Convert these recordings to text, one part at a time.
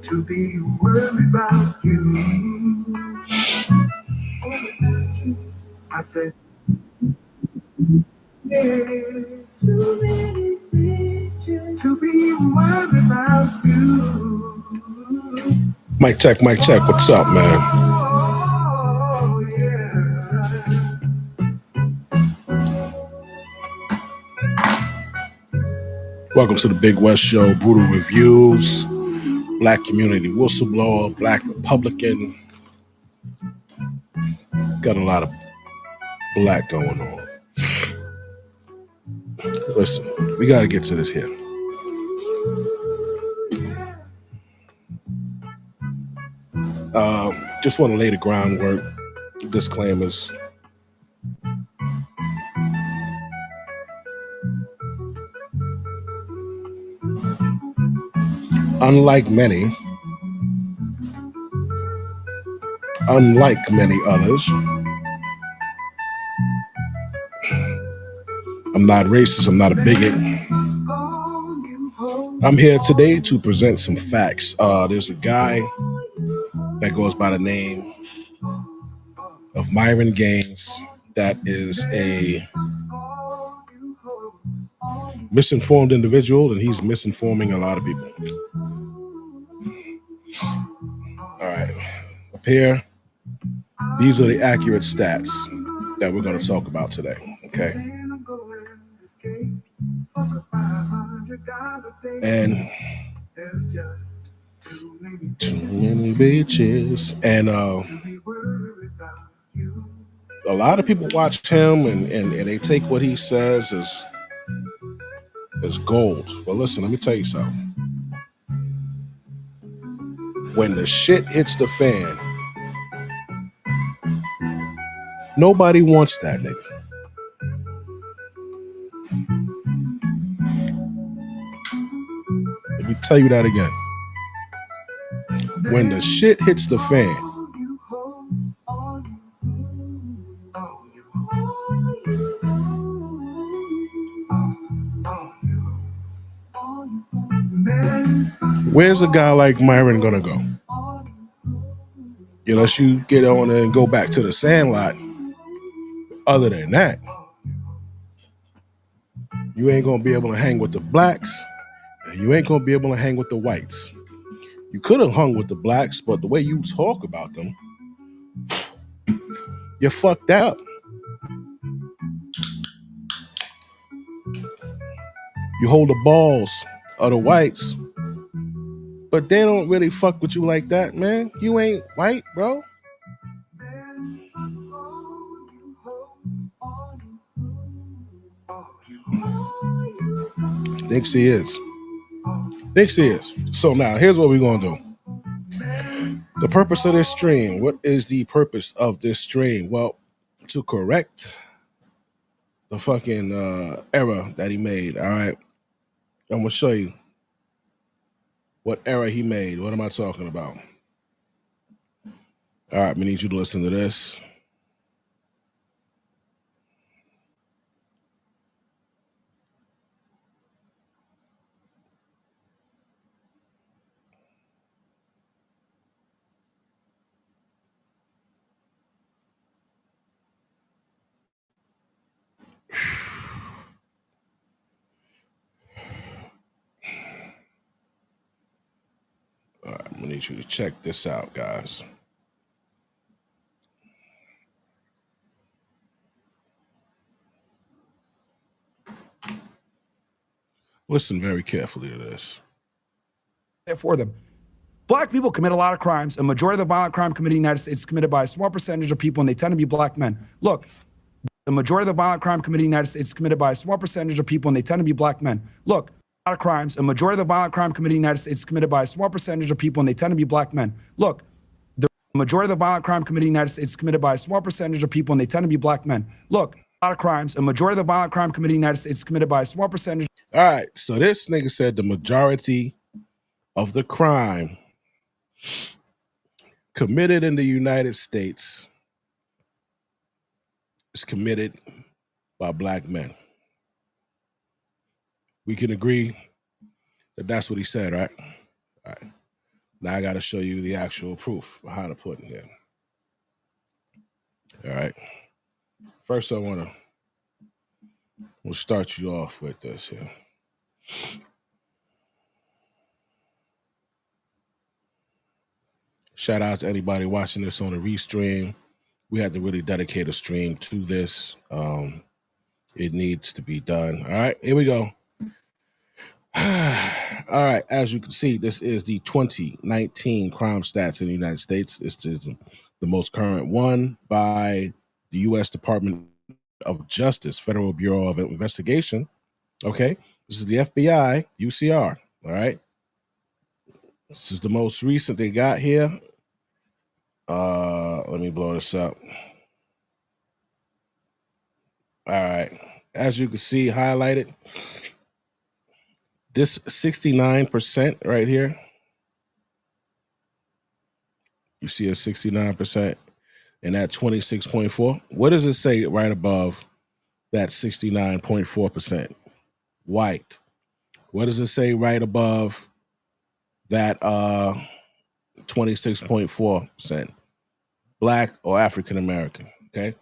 to be worried about you. I said, yeah, too many pictures to be worried about you. Mic check, mic check. What's up, man? Oh, yeah. Welcome to the Big West Show, Brutal Reviews, Black Community Whistleblower, Black Republican. Got a lot of black going on. Listen, we got to get to this here. Just want to lay the groundwork, disclaimers. Unlike many others, I'm not racist, I'm not a bigot. I'm here today to present some facts. There's a guy that goes by the name of Myron Gaines that is a misinformed individual, and he's misinforming a lot of people. All right, up here, these are the accurate stats that we're going to talk about today, okay? And too many bitches. And a lot of people watch him and they take what he says as gold. Well, listen, let me tell you something. When the shit hits the fan, nobody wants that nigga. Let me tell you that again. When the shit hits the fan, where's a guy like Myron gonna go? Unless you get on and go back to the Sandlot. Other than that, you ain't gonna be able to hang with the blacks, and you ain't gonna be able to hang with the whites. You could have hung with the blacks, but the way you talk about them, you're fucked up. You hold the balls of the whites, but they don't really fuck with you like that, man. You ain't white, bro. Thinks he is. So now, here's what we're going to do. The purpose of this stream. What is the purpose of this stream? Well, to correct the fucking error that he made, all right? I'm going to show you what error he made. What am I talking about? All right, we need you to listen to this. All right, I need you to check this out, guys. Listen very carefully to this. For them. Black people commit a lot of crimes. A majority of the violent crime committed in the United States is committed by a small percentage of people, and they tend to be black men. Look, the majority of the violent crime committed in the United States is committed by a small percentage of people, and they tend to be black men. Look, a lot of crimes. A majority of the violent crime committed in the United States is committed by a small percentage of people, and they tend to be black men. Look, the majority of the violent crime committed in the United States is committed by a small percentage of people, and they tend to be black men. Look, a lot of crimes. A majority of the violent crime committed in the United States is committed by a small percentage. All right, so this nigga said the majority of the crime committed in the United States is committed by black men. We can agree that that's what he said, right? All right. Now I got to show you the actual proof of how to put in here. All right. First, we'll start you off with this here. Shout out to anybody watching this on the restream. We had to really dedicate a stream to this. It needs to be done. All right, here we go. All right, as you can see, this is the 2019 crime stats in the United States. This is the most current one by the U.S. Department of Justice, Federal Bureau of Investigation. Okay, this is the FBI, UCR. All right, this is the most recent they got here. Let me blow this up. All right, as you can see, highlighted. This 69% right here, you see a 69% and that 26.4. What does it say right above that 69.4%? White. What does it say right above that 26.4%? Black or African American, okay?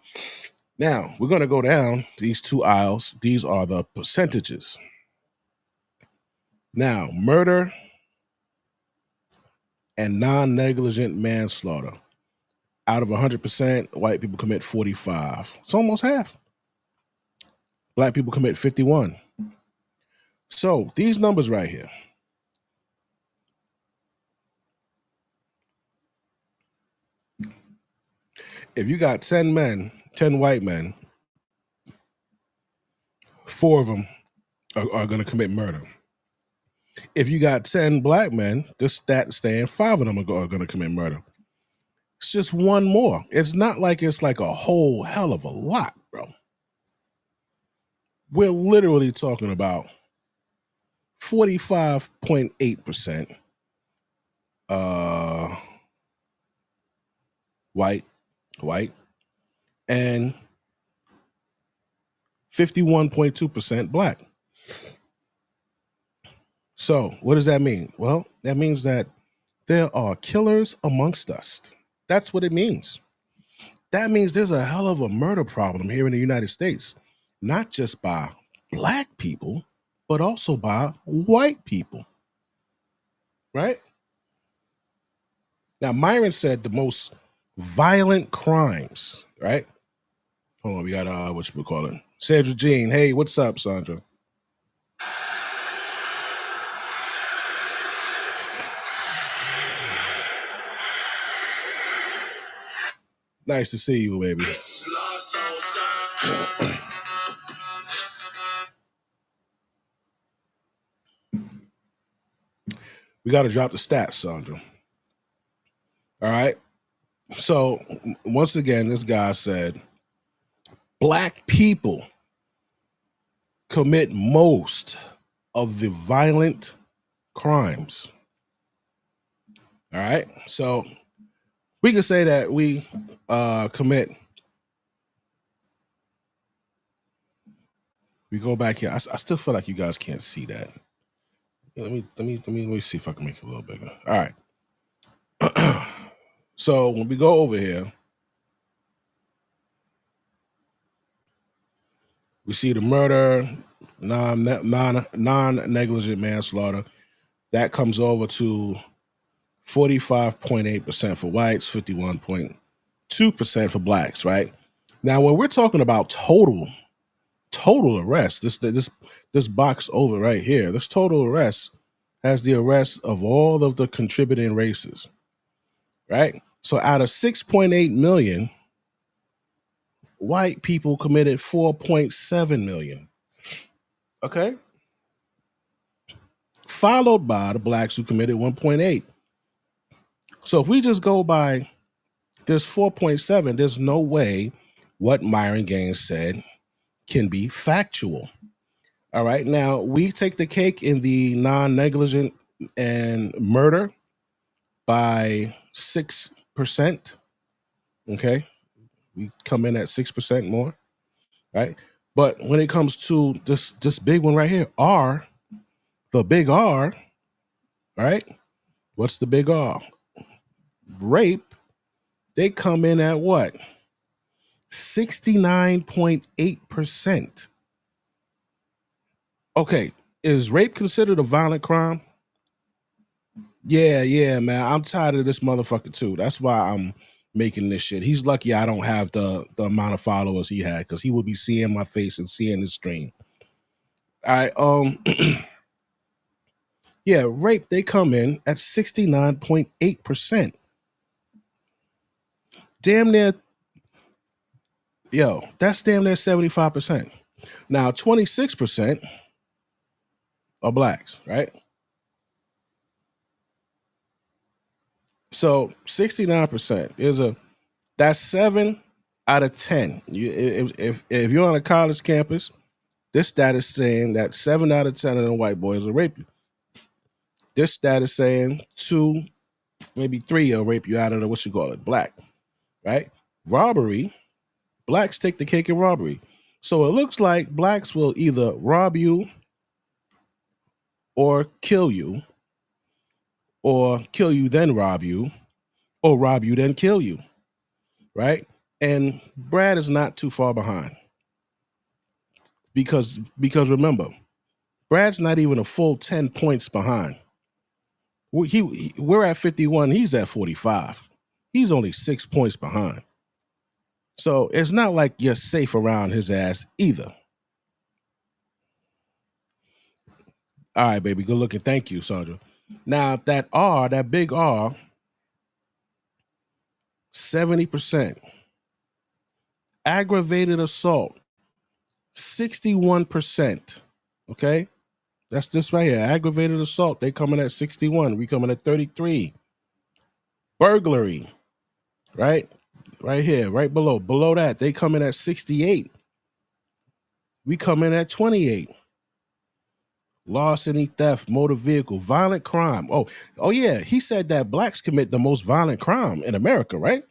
Now, we're going to go down these two aisles. These are the percentages. Now, murder and non-negligent manslaughter. Out of 100%, white people commit 45. It's almost half. Black people commit 51. So these numbers right here. If you got 10 men, 10 white men, 4 of them are going to commit murder. If you got 10 black men, this stat saying 5 of them are going to commit murder. It's just one more. It's not like it's like a whole hell of a lot, bro. We're literally talking about 45.8% white, and 51.2% black. So what does that mean? Well, that means that there are killers amongst us. That's what it means. That means there's a hell of a murder problem here in the United States, not just by black people, but also by white people, right? Now, Myron said the most violent crimes, right? Hold on, we got, what you call it? Sandra Jean. Hey, what's up, Sandra? Nice to see you, baby. We got to drop the stats, Sandra. All right. So once again, this guy said, black people commit most of the violent crimes. All right. So we can say that we commit. We go back here. I still feel like you guys can't see that. Let me see if I can make it a little bigger. All right. So when we go over here, we see the murder, non-negligent manslaughter. That comes over to 45.8% for whites, 51.2% for blacks, right? Now, when we're talking about total arrest, this box over right here, this total arrest has the arrest of all of the contributing races, right? So out of 6.8 million, white people committed 4.7 million. Okay. Followed by the blacks who committed 1.8. So if we just go by this 4.7, there's no way what Myron Gaines said can be factual. All right. Now we take the cake in the non-negligent and murder by 6%. Okay. We come in at 6% more. Right. But when it comes to this big one right here, R, the big R, right? What's the big R? Rape, they come in at what? 69.8%. Okay, is rape considered a violent crime? Yeah, man. I'm tired of this motherfucker too. That's why I'm making this shit. He's lucky I don't have the amount of followers he had, because he would be seeing my face and seeing the stream. All right, yeah, rape, they come in at 69.8%. Damn near, yo, that's damn near 75%. Now, 26% are blacks, right? So 69% is that's 7 out of 10. If you're on a college campus, this stat is saying that 7 out of 10 of the white boys will rape you. This stat is saying 2, maybe 3 will rape you out of the, what you call it, black, right? Robbery, blacks take the cake in robbery. So it looks like blacks will either rob you or kill you then rob you, or rob you then kill you, right? And Brad is not too far behind, because remember, Brad's not even a full 10 points behind. We're at 51, he's at 45. He's only 6 points behind. So it's not like you're safe around his ass either. All right, baby, good looking. Thank you, Sandra. Now, that big R, 70%. Aggravated assault, 61%. Okay? That's this right here. Aggravated assault, they coming at 61. We coming at 33. Burglary, right? Right here, right below. Below that, they coming at 68. We coming at 28. Larceny, theft, motor vehicle, violent crime. Oh yeah, he said that blacks commit the most violent crime in America, right?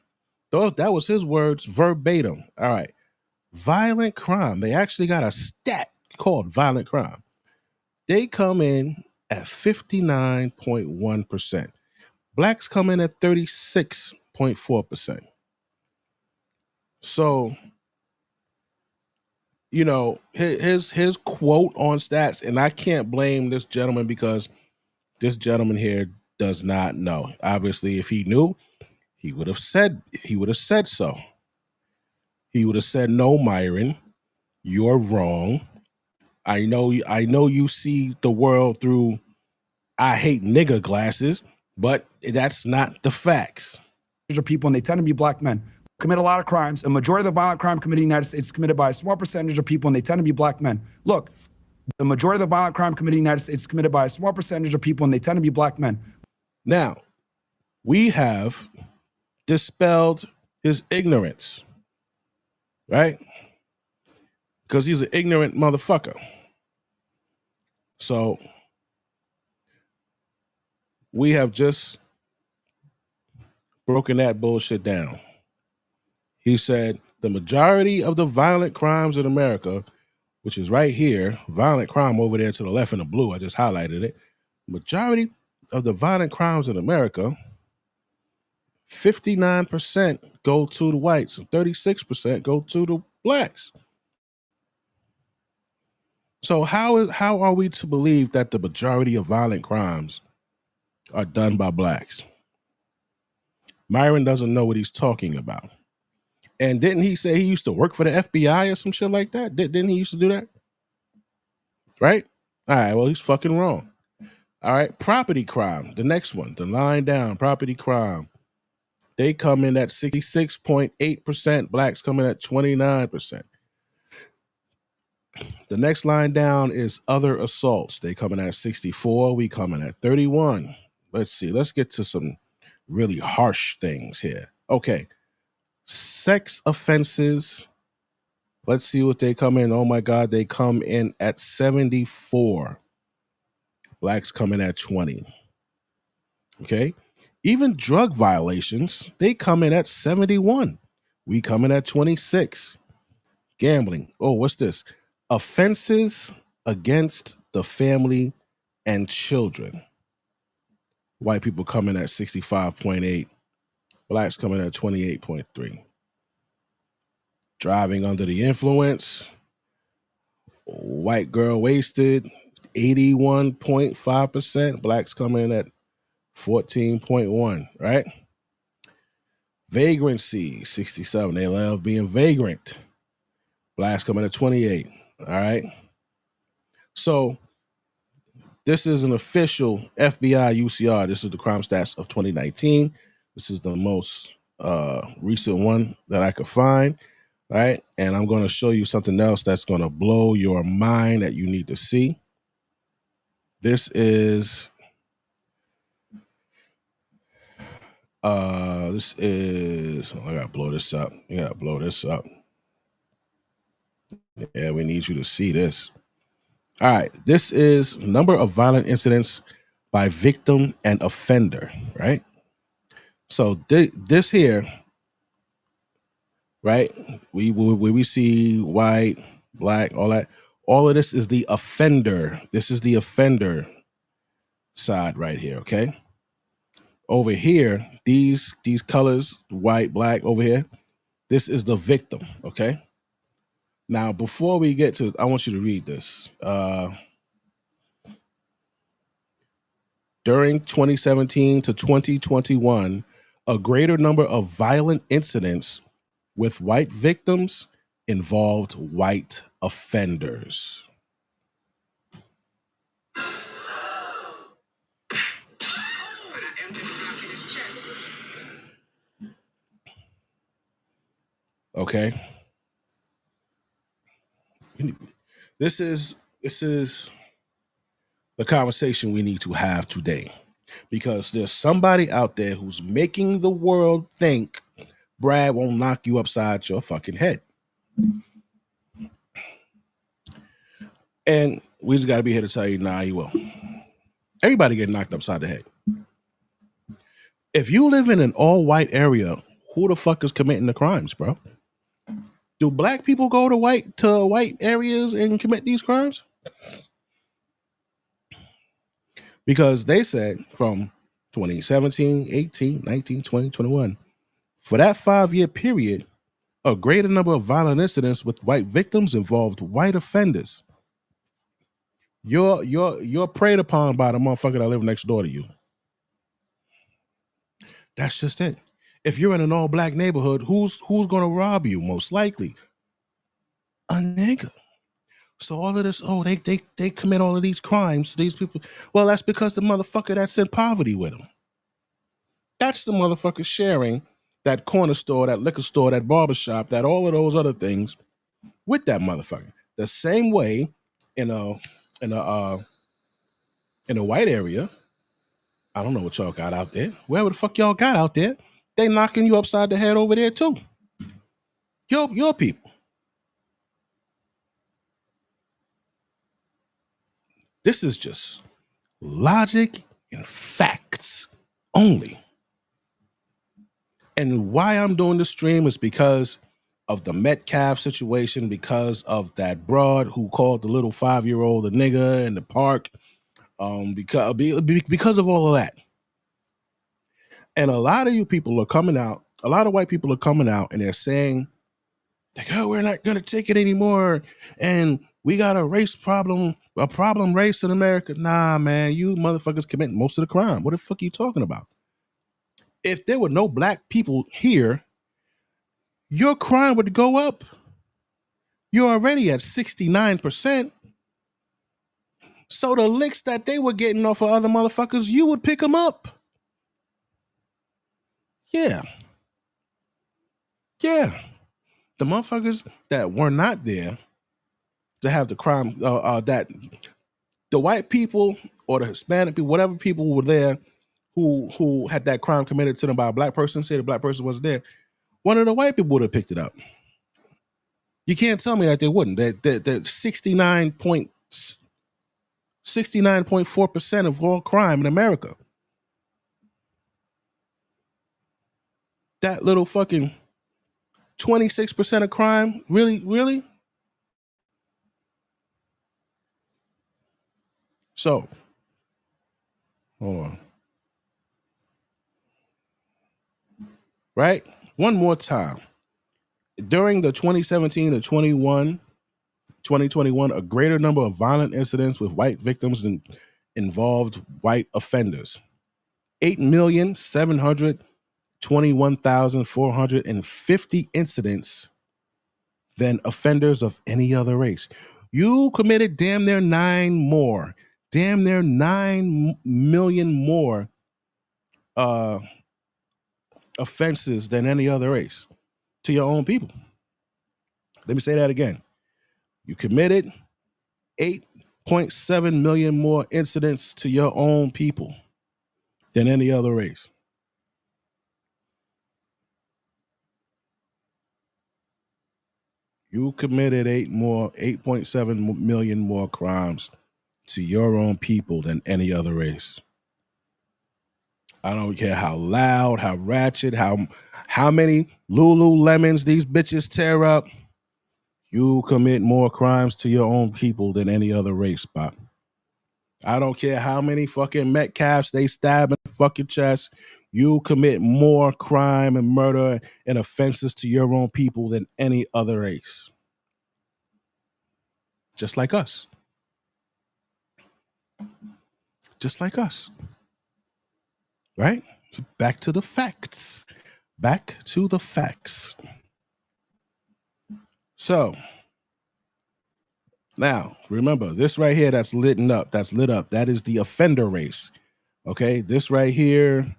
That was his words verbatim. All right. Violent crime. They actually got a stat called violent crime. They come in at 59.1%. Blacks come in at 36.4%. So, you know, his quote on stats, and I can't blame this gentleman, because this gentleman here does not know. Obviously, if he knew, he would have said so. He would have said, "No, Myron, you're wrong. I know you see the world through I hate nigger glasses, but that's not the facts." Of people, and they tend to be black men, commit a lot of crimes. A majority of the violent crime committed in the United States is committed by a small percentage of people, and they tend to be black men. Look, the majority of the violent crime committed in the United States is committed by a small percentage of people, and they tend to be black men. Now, we have dispelled his ignorance, right? Because he's an ignorant motherfucker. So we have just broken that bullshit down. He said the majority of the violent crimes in America, which is right here, violent crime over there to the left in the blue, I just highlighted it. Majority of the violent crimes in America, 59% go to the whites and 36% go to the blacks. So how are we to believe that the majority of violent crimes are done by blacks? Myron doesn't know what he's talking about. And didn't he say he used to work for the FBI or some shit like that? Didn't he used to do that? Right? All right, well, he's fucking wrong. All right, property crime, the next one, the line down, property crime. They come in at 66.8%. Blacks coming at 29%. The next line down is other assaults. They coming at 64. We coming at 31. Let's see. Let's get to some really harsh things here. Okay. Sex offenses. Let's see what they come in. Oh my God. They come in at 74. Blacks coming at 20. Okay. Even drug violations, they come in at 71. We coming at 26. Gambling. Oh, what's this? Offenses against the family and children. White people come in at 65.8. Blacks come in at 28.3. Driving under the influence. White girl wasted 81.5%. Blacks come in at 14.1, right? Vagrancy, 67. They love being vagrant. Blacks come in at 28. All right. So this is an official FBI UCR. This is the crime stats of 2019. This is the most recent one that I could find. All right. And I'm going to show you something else that's going to blow your mind that you need to see. This is I gotta blow this up. You gotta blow this up. Yeah, we need you to see this. All right, this is number of violent incidents by victim and offender, right? So this here, right? We see white, black, all that. All of this is the offender. This is the offender side right here, okay? Over here, these colors, white, black, over here, this is the victim, okay? Now, before we get to, I want you to read this. During 2017 to 2021, a greater number of violent incidents with white victims involved white offenders. Okay. This is the conversation we need to have today, because there's somebody out there who's making the world think Brad won't knock you upside your fucking head. And we just got to be here to tell you, nah, he will. Everybody get knocked upside the head. If you live in an all-white area, who the fuck is committing the crimes, bro? Do black people go to white areas and commit these crimes? Because they said from 2017, 18, 19, 20, 21, for that 5-year period, a greater number of violent incidents with white victims involved white offenders. You're preyed upon by the motherfucker that live next door to you. That's just it. If you're in an all-black neighborhood, who's gonna rob you? Most likely a nigga. So all of this, they commit all of these crimes, these people. Well, that's because the motherfucker that's in poverty with them. That's the motherfucker sharing that corner store, that liquor store, that barbershop, that all of those other things with that motherfucker. The same way in a white area, I don't know what y'all got out there. Wherever the fuck y'all got out there, they knocking you upside the head over there too. Your people. This is just logic and facts only. And why I'm doing this stream is because of the Metcalf situation, because of that broad who called the little 5-year-old a nigga in the park, because of all of that. And a lot of you people are coming out, a lot of white people are coming out and they're saying, like, oh, we're not going to take it anymore. And we got a problem race in America. Nah, man, you motherfuckers commit most of the crime. What the fuck are you talking about? If there were no black people here, your crime would go up. You're already at 69%. So the licks that they were getting off of other motherfuckers, you would pick them up. Yeah. The motherfuckers that were not there to have the crime, that the white people or the Hispanic people, whatever people were there who had that crime committed to them by a black person, say the black person wasn't there, one of the white people would have picked it up. You can't tell me that they wouldn't. That 69.4% of all crime in America. That little fucking 26% of crime, really? So, hold on. right? One more time. During the 2017 to 2021, a greater number of violent incidents with white victims involved white offenders. 8,721,450 incidents than offenders of any other race. You committed damn near 9 million more offenses than any other race to your own people. Let me say that again. You committed 8.7 million more incidents to your own people than any other race. You committed 8.7 million more crimes to your own people than any other race. I don't care how loud, how ratchet, how many Lululemons these bitches tear up. You commit more crimes to your own people than any other race, Bob. I don't care how many fucking Metcalfs they stab in the fucking chest. You commit more crime and murder and offenses to your own people than any other race. Just like us. Just like us. Right? Back to the facts. Back to the facts. So, now, remember, this right here that's lit up, that is the offender race. Okay? This right here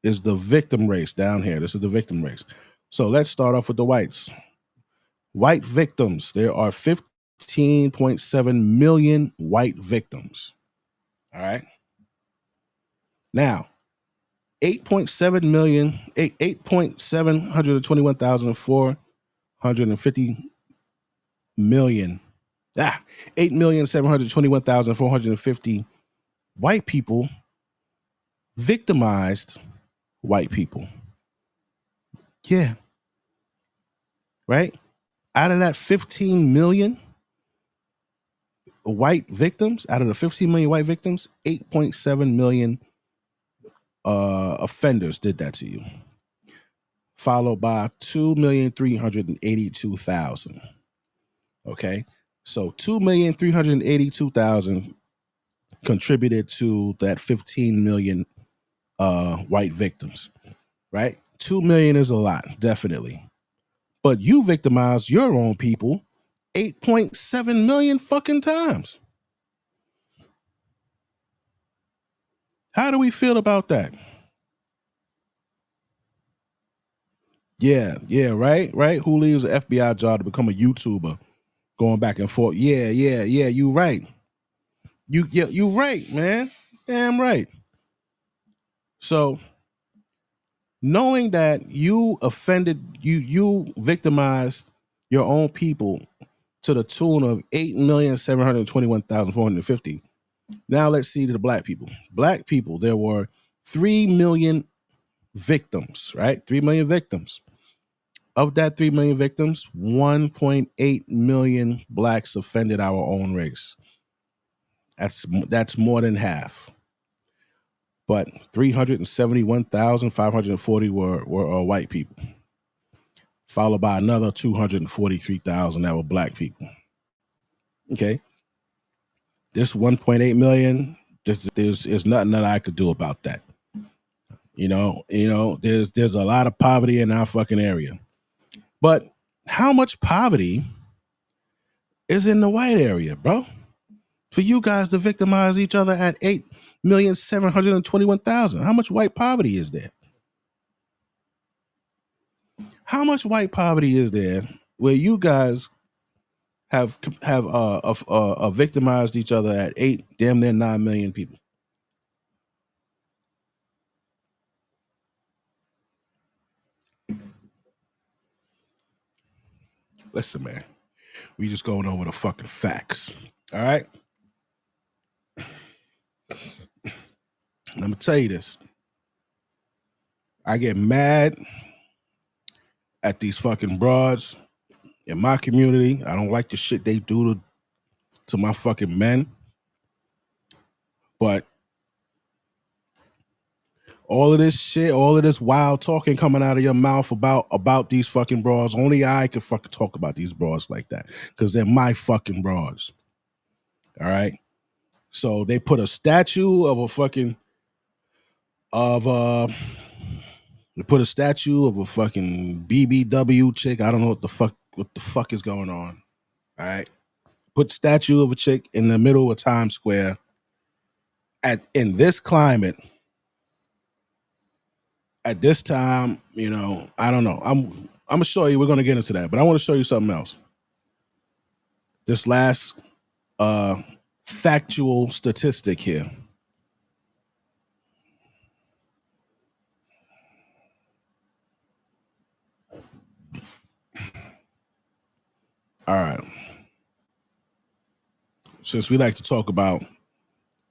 is the victim race down here. This is the victim race. So let's start off with the whites. White victims. There are 15.7 million white victims. All right? Now, 8,721,450 million. 8,721,450 white people victimized white people. Yeah. Right? Out of that 15 million white victims, out of the 15 million white victims, 8.7 million offenders did that to you, followed by 2,382,000. Okay, so 2,382,000 contributed to that 15 million white victims, right? 2 million is a lot, definitely, but you victimized your own people 8.7 million fucking times. How do we feel about that? Yeah, right. Julio's an FBI job to become a YouTuber, going back and forth. Yeah, you right. You right, man. Damn right. So, knowing that you offended, you victimized your own people to the tune of 8,721,450. Now let's see the black people. Black people, there were 3 million victims, right? 3 million victims. Of that 3 million victims, 1.8 million blacks offended our own race. That's more than half. But 371,540 were white people, followed by another 243,000 that were black people. Okay. This 1.8 million, there's nothing that I could do about that. You know, there's a lot of poverty in our fucking area. But how much poverty is in the white area, bro? For you guys to victimize each other at 8,721,000. How much white poverty is there? How much white poverty is there where you guys have victimized each other at 8, damn near 9 million people? Listen, man, we just going over the fucking facts. All right. Let me tell you this. I get mad at these fucking broads in my community. I don't like the shit they do to my fucking men. But All of this shit, all of this wild talking coming out of your mouth about these fucking bras. Only I can fucking talk about these bras like that because they're my fucking bras. All right. So they put a statue of a fucking they put a statue of a fucking BBW chick. I don't know what the fuck is going on. All right. Put statue of a chick in the middle of Times Square in this climate. At this time, you know, I don't know. I'm gonna show you. We're gonna get into that, but I want to show you something else. This last factual statistic here. All right. Since we like to talk about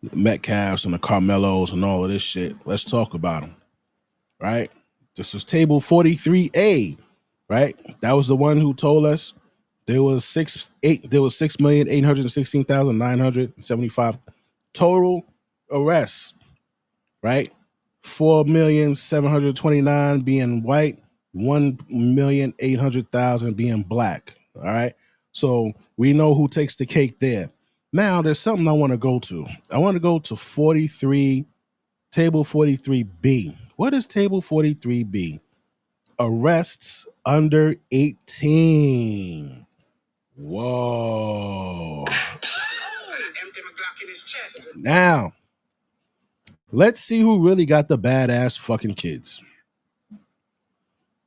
the Metcalfs and the Carmelos and all of this shit, let's talk about them. Right? This is table 43A. Right? That was the one who told us there was 6,816,975 total arrests. Right? 4,729,000 being white, 1,800,000 being black. All right. So we know who takes the cake there. Now there's something I want to go to. I want to go to table 43B. What is table 43B? Arrests under 18. Whoa. Now, let's see who really got the badass fucking kids.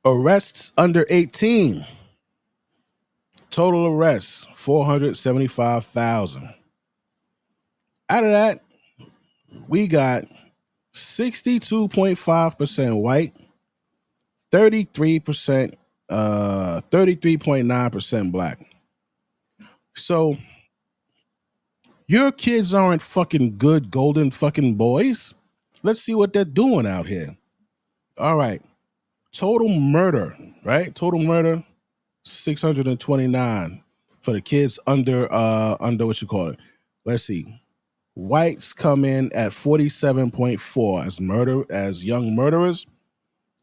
Arrests under 18. Total arrests, 475,000. Out of that, we got 62.5% white, 33.9% black. So your kids aren't fucking good golden fucking boys. Let's see what they're doing out here. All right. Total murder, right? Total murder, 629 for the kids under what you call it. Let's see. Whites come in at 47.4 as young murderers,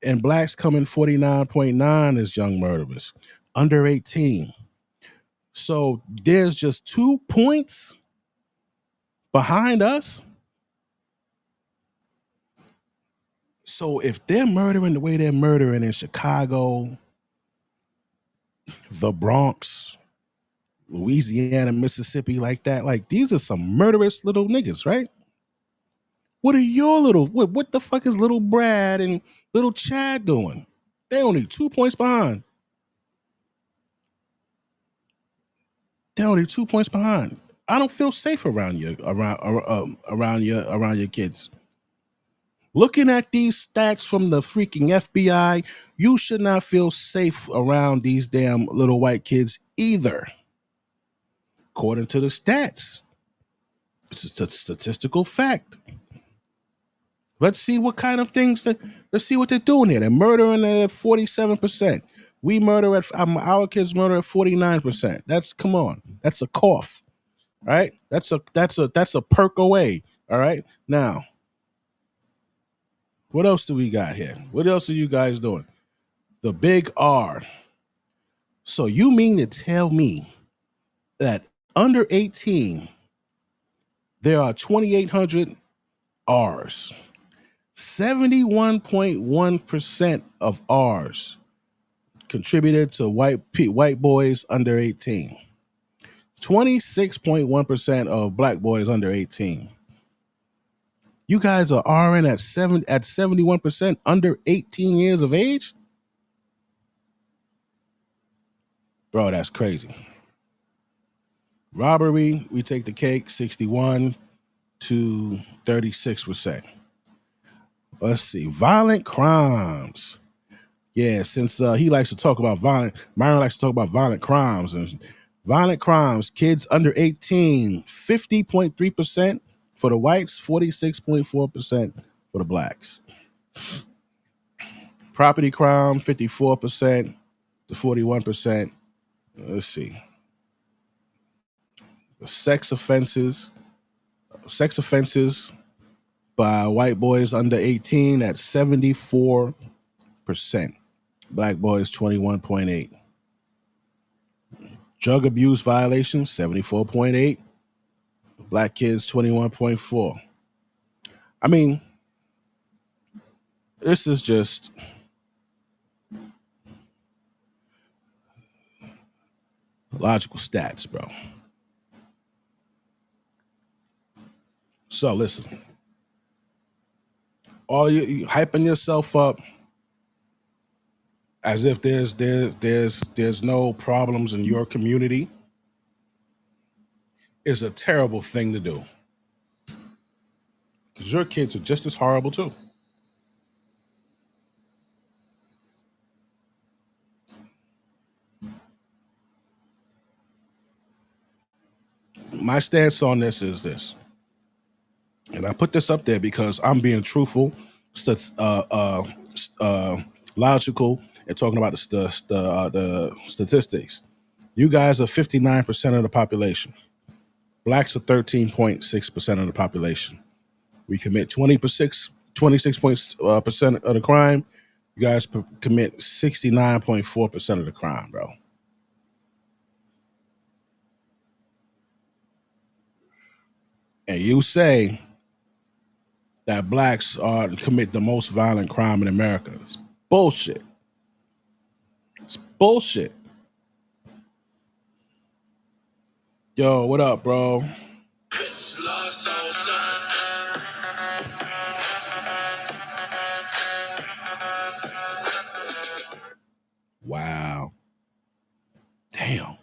and blacks come in 49.9 as young murderers under 18. So there's just 2 points behind us. So if they're murdering the way they're murdering in Chicago, the Bronx, Louisiana, Mississippi, like that, like these are some murderous little niggas, right? What are your what the fuck is little Brad and little Chad doing? They only 2 points behind. They're only 2 points behind. I don't feel safe around your kids. Looking at these stats from the freaking FBI, you should not feel safe around these damn little white kids either. According to the stats, it's a statistical fact. Let's see what kind of things let's see what they're doing here. They're murdering at 47%. We murder at our kids murder at 49%. That's come on. That's a cough. Right? That's a perk away. All right. Now, what else do we got here? What else are you guys doing? The big R. So you mean to tell me that under 18, there are 2,800 R's. 71.1% of R's contributed to white boys under 18. 26.1% of black boys under 18. You guys are RN at 71% under 18 years of age? Bro, that's crazy. Robbery, we take the cake, 61 to 36%. Let's see. Violent crimes. Yeah, since he likes to talk about Myron likes to talk about violent crimes. And violent crimes, kids under 18, 50.3% for the whites, 46.4% for the blacks. Property crime, 54% to 41%. Let's see. Sex offenses, by white boys under 18 at 74%. Black boys 21.8. Drug abuse violations 74.8. Black kids 21.4. I mean, this is just logical stats, bro. So listen, all you hyping yourself up as if there's no problems in your community is a terrible thing to do, because your kids are just as horrible too. My stance on this is this, and I put this up there because I'm being truthful, logical, and talking about the statistics. You guys are 59% of the population. Blacks are 13.6% of the population. We commit 26% of the crime. You guys commit 69.4% of the crime, bro. And you say that blacks commit the most violent crime in America. It's bullshit. It's bullshit. Yo, what up, bro? Wow. Damn.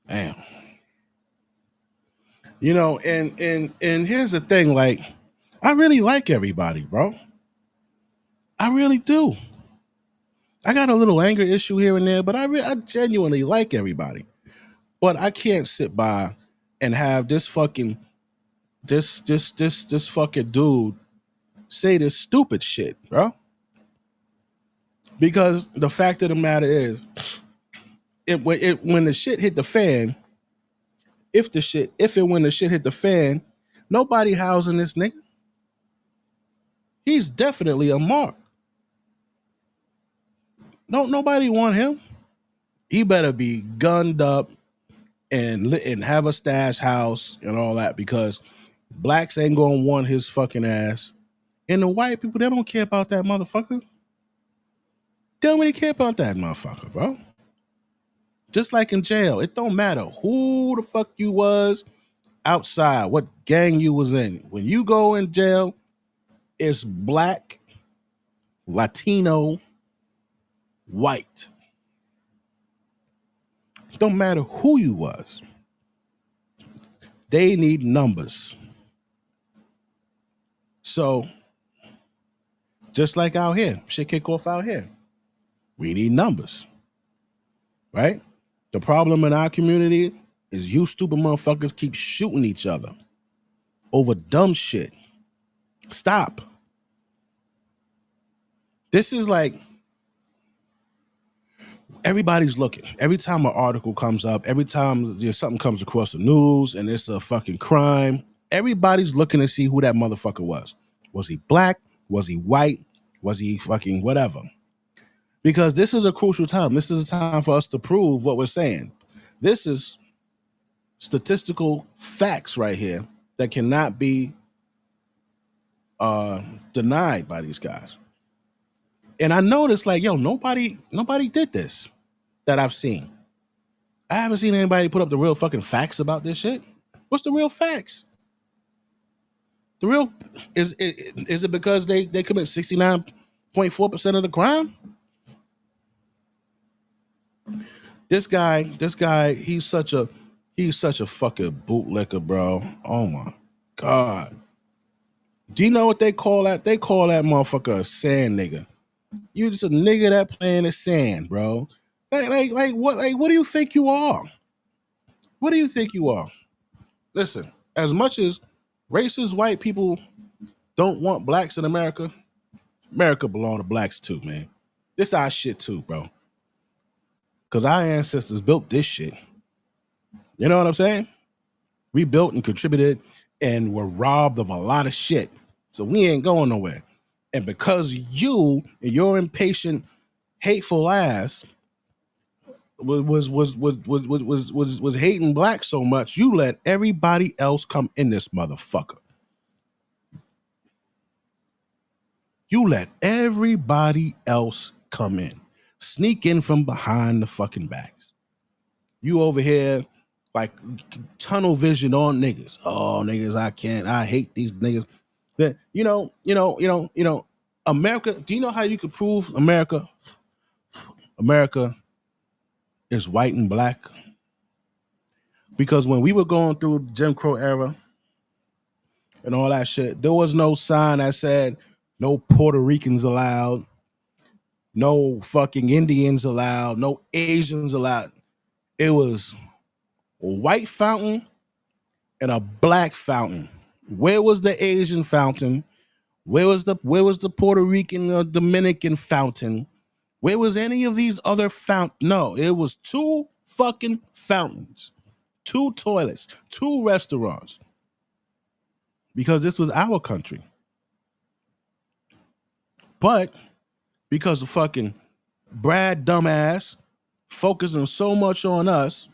Damn. You know, and here's the thing, like, I really like everybody, bro. I really do. I got a little anger issue here and there, but I genuinely like everybody. But I can't sit by and have this fucking this fucking dude say this stupid shit, bro. Because the fact of the matter is, when the shit hit the fan, if and when the shit hit the fan, nobody housing this nigga. He's definitely a mark. Nobody want him. He better be gunned up and have a stash house and all that, because blacks ain't gonna want his fucking ass. And the white people, they don't care about that motherfucker. They don't really care about that motherfucker, bro. Just like in jail, it don't matter who the fuck you was outside, what gang you was in. When you go in jail, it's black, Latino, white. Don't matter who you was. They need numbers. So, just like out here, shit kick off out here. We need numbers, right? The problem in our community is you stupid motherfuckers keep shooting each other over dumb shit. Stop. This is like, everybody's looking. Every time an article comes up, every time something comes across the news and it's a fucking crime, everybody's looking to see who that motherfucker was. Was he black? Was he white? Was he fucking whatever? Because this is a crucial time. This is a time for us to prove what we're saying. This is statistical facts right here that cannot be denied by these guys. And I noticed, like, yo, nobody did this that I've seen. I haven't seen anybody put up the real fucking facts about this shit. What's the real facts? The real is it because they commit 69.4% of the crime? This guy, he's such a fucking bootlicker, bro. Oh my God. Do you know what they call that? They call that motherfucker a sand nigga. You just a nigga that playing the sand, bro. Like what do you think you are? What do you think you are? Listen, as much as racist white people don't want blacks in America, America belong to blacks too, man. This our shit too, bro. Because our ancestors built this shit. You know what I'm saying? We built and contributed and were robbed of a lot of shit. So we ain't going nowhere. And because you and your impatient, hateful ass was hating black so much, you let everybody else come in this motherfucker. You let everybody else come in. Sneak in from behind the fucking backs. You over here like tunnel vision on niggas. Oh, niggas, I hate these niggas. That you know, America, do you know how you could prove America is white and black? Because when we were going through Jim Crow era and all that shit, there was no sign that said no Puerto Ricans allowed, no fucking Indians allowed, no Asians allowed. It was a white fountain and a black fountain. Where was the Asian fountain? Where was the Puerto Rican or Dominican fountain? Where was any of these other fountains? No, it was two fucking fountains, two toilets, two restaurants. Because this was our country. But because of fucking Brad dumbass focusing so much on us,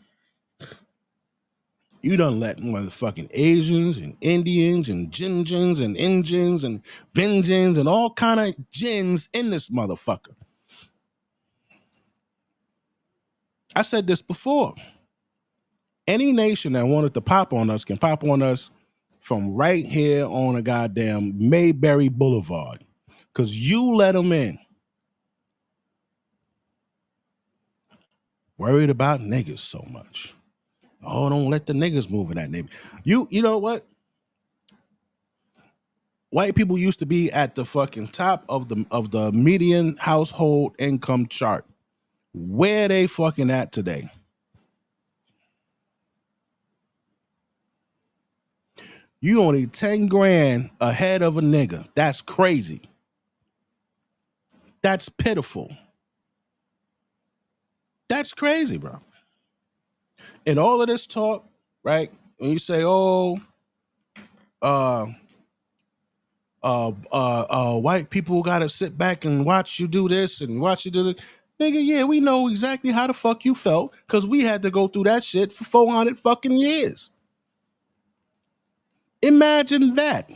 you done let motherfucking Asians and Indians and Jinjins and Injins and Vinjins and all kind of jins in this motherfucker. I said this before. Any nation that wanted to pop on us can pop on us from right here on a goddamn Mayberry Boulevard. Because you let them in. Worried about niggas so much. Oh, don't let the niggas move in that neighborhood. You know what? White people used to be at the fucking top of the median household income chart. Where they fucking at today? You only 10 grand ahead of a nigga. That's crazy. That's pitiful. That's crazy, bro. And all of this talk, right? When you say, white people gotta sit back and watch you do this and watch you do this. Nigga, yeah, we know exactly how the fuck you felt because we had to go through that shit for 400 fucking years. Imagine that.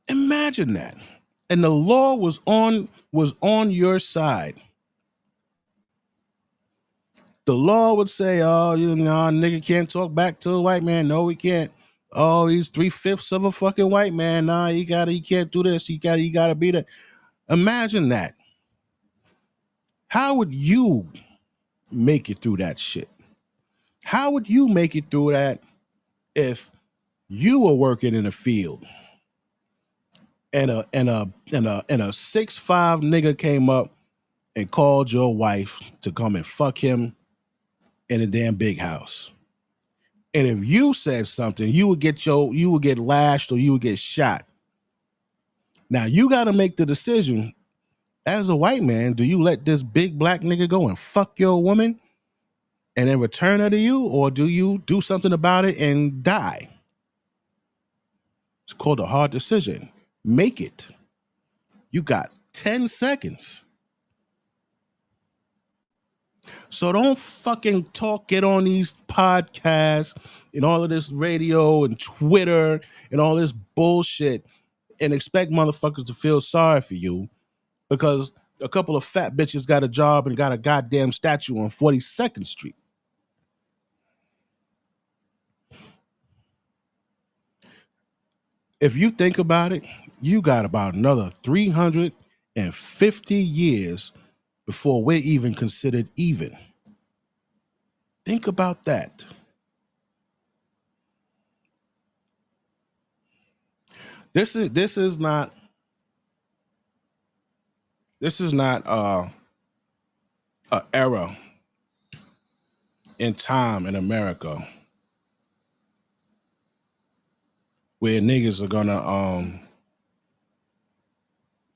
Imagine that. And the law was on your side. The law would say, oh, you know, nigga can't talk back to a white man. No, we can't. Oh, he's 3/5 of a fucking white man. Nah, he can't do this. He gotta be that. Imagine that. How would you make it through that shit? How would you make it through that if you were working in a field and a 6'5" nigga came up and called your wife to come and fuck him in a damn big house? And if you said something, you would get lashed or you would get shot. Now you got to make the decision as a white man. Do you let this big black nigga go and fuck your woman and then return her to you, or do you do something about it and die? It's called a hard decision. Make it. You got 10 seconds. So don't fucking get on these podcasts and all of this radio and Twitter and all this bullshit and expect motherfuckers to feel sorry for you because a couple of fat bitches got a job and got a goddamn statue on 42nd Street. If you think about it, you got about another 350 years before we're even considered even. Think about that. This is not a era in time in America where niggas are gonna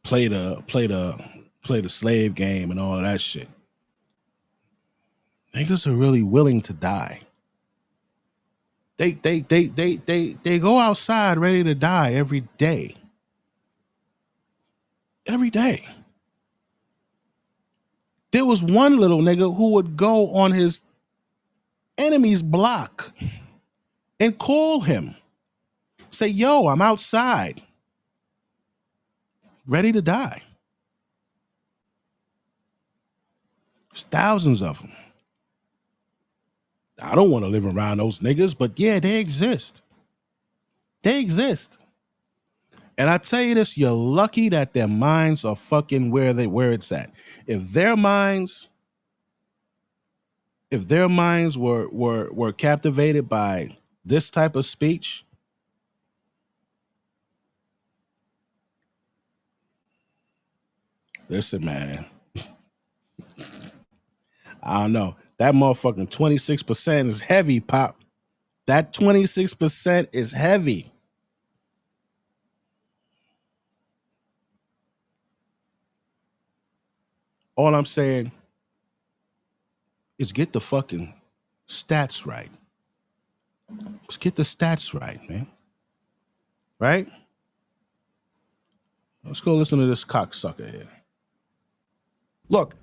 play the slave game and all of that shit. Niggas are really willing to die. They go outside ready to die every day. Every day. There was one little nigga who would go on his enemy's block and call him. Say, yo, I'm outside. Ready to die. There's thousands of them. I don't want to live around those niggas, but yeah, they exist. They exist. And I tell you this, you're lucky that their minds are fucking where it's at. If their minds were captivated by this type of speech, listen, man. I don't know. That motherfucking 26% is heavy, Pop. That 26% is heavy. All I'm saying is get the fucking stats right. Let's get the stats right, man. Right? Let's go listen to this cocksucker here. Look,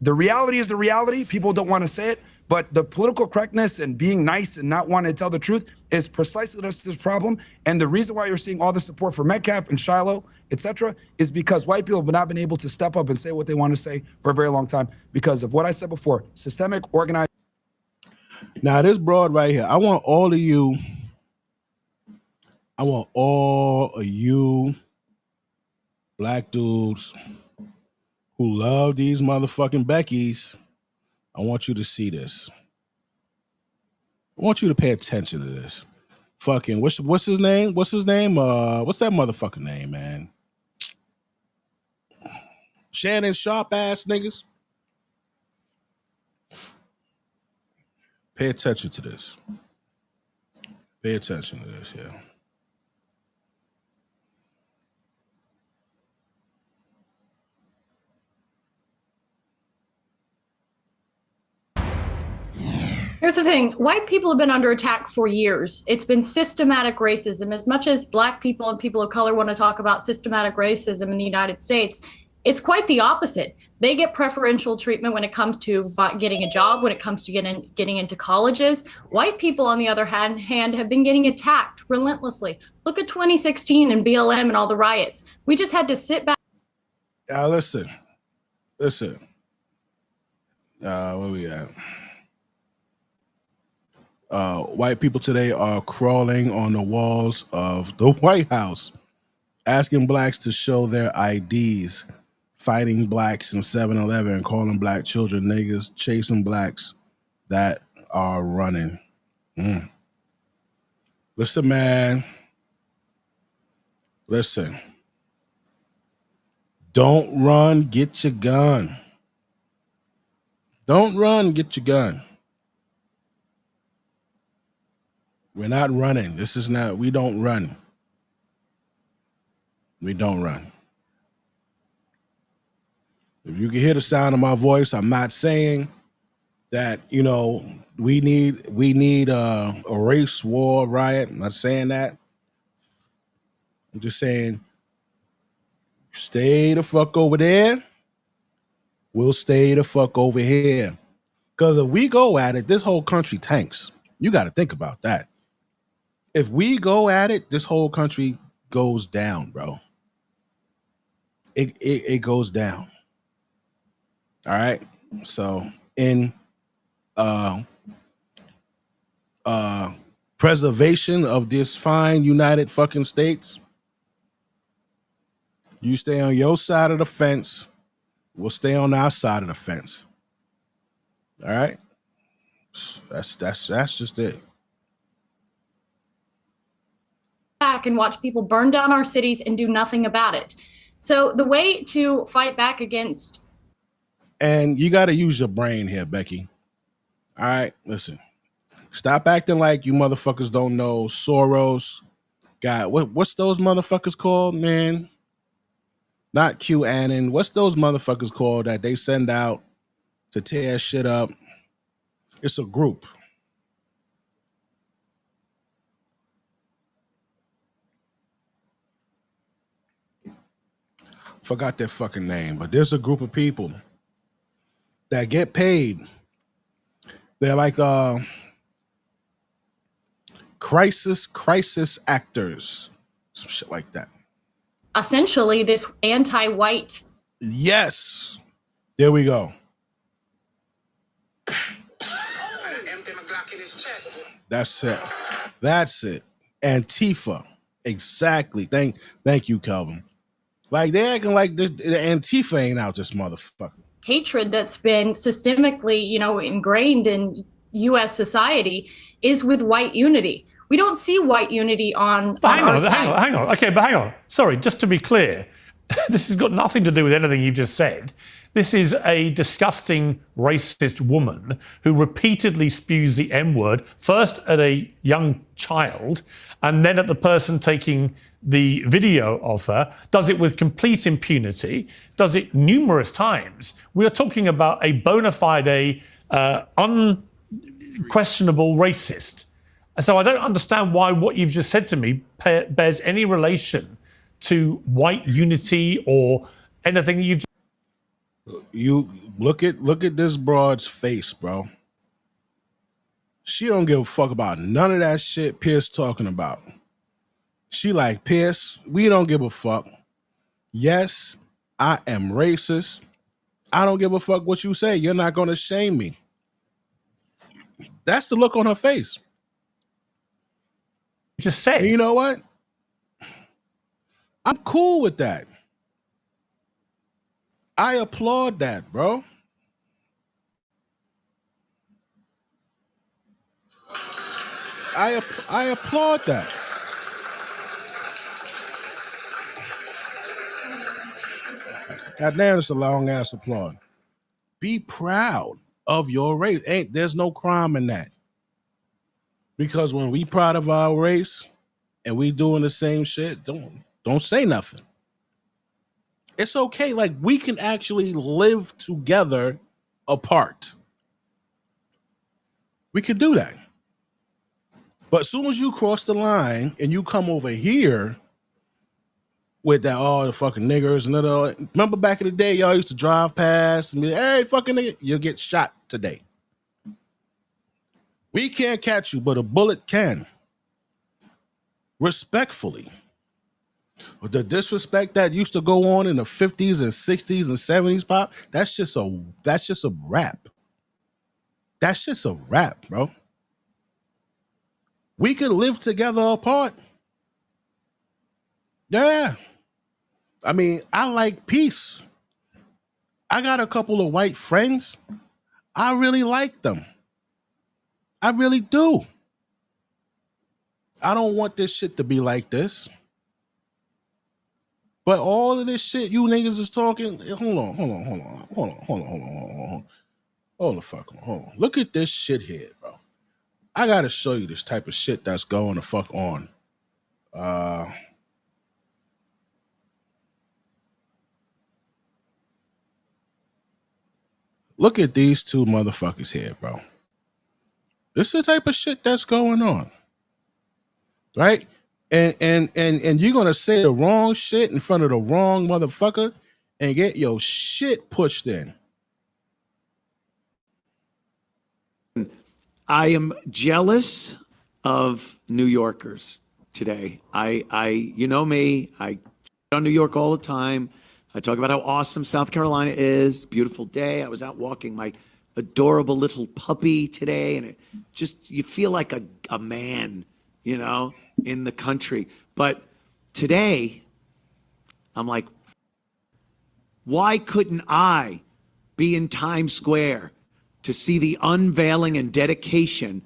the reality is the reality. People don't want to say it, but the political correctness and being nice and not wanting to tell the truth is precisely this problem. And the reason why you're seeing all the support for Metcalf and Shiloh, etc., is because white people have not been able to step up and say what they want to say for a very long time because of what I said before, systemic, organized. Now, this broad right here, I want all of you black dudes who love these motherfucking Beckys. I want you to see this. I want you to pay attention to this. Fucking, what's his name? What's his name? What's that motherfucking name, man? Shannon Sharp ass niggas. Pay attention to this. Pay attention to this here. Here's the thing. White people have been under attack for years. It's been systematic racism. As much as black people and people of color want to talk about systematic racism in the United States, it's quite the opposite. They get preferential treatment when it comes to getting a job, when it comes to getting into colleges. White people, on the other hand, have been getting attacked relentlessly. Look at 2016 and BLM and all the riots. We just had to sit back. Now listen. Where we at? White people today are crawling on the walls of the White House, asking blacks to show their IDs, fighting blacks in 7-Eleven, calling black children niggas, chasing blacks that are running. Listen, man. Listen. Don't run, get your gun. Don't run, get your gun. We're not running. We don't run. We don't run. If you can hear the sound of my voice, I'm not saying that, we need a race war riot. I'm not saying that. I'm just saying, stay the fuck over there. We'll stay the fuck over here. Because if we go at it, this whole country tanks. You got to think about that. If we go at it, this whole country goes down, bro. It goes down. All right. So in preservation of this fine United fucking States, you stay on your side of the fence. We'll stay on our side of the fence. All right. That's just it. Back and watch people burn down our cities and do nothing about it. So the way to fight back against. And you got to use your brain here, Becky. All right, listen. Stop acting like you motherfuckers don't know Soros. God, what's those motherfuckers called, man? Not QAnon. What's those motherfuckers called that they send out to tear shit up? It's a group. forgot their fucking name, but there's a group of people that get paid. They're like crisis actors, some shit like that. Essentially, this anti-white. Yes, there we go. That's it. That's it. Antifa. Exactly. Thank you, Kelvin. Like they acting like the Antifa ain't out this motherfucker. Hatred that's been systemically, ingrained in U.S. society is with white unity. We don't see white unity on Hang our on. side. Okay, but hang on. Sorry, just to be clear, this has got nothing to do with anything you've just said. This is a disgusting racist woman who repeatedly spews the M-word, first at a young child and then at the person taking the video of her, does it with complete impunity, does it numerous times. We are talking about a bona fide, unquestionable racist. And so I don't understand why what you've just said to me bears any relation to white unity or anything that you've. You look at this broad's face, bro. She don't give a fuck about none of that shit Pierce talking about. She like, Pierce, we don't give a fuck. Yes, I am racist. I don't give a fuck what you say. You're not gonna shame me. That's the look on her face. Just said. And you know what? I'm cool with that. I applaud that, bro. I applaud that. Goddamn, it's a long ass applaud. Be proud of your race. There's no crime in that. Because when we proud of our race and we doing the same shit, don't say nothing. It's okay. Like we can actually live together apart. We could do that. But as soon as you cross the line and you come over here with that, the fucking niggers and all. Remember back in the day, y'all used to drive past and be, hey, fucking nigga, you'll get shot today. We can't catch you, but a bullet can. Respectfully. The disrespect that used to go on in the 50s and 60s and 70s, Pop, that's just a rap. That's just a rap, bro. We can live together apart. Yeah. I mean, I like peace. I got a couple of white friends. I really like them. I really do. I don't want this shit to be like this. But all of this shit you niggas is talking, hold on. Look at this shit here, bro. I gotta show you this type of shit that's going the fuck on. Look at these two motherfuckers here, bro. This is the type of shit that's going on. Right? And you're gonna say the wrong shit in front of the wrong motherfucker and get your shit pushed in. I am jealous of New Yorkers today. You know me, I on New York all the time. I talk about how awesome South Carolina is. Beautiful day. I was out walking my adorable little puppy today, and it just, you feel like a man, in the country. But today, I'm like, why couldn't I be in Times Square to see the unveiling and dedication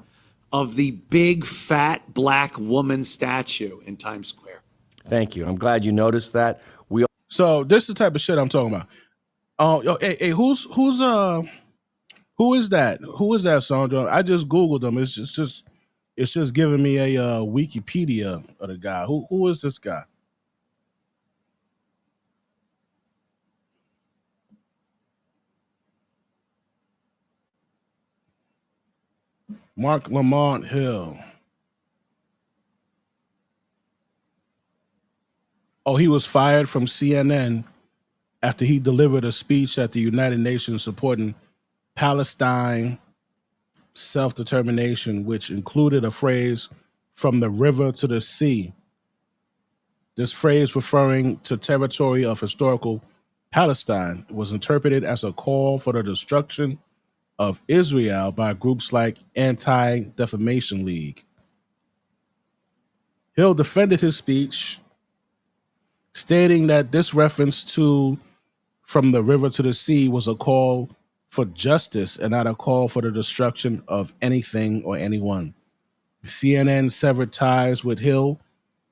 of the big, fat, black woman statue in Times Square? Thank you. I'm glad you noticed that. So this is the type of shit I'm talking about. Hey, who is that? Who is that, Sandra? I just Googled them. It's just giving me a Wikipedia of the guy. Who is this guy? Mark Lamont Hill. Oh, he was fired from CNN after he delivered a speech at the United Nations supporting Palestine self-determination, which included a phrase "from the river to the sea." This phrase, referring to territory of historical Palestine, was interpreted as a call for the destruction of Israel by groups like Anti-Defamation League. Hill defended his speech, stating that this reference to "from the river to the sea" was a call for justice and not a call for the destruction of anything or anyone. CNN severed ties with Hill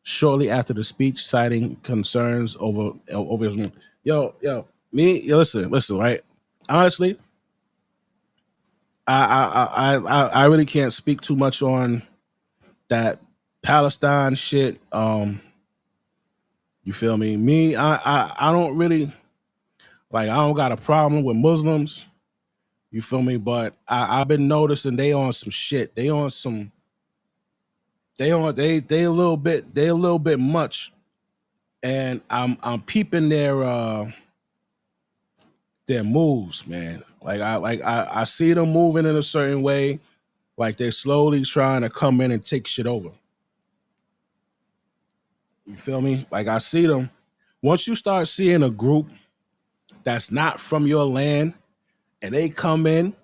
shortly after the speech, citing concerns over his. Listen, right? Honestly, I really can't speak too much on that Palestine shit. You feel me? I don't really like. I don't got a problem with Muslims. You feel me? But I've been noticing they on some shit. They a little bit much, and I'm peeping their moves, man. I see them moving in a certain way, like they're slowly trying to come in and take shit over. You feel me? Like I see them. Once you start seeing a group that's not from your land, and they come in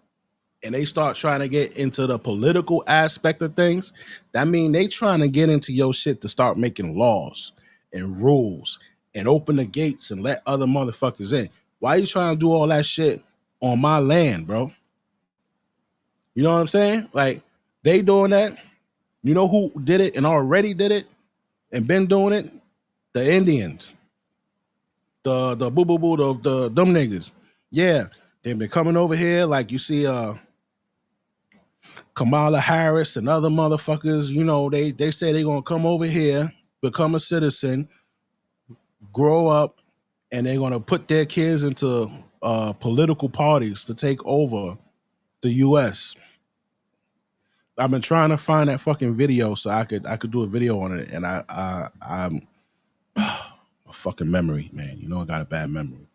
and they start trying to get into the political aspect of things, that mean they trying to get into your shit to start making laws and rules and open the gates and let other motherfuckers in. Why you trying to do all that shit on my land, bro? You know what I'm saying? Like, they doing that. You know who did it and already did it and been doing it? The Indians. The them niggas. Yeah, they've been coming over here. Like you see Kamala Harris and other motherfuckers, you know, they say they're gonna come over here, become a citizen, grow up, and they're gonna put their kids into political parties to take over the US. I've been trying to find that fucking video so I could do a video on it, and I'm a fucking memory, man. You know I got a bad memory.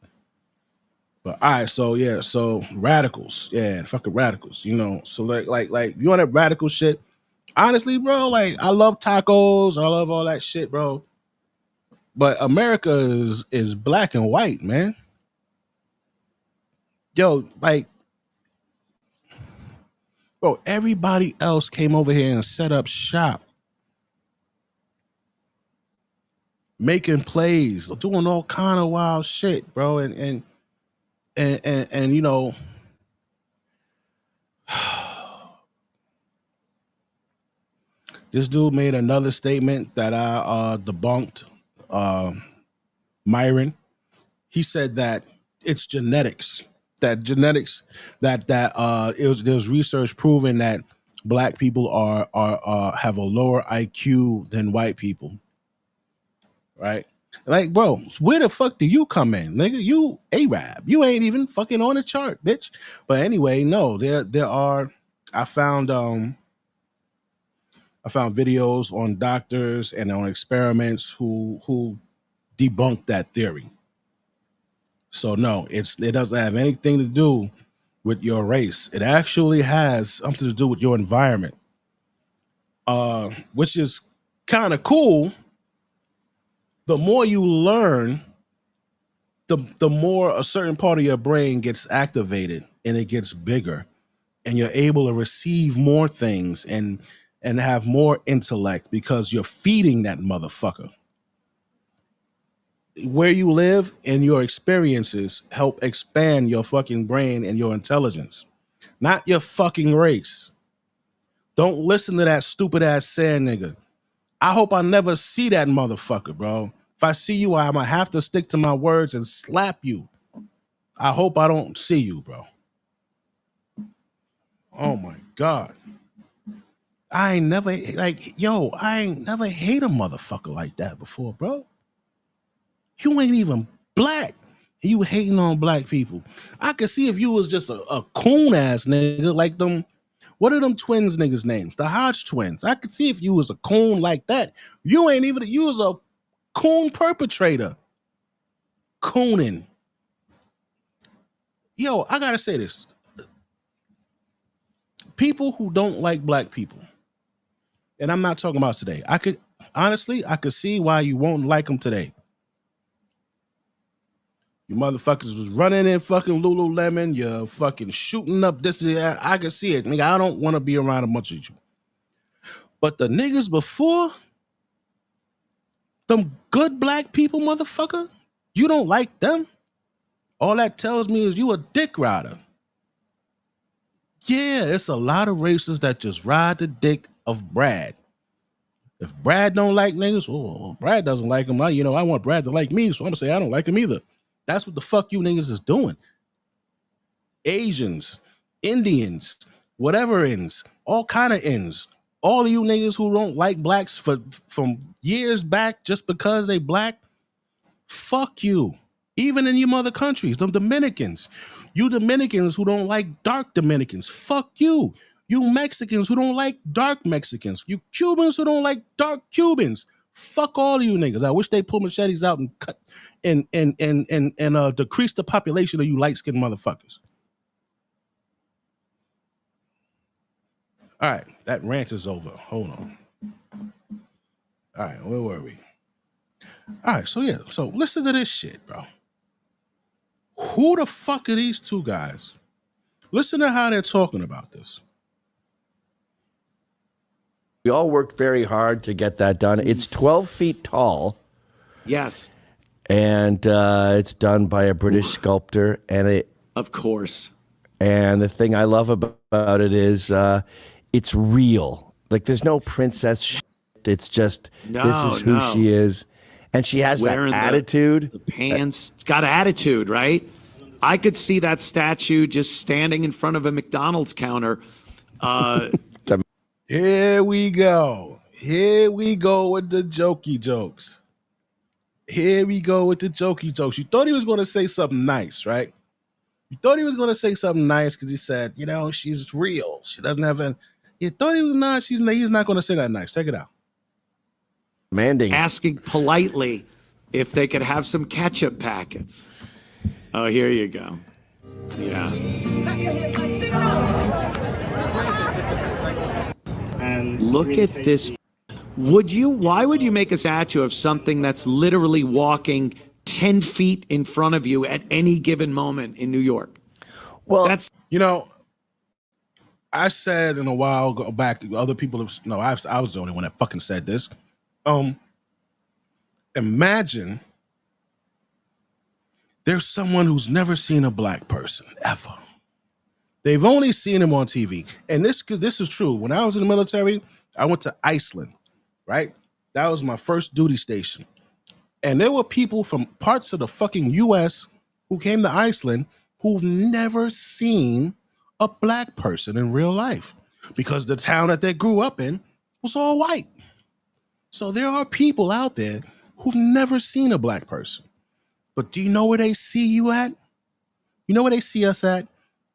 But all right, so radicals, fucking radicals, you know. So like you want that radical shit? Honestly, bro, like I love tacos, I love all that shit, bro. But America is black and white, man. Yo, like, bro, everybody else came over here and set up shop, making plays, doing all kind of wild shit, bro, and you know. This dude made another statement that I debunked. Myron, he said that it's genetics. There's research proving that black people are have a lower IQ than white people. Right? Like, bro, where the fuck do you come in, nigga? You Arab. You ain't even fucking on the chart, bitch. But anyway, no, there are. I found videos on doctors and on experiments who debunk that theory. So no, it doesn't have anything to do with your race. It actually has something to do with your environment, which is kind of cool. The more you learn, the more a certain part of your brain gets activated and it gets bigger, and you're able to receive more things and have more intellect because you're feeding that motherfucker. Where you live and your experiences help expand your fucking brain and your intelligence, not your fucking race. Don't listen to that stupid ass sand nigga. I hope I never see that motherfucker, bro. If I see you, I'm gonna have to stick to my words and slap you. I hope I don't see you, bro. Oh my God. I ain't never hate a motherfucker like that before, bro. You ain't even black. You hating on black people. I could see if you was just a coon ass nigga like them. What are them twins niggas' names? The Hodge twins. I could see if you was a coon like that. You was a coon perpetrator. Cooning. Yo, I gotta say this. People who don't like black people, and I'm not talking about today. I could see why you won't like them today. You motherfuckers was running in fucking Lululemon. You're fucking shooting up this. I can see it. Nigga, I don't want to be around a bunch of you. But the niggas before, them good black people, motherfucker, you don't like them? All that tells me is you a dick rider. Yeah, it's a lot of racists that just ride the dick of Brad. If Brad don't like niggas, well, Brad doesn't like him. I want Brad to like me, so I'm gonna say I don't like him either. That's what the fuck you niggas is doing. Asians, Indians, whatever ends, all kind of ends. All of you niggas who don't like blacks from years back just because they black, fuck you. Even in your mother countries, them Dominicans. You Dominicans who don't like dark Dominicans, fuck you. You Mexicans who don't like dark Mexicans. You Cubans who don't like dark Cubans. Fuck all of you niggas. I wish they pull machetes out and cut and decrease the population of you light-skinned motherfuckers. All right, that rant is over. Hold on. All right, where were we? All right, so listen to this shit, bro. Who the fuck are these two guys? Listen to how they're talking about this. We all worked very hard to get that done. It's 12 feet tall. Yes. And it's done by a British sculptor. Of course. And the thing I love about it is it's real. Like, there's no princess shit. It's just, this is who she is. And she has Wearing that attitude. The pants. It's got attitude, right? I could see that statue just standing in front of a McDonald's counter. Here we go. Here we go with the jokey jokes. Here we go with the jokey jokes. You thought he was going to say something nice, right? You thought he was going to say something nice because he said, she's real. She doesn't have a... You thought he was not. He's not going to say that nice. Check it out. Asking politely if they could have some ketchup packets. Oh, here you go. Yeah. And look at this. Why would you make a statue of something that's literally walking 10 feet in front of you at any given moment in New York? Well, that's, I said in a while back, other people have, I was the only one that fucking said this. Imagine there's someone who's never seen a black person ever. They've only seen him on TV. And this is true. When I was in the military, I went to Iceland, right? That was my first duty station. And there were people from parts of the fucking US who came to Iceland who've never seen a black person in real life because the town that they grew up in was all white. So there are people out there who've never seen a black person. But do you know where they see you at? You know where they see us at?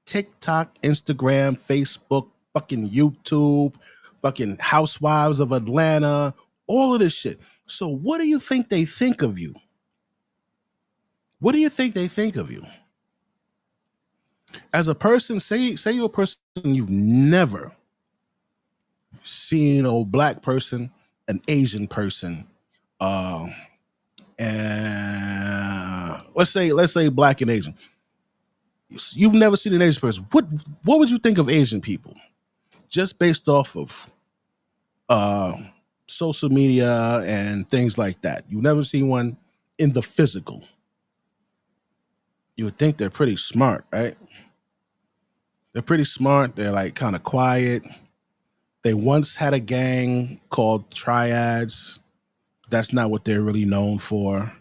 TikTok, Instagram, Facebook, fucking YouTube, fucking Housewives of Atlanta, all of this shit. So what do you think they think of you? What do you think they think of you? As a person, say you're a person you've never seen a black person, an Asian person, and let's say black and Asian. You've never seen an Asian person. What would you think of Asian people? Just based off of social media and things like that. You've never seen one in the physical. You would think they're pretty smart, right? They're pretty smart. They're like kind of quiet. They once had a gang called Triads. That's not what they're really known for,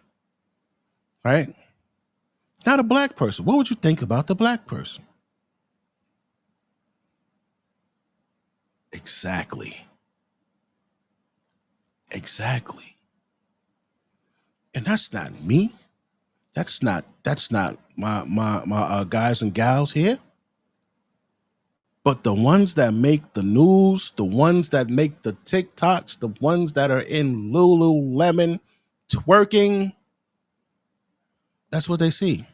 right? Now the black person. What would you think about the black person? Exactly. And that's not me. That's not my guys and gals here. But the ones that make the news, the ones that make the TikToks, the ones that are in Lululemon twerking, that's what they see.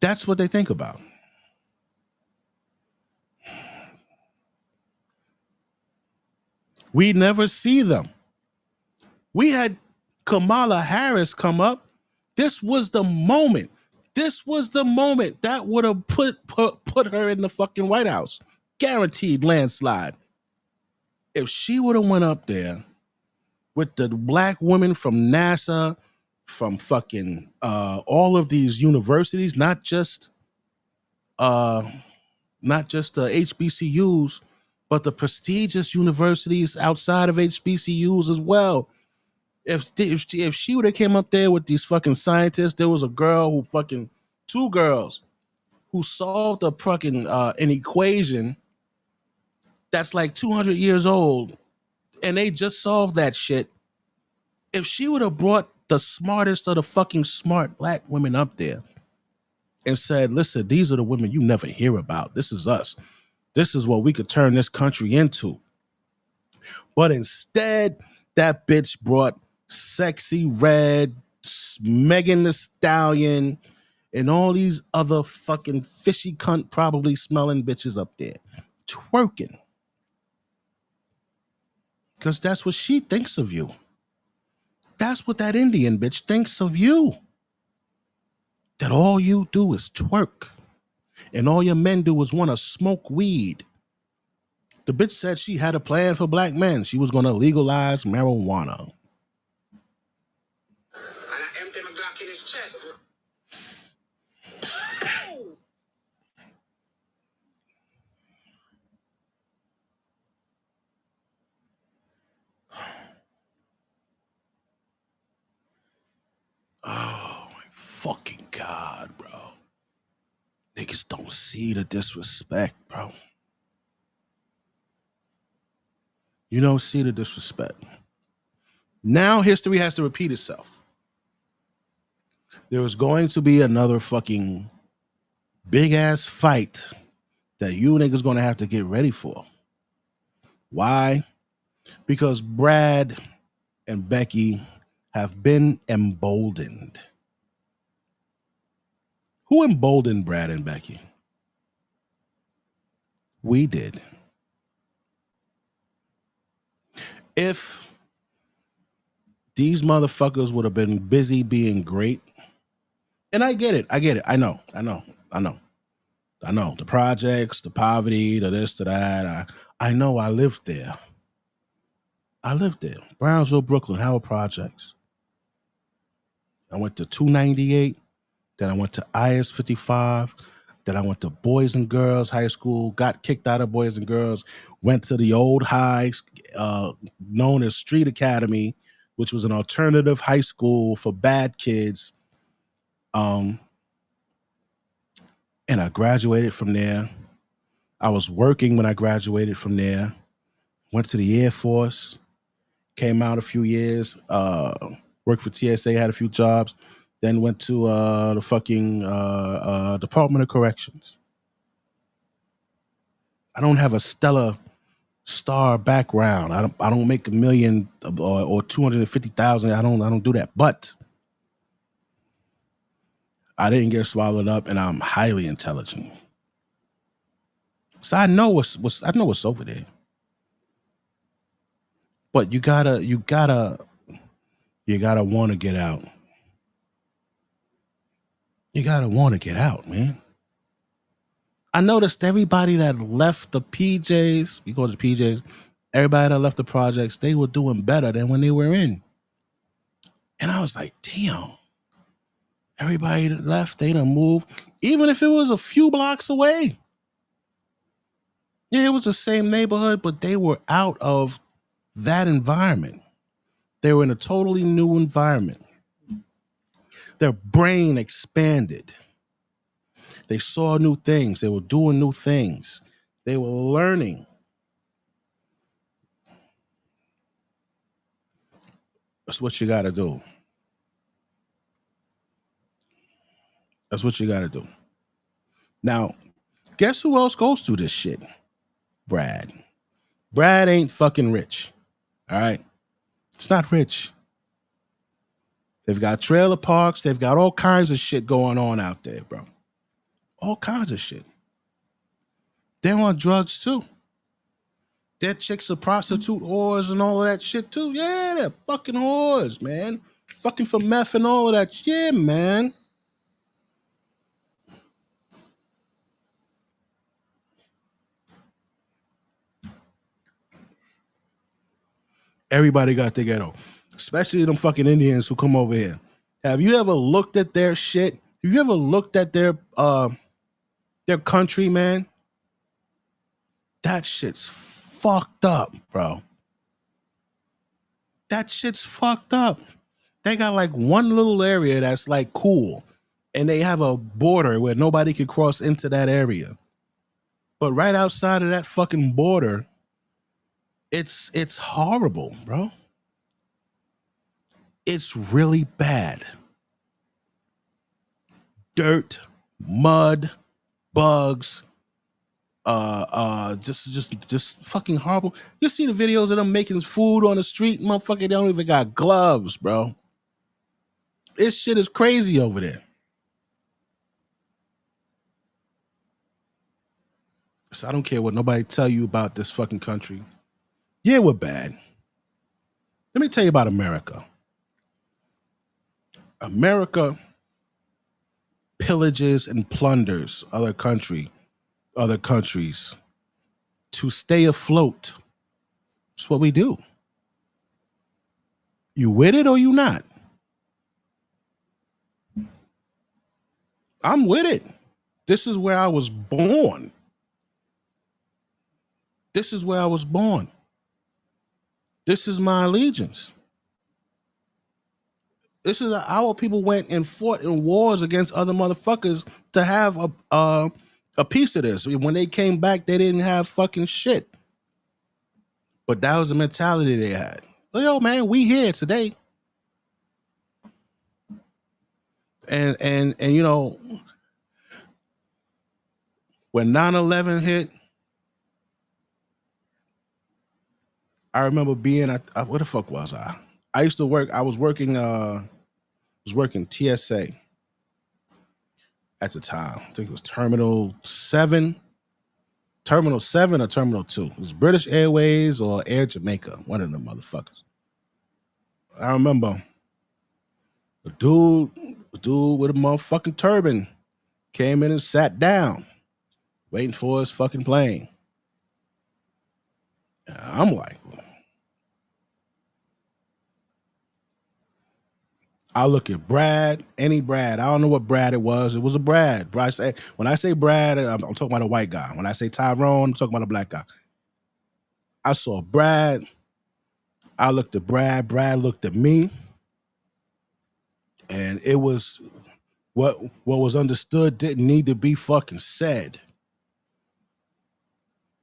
That's what they think about. We never see them. We had Kamala Harris come up. This was the moment. This was the moment that would have put her in the fucking White House. Guaranteed landslide. If she would have went up there with the black women from NASA, from fucking all of these universities, not just HBCUs, but the prestigious universities outside of HBCUs as well. If she would have came up there with these fucking scientists, there was two girls who solved a fucking an equation that's like 200 years old, and they just solved that shit. If she would have brought the smartest of the fucking smart black women up there and said, listen, these are the women you never hear about. This is us. This is what we could turn this country into. But instead, that bitch brought Sexy Red, Megan Thee Stallion, and all these other fucking fishy cunt probably smelling bitches up there twerking. Because that's what she thinks of you. That's what that Indian bitch thinks of you. That all you do is twerk. And all your men do is want to smoke weed. The bitch said she had a plan for black men. She was going to legalize marijuana. And I empty my Glock in his chest. Oh my fucking God, bro. Niggas don't see the disrespect, bro. You don't see the disrespect. Now history has to repeat itself. There is going to be another fucking big ass fight that you niggas gonna have to get ready for. Why? Because Brad and Becky have been emboldened. Who emboldened Brad and Becky? We did. If these motherfuckers would have been busy being great, and I get it. I know. The projects, the poverty, the this, the that. I know I lived there. Brownsville, Brooklyn, Howard Projects. I went to 298. Then I went to IS 55. Then I went to Boys and Girls High School, got kicked out of Boys and Girls, went to the old high, known as Street Academy, which was an alternative high school for bad kids. And I graduated from there. I was working when I graduated from there. Went to the Air Force, came out a few years, worked for TSA, had a few jobs. Then went to the fucking Department of Corrections. I don't have a stellar star background. I don't make $1 million or 250,000. I don't do that. But I didn't get swallowed up, and I'm highly intelligent. So I know what's over there. But you gotta want to get out. You gotta want to get out, man. I noticed everybody that left the PJs, we call it the PJs, everybody that left the projects, they were doing better than when they were in. And I was like, damn. Everybody that left, they done moved, even if it was a few blocks away. Yeah, it was the same neighborhood, but they were out of that environment. They were in a totally new environment. Their brain expanded. They saw new things. They were doing new things. They were learning. That's what you got to do. That's what you got to do. Now, guess who else goes through this shit? Brad. Brad ain't fucking rich. All right? It's not rich. They've got trailer parks. They've got all kinds of shit going on out there, bro. all kinds of shit. They're on drugs too. Their chicks are prostitute whores and all of that shit too. Yeah, they're fucking whores, man. Fucking for meth and all of that. Yeah, man. Everybody got the ghetto, especially them fucking Indians who come over here. Have you ever looked at their shit? Have you ever looked at their country, man? That shit's fucked up, bro. That shit's fucked up. They got like one little area that's like cool, and they have a border where nobody can cross into that area. But right outside of that fucking border, it's horrible, bro. It's really bad. Dirt, mud, bugs, just fucking horrible. You see the videos of them making food on the street, motherfucker, they don't even got gloves, bro. This shit is crazy over there. So I don't care what nobody tell you about this fucking country. Yeah, we're bad. Let me tell you about America. America pillages and plunders other countries to stay afloat. That's what we do. You with it or you not? I'm with it. This is where I was born. This is where I was born. This is my allegiance. This is our people went and fought in wars against other motherfuckers to have a piece of this. When they came back, they didn't have fucking shit. But that was the mentality they had. Like, yo, man, we here today. And you know, when 9/11 hit, I remember being at where the fuck was I? I used to work. I was working TSA at the time. I think it was Terminal 7 or Terminal 2. It was British Airways or Air Jamaica, one of them motherfuckers. I remember a dude with a motherfucking turban came in and sat down, waiting for his fucking plane. And I'm like, I look at Brad, any Brad. I don't know what Brad it was. It was a Brad. When I say Brad, I'm talking about a white guy. When I say Tyrone, I'm talking about a black guy. I saw Brad. I looked at Brad. Brad looked at me. And it was what was understood didn't need to be fucking said.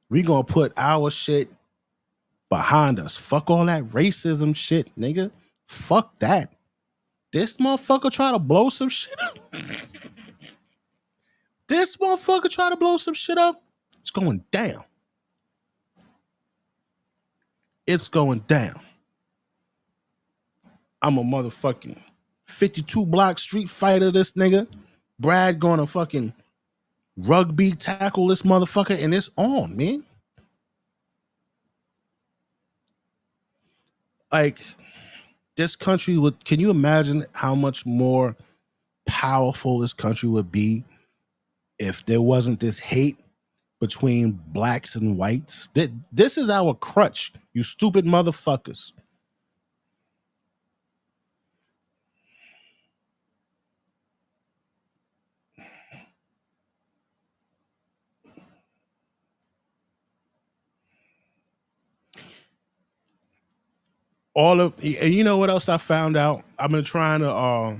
We gonna put our shit behind us. Fuck all that racism shit, nigga. Fuck that. This motherfucker try to blow some shit up. This motherfucker try to blow some shit up. It's going down. It's going down. I'm a motherfucking 52 block street fighter, this nigga. Brad gonna fucking rugby tackle this motherfucker, and it's on, man. Like, this country would, can you imagine how much more powerful this country would be if there wasn't this hate between blacks and whites? This is our crutch, you stupid motherfuckers. And you know what else I found out? I've been trying to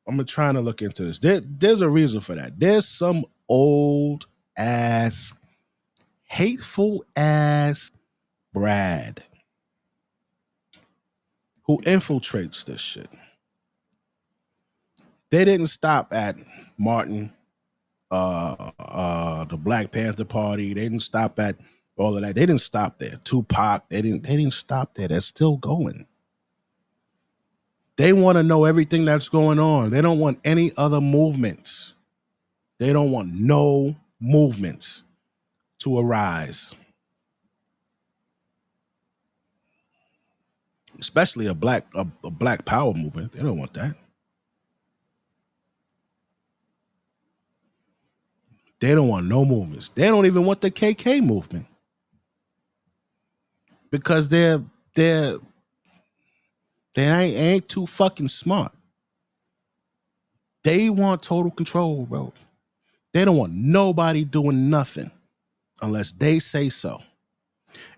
look into this. There's a reason for that. There's some old ass, hateful ass Brad who infiltrates this shit. They didn't stop at Martin, the Black Panther Party. They didn't stop at all of that. They didn't stop there. Tupac, they didn't stop there. They're still going. They want to know everything that's going on. They don't want any other movements. They don't want no movements to arise, especially a black power movement. They don't want that. They don't want no movements. They don't even want the KK movement because they ain't too fucking smart. They want total control, bro. They don't want nobody doing nothing unless they say so.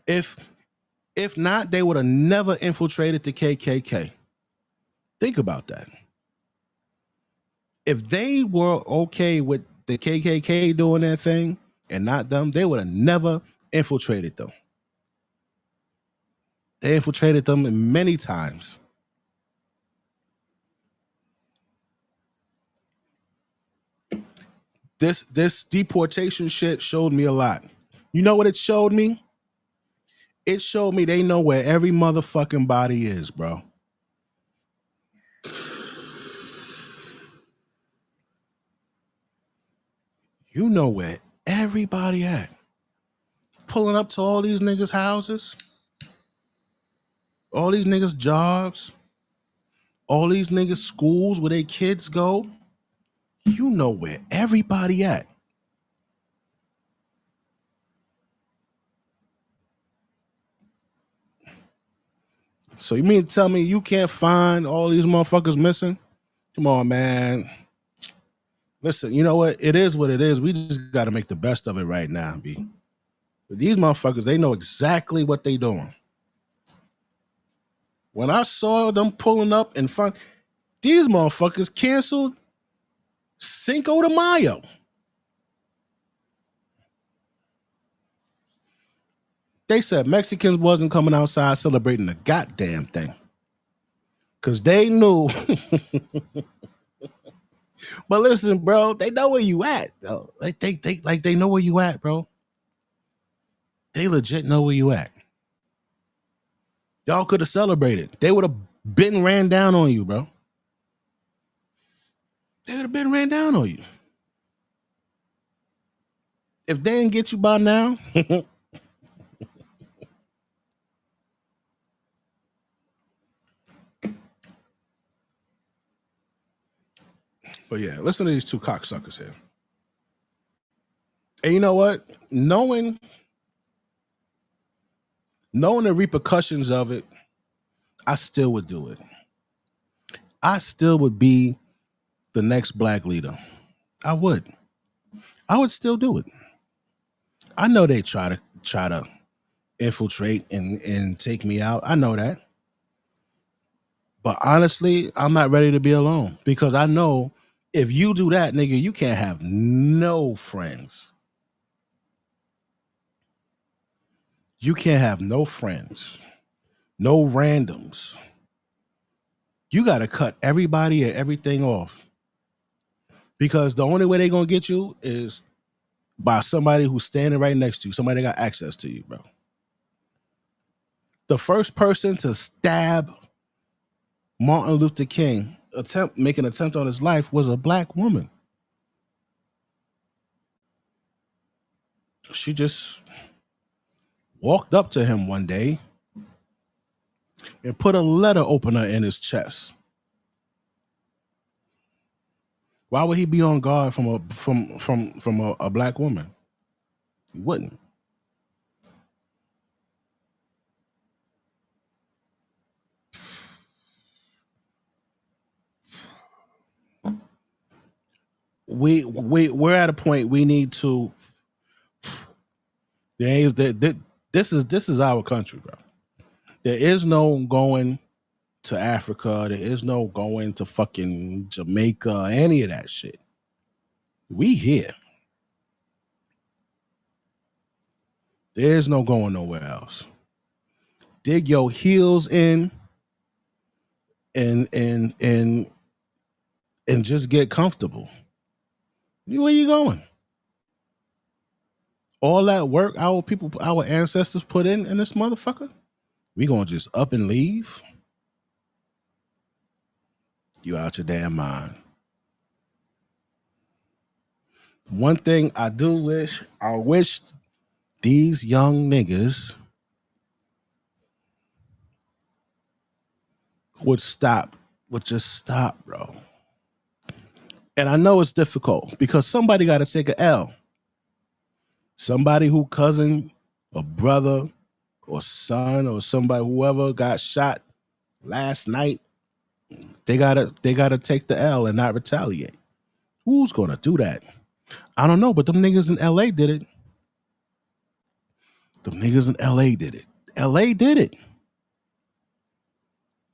If not, they would have never infiltrated the KKK. Think about that. If they were okay with the KKK doing their thing and not them, they would have never infiltrated them. They infiltrated them many times. This deportation shit showed me a lot. You know what it showed me? It showed me they know where every motherfucking body is, bro. You know where everybody at. Pulling up to all these niggas' houses, all these niggas' jobs, all these niggas' schools where their kids go. You know where everybody at. So you mean to tell me you can't find all these motherfuckers missing? Come on, man. Listen, you know what? It is what it is. We just got to make the best of it right now, B. But these motherfuckers, they know exactly what they doing. When I saw them pulling up and find, these motherfuckers canceled Cinco de Mayo. They said Mexicans wasn't coming outside celebrating the goddamn thing. Because they knew. But listen, bro, they know where you at, though. They know where you at, bro. They legit know where you at. Y'all could have celebrated. They would have been ran down on you, bro. They would have been ran down on you. If they didn't get you by now, but yeah, listen to these two cocksuckers here. And you know what? Knowing the repercussions of it, I still would do it. I still would be the next black leader. I would still do it. I know they try to infiltrate and take me out. I know that. But honestly, I'm not ready to be alone because I know if you do that, nigga, you can't have no friends. You can't have no friends, no randoms. You got to cut everybody and everything off because the only way they're going to get you is by somebody who's standing right next to you, somebody that got access to you, bro. The first person to stab Martin Luther King, make an attempt on his life, was a black woman. She just walked up to him one day and put a letter opener in his chest. Why would he be on guard from a black woman? He wouldn't. We're at a point we need to. This is our country, bro. There is no going to Africa. There is no going to fucking Jamaica, any of that shit. We here. There is no going nowhere else. Dig your heels in and just get comfortable. Where you going? All that work our ancestors put in this motherfucker, we gonna just up and leave? You out your damn mind. One thing I do wish, I wish these young niggas would just stop, bro. And I know it's difficult because somebody got to take a L. Somebody who cousin or brother or son or somebody, whoever got shot last night, they gotta take the L and not retaliate. Who's gonna do that? I don't know, but them niggas in LA did it. Them niggas in LA did it. LA did it.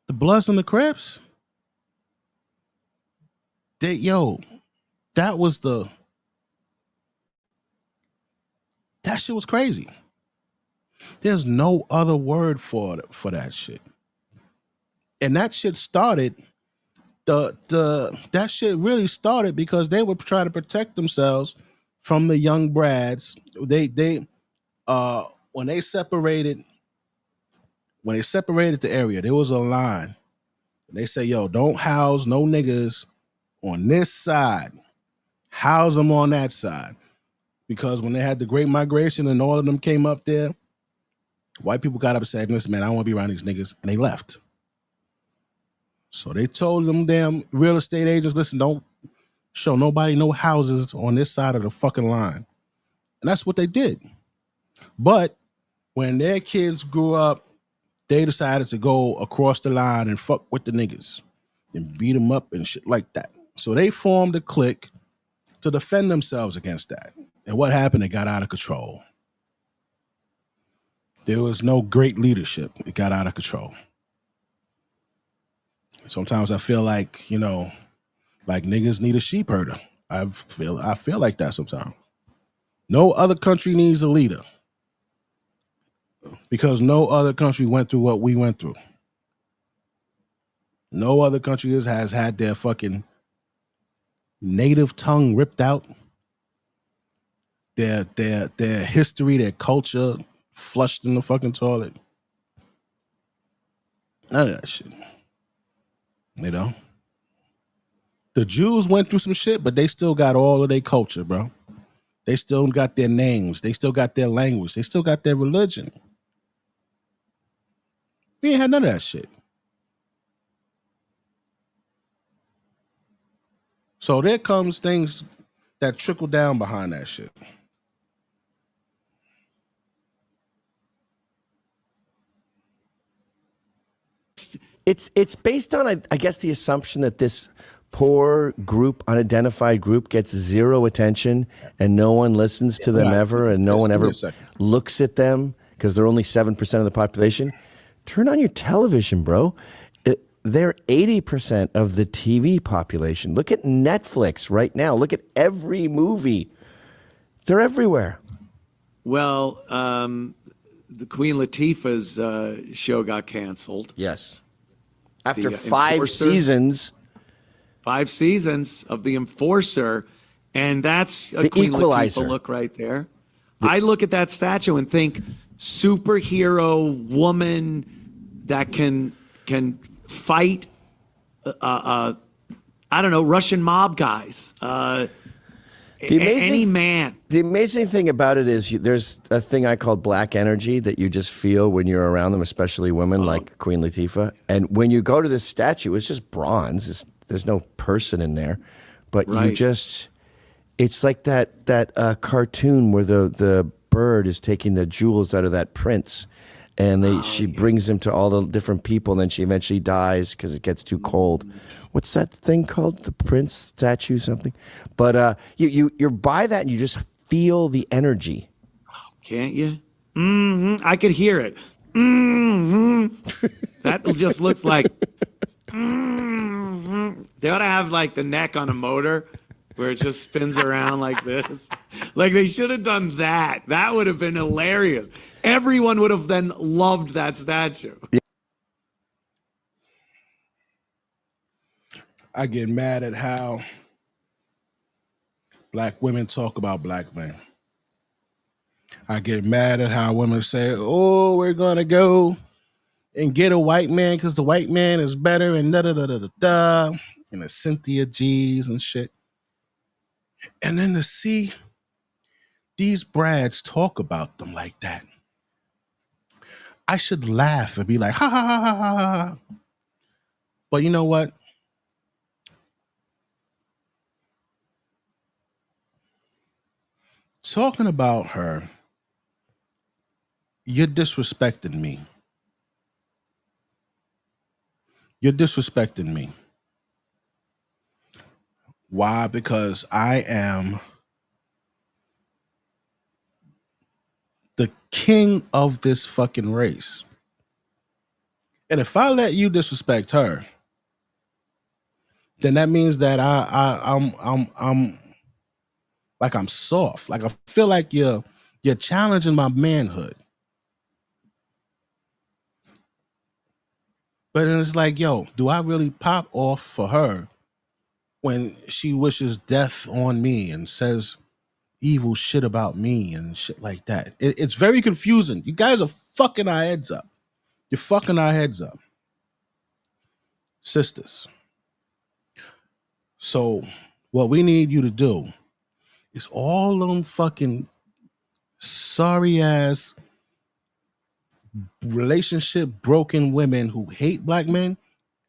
The Bloods and the Crips. That shit was crazy. There's no other word for that shit. And that shit started, that shit really started because they were trying to protect themselves from the young brads. When they separated the area, there was a line. They say, yo, don't house no niggas on this side. House them on that side. Because when they had the Great Migration and all of them came up there, white people got up and said, listen, man, I don't want to be around these niggas. And they left. So they told them damn real estate agents, listen, don't show nobody no houses on this side of the fucking line. And that's what they did. But when their kids grew up, they decided to go across the line and fuck with the niggas and beat them up and shit like that. So they formed a clique to defend themselves against that. And what happened? It got out of control. There was no great leadership. It got out of control. Sometimes I feel like, like niggas need a sheep herder. I feel like that sometimes. No other country needs a leader because no other country went through what we went through. No other country has had their fucking native tongue ripped out, their history, their culture flushed in the fucking toilet. None of that shit. The Jews went through some shit, but they still got all of their culture, bro. They still got their names. They still got their language. They still got their religion. We ain't had none of that shit. So there comes things that trickle down behind that shit. It's based on, I guess, the assumption that this poor group, unidentified group, gets zero attention and no one listens to them ever, and no one ever looks at them because they're only 7% of the population. Turn on your television, bro. They're 80% of the TV population. Look at Netflix right now. Look at every movie. They're everywhere. Well, the Queen Latifah's show got canceled. Yes. After 5 seasons. 5 seasons of The Enforcer, and that's a The Queen Equalizer. Latifah look right there. I look at that statue and think superhero woman that can fight, I don't know, Russian mob guys. Any man. The amazing thing about it is there's a thing I call black energy that you just feel when you're around them, especially women like Queen Latifah. And when you go to this statue, it's just bronze. There's no person in there. But Right. it's like that cartoon where the bird is taking the jewels out of that prince. And she brings them to all the different people, and then she eventually dies because it gets too cold. What's that thing called? The Prince statue, something? But you're by that, and you just feel the energy. Can't you? I could hear it. That just looks like. They ought to have like the neck on a motor where it just spins around like this. Like they should have done that. That would have been hilarious. Everyone would have then loved that statue. I get mad at how black women talk about black men. I get mad at how women say, oh, we're going to go and get a white man because the white man is better and da-da-da-da-da-da, and the Cynthia G's and shit. And then to see these brads talk about them like that, I should laugh and be like, ha ha ha ha ha ha. But you know what? Talking about her, you're disrespecting me. You're disrespecting me. Why? Because I am the king of this fucking race. And if I let you disrespect her, then that means that I'm like I'm soft. Like I feel like you're challenging my manhood. But then it's like, yo, do I really pop off for her when she wishes death on me and says evil shit about me and shit like that? It's very confusing. You guys are fucking our heads up. You're fucking our heads up. Sisters. So what we need you to do is all them fucking sorry ass relationship broken women who hate black men,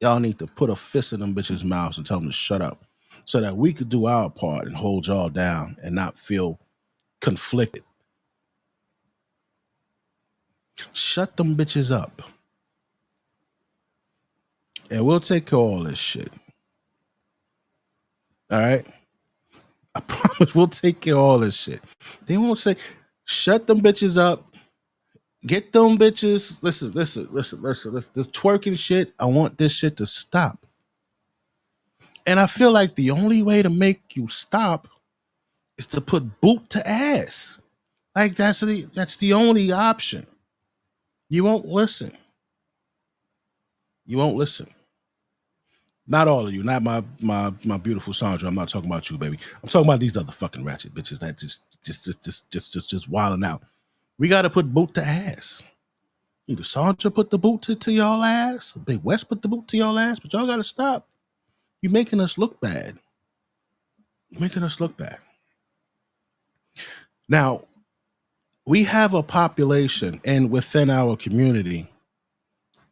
y'all need to put a fist in them bitches' mouths and tell them to shut up so that we could do our part and hold y'all down and not feel conflicted. Shut them bitches up. And we'll take care of all this shit. All right? I promise we'll take care of all this shit. They won't say, shut them bitches up. Get them bitches. Listen. This twerking shit, I want this shit to stop. And I feel like the only way to make you stop is to put boot to ass. Like that's the only option. You won't listen. You won't listen. Not all of you, not my beautiful Sandra. I'm not talking about you, baby. I'm talking about these other fucking ratchet bitches that just wilding out. We got to put boot to ass. Either Sandra put the boot to y'all ass, Big West put the boot to y'all ass, but y'all got to stop. You're making us look bad. You're making us look bad. Now, we have a population and within our community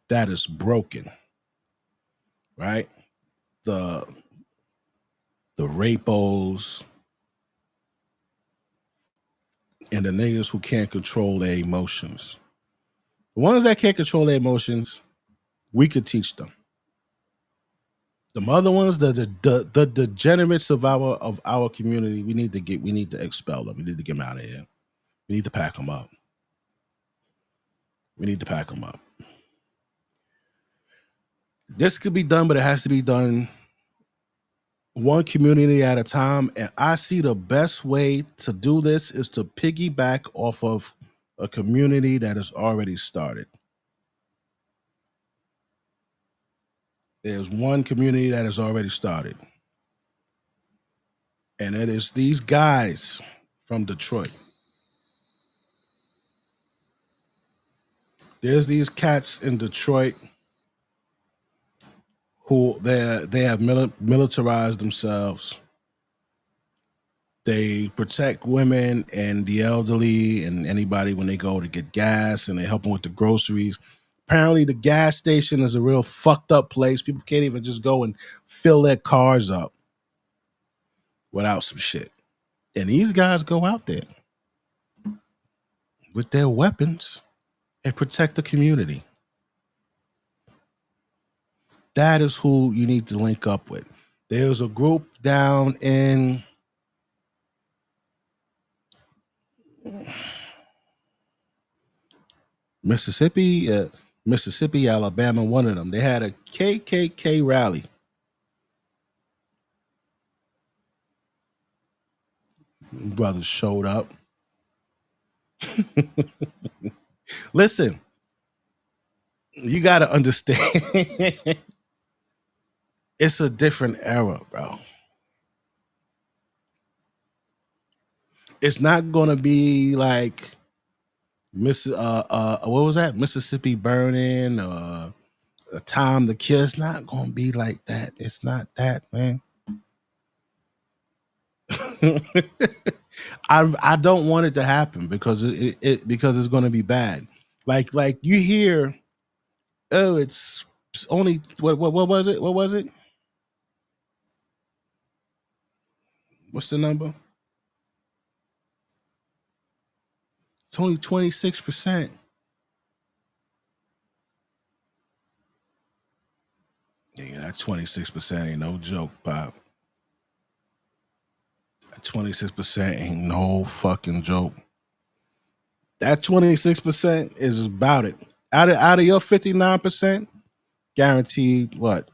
that is broken, right? The rapos and the niggas who can't control their emotions. The ones that can't control their emotions, we could teach them. The other ones, the degenerates of our community, we need to expel them. We need to get them out of here. We need to pack them up. We need to pack them up. This could be done, but it has to be done one community at a time. And I see the best way to do this is to piggyback off of a community that has already started. There's one community that has already started. And it is these guys from Detroit. There's these cats in Detroit who they have militarized themselves. They protect women and the elderly and anybody when they go to get gas, and they help them with the groceries. Apparently, the gas station is a real fucked up place. People can't even just go and fill their cars up without some shit. And these guys go out there with their weapons and protect the community. That is who you need to link up with. There's a group down in Mississippi, Alabama, one of them. They had a KKK rally. Brothers showed up. Listen, you got to understand. It's a different era, bro. It's not going to be like what was that? Mississippi Burning, Time to Kill. Not going to be like that. It's not that, man. I don't want it to happen because because it's going to be bad. Like you hear, oh, it's only what was it? What was it? What's the number? It's only 26%. Yeah, that 26% ain't no joke, Pop. That 26% ain't no fucking joke. That 26% is about it. Out of your 59%, guaranteed what?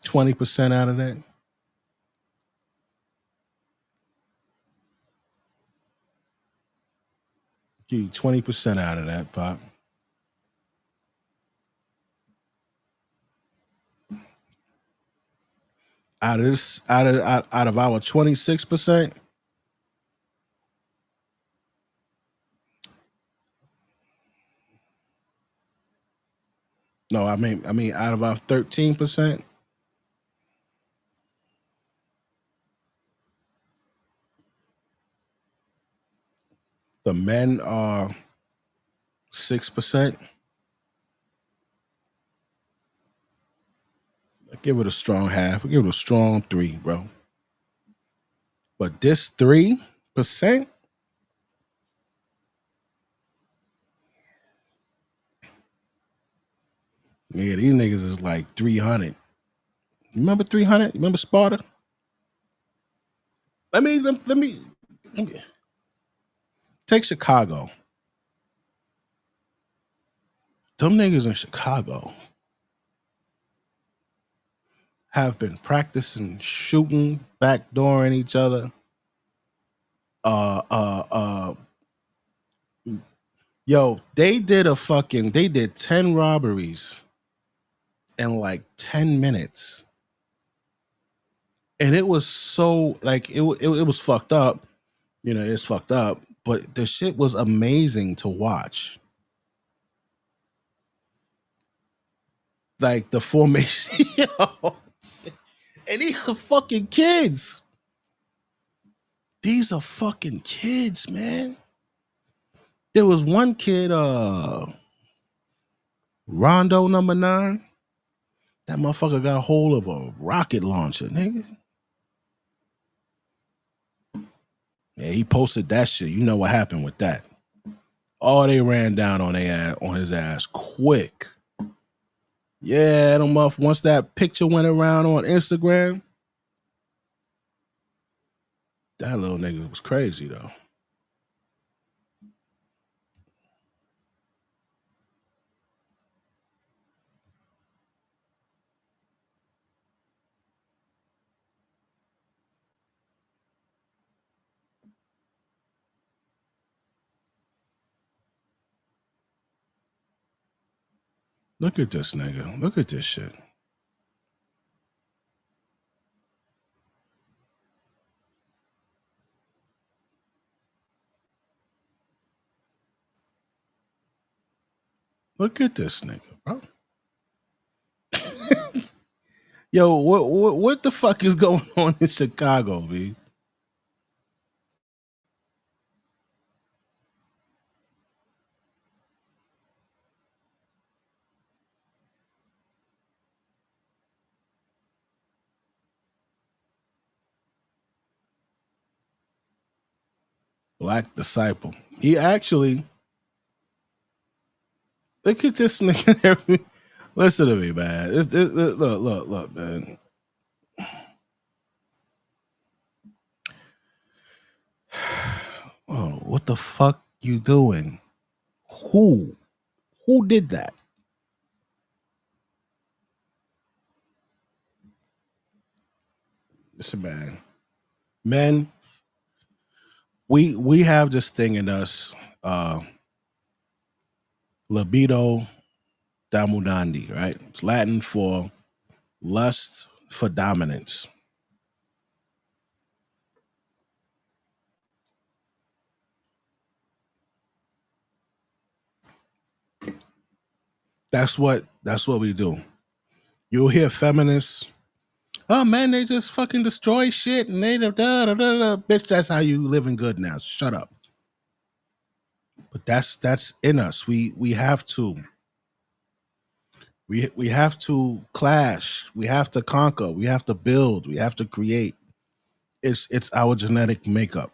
20% out of that. Give you 20% out of that, Pop. Out of our 26%, no, I mean out of our 13%, the men are 6%. I give it a strong half. I give it a strong 3, bro. But this 3%, yeah, these niggas is like 300. You remember 300? You remember Sparta? Let me take Chicago. Them niggas in Chicago have been practicing shooting, backdooring each other. Yo, they did 10 robberies in like 10 minutes. And it was so like it was fucked up. You know, it's fucked up, but the shit was amazing to watch. Like the formation. Yo, and these are fucking kids. These are fucking kids, man. There was one kid, Rondo number 9. That motherfucker got a hold of a rocket launcher, nigga. Yeah, he posted that shit. You know what happened with that. Oh, they ran down on his ass quick. Yeah, once that picture went around on Instagram, that little nigga was crazy though. Look at this nigga. Look at this shit. Look at this nigga, bro. Yo, what the fuck is going on in Chicago, B? Black Disciple. He actually, look at this nigga. Listen to me, man. Look, man. Oh, what the fuck you doing? Who did that? Listen, man. Men, we have this thing in us, libido dominandi, right? It's Latin for lust for dominance. That's what we do. You'll hear feminists Oh man, they just fucking destroy shit and they bitch. That's how you living good now. Shut up. But that's in us. We have to. We have to clash. We have to conquer. We have to build. We have to create. It's our genetic makeup.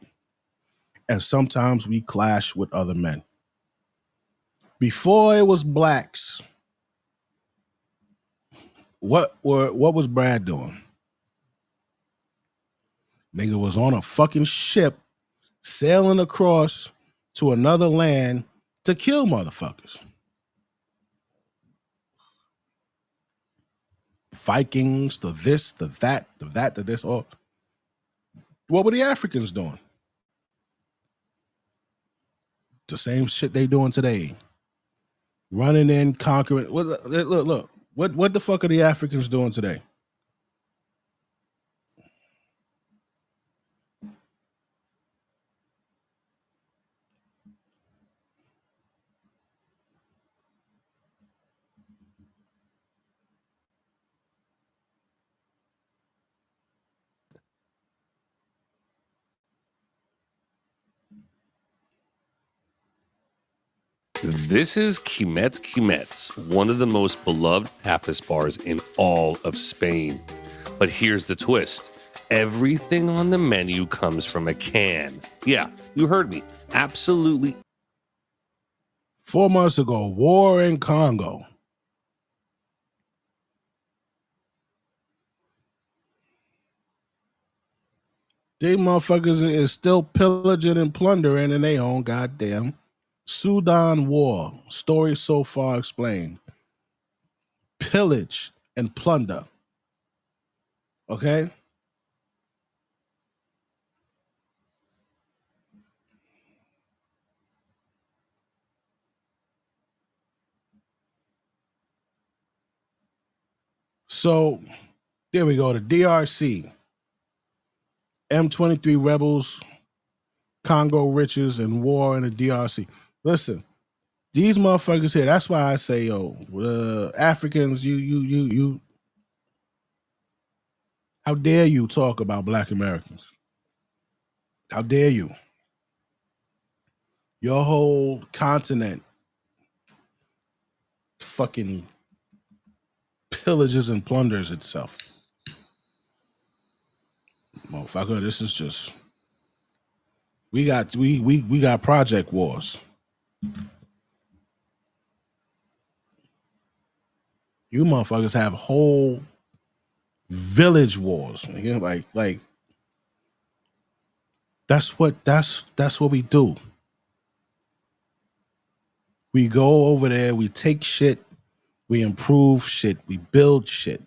And sometimes we clash with other men. Before it was blacks, what was Brad doing? Nigga was on a fucking ship sailing across to another land to kill motherfuckers. Vikings, the this, the that, the that, the this, all. What were the Africans doing? The same shit they doing today. Running in, conquering. Look. What the fuck are the Africans doing today? This is Quimet Quimet, one of the most beloved tapas bars in all of Spain. But here's the twist. Everything on the menu comes from a can. Yeah, you heard me. Absolutely. 4 months ago, war in Congo. They motherfuckers is still pillaging and plundering in their own goddamn Sudan war. Story so far explained. Pillage and plunder. Okay? So, there we go. The DRC. M23 rebels, Congo riches, and war in the DRC. Listen, these motherfuckers here, that's why I say, Africans, you, how dare you talk about Black Americans? How dare you? Your whole continent fucking pillages and plunders itself. Motherfucker, this is just we got project wars. You motherfuckers have whole village wars. You know, like that's what we do. We go over there, we take shit, we improve shit, we build shit.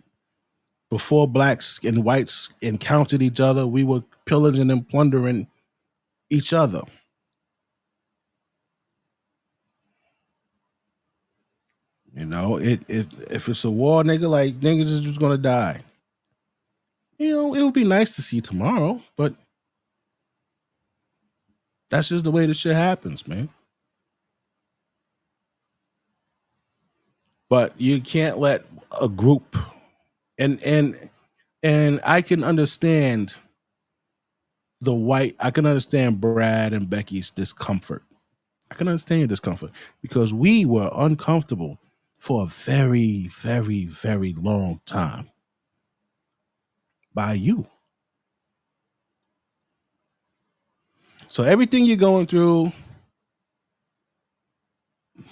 Before blacks and whites encountered each other, we were pillaging and plundering each other. You know, if it's a war, nigga, like niggas is just gonna die. You know, it would be nice to see tomorrow, but that's just the way this shit happens, man. But you can't let a group and I can understand I can understand Brad and Becky's discomfort. I can understand your discomfort because we were uncomfortable for a very, very, very long time by you. So everything you're going through,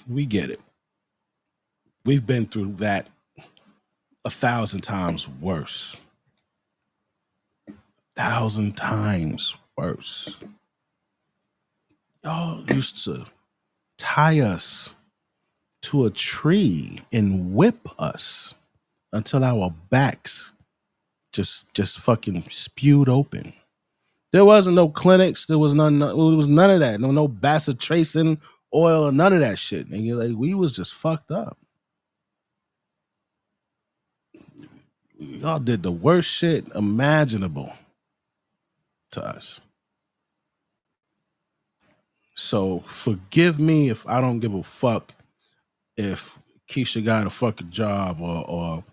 we get it. We've been through that 1,000 times worse. 1,000 times worse. Y'all used to tie us to a tree and whip us until our backs just fucking spewed open. There wasn't no clinics. There was none of that. No bacitracin oil or none of that shit. And you're like, we was just fucked up. Y'all did the worst shit imaginable to us. So forgive me if I don't give a fuck if Keisha got a fucking job or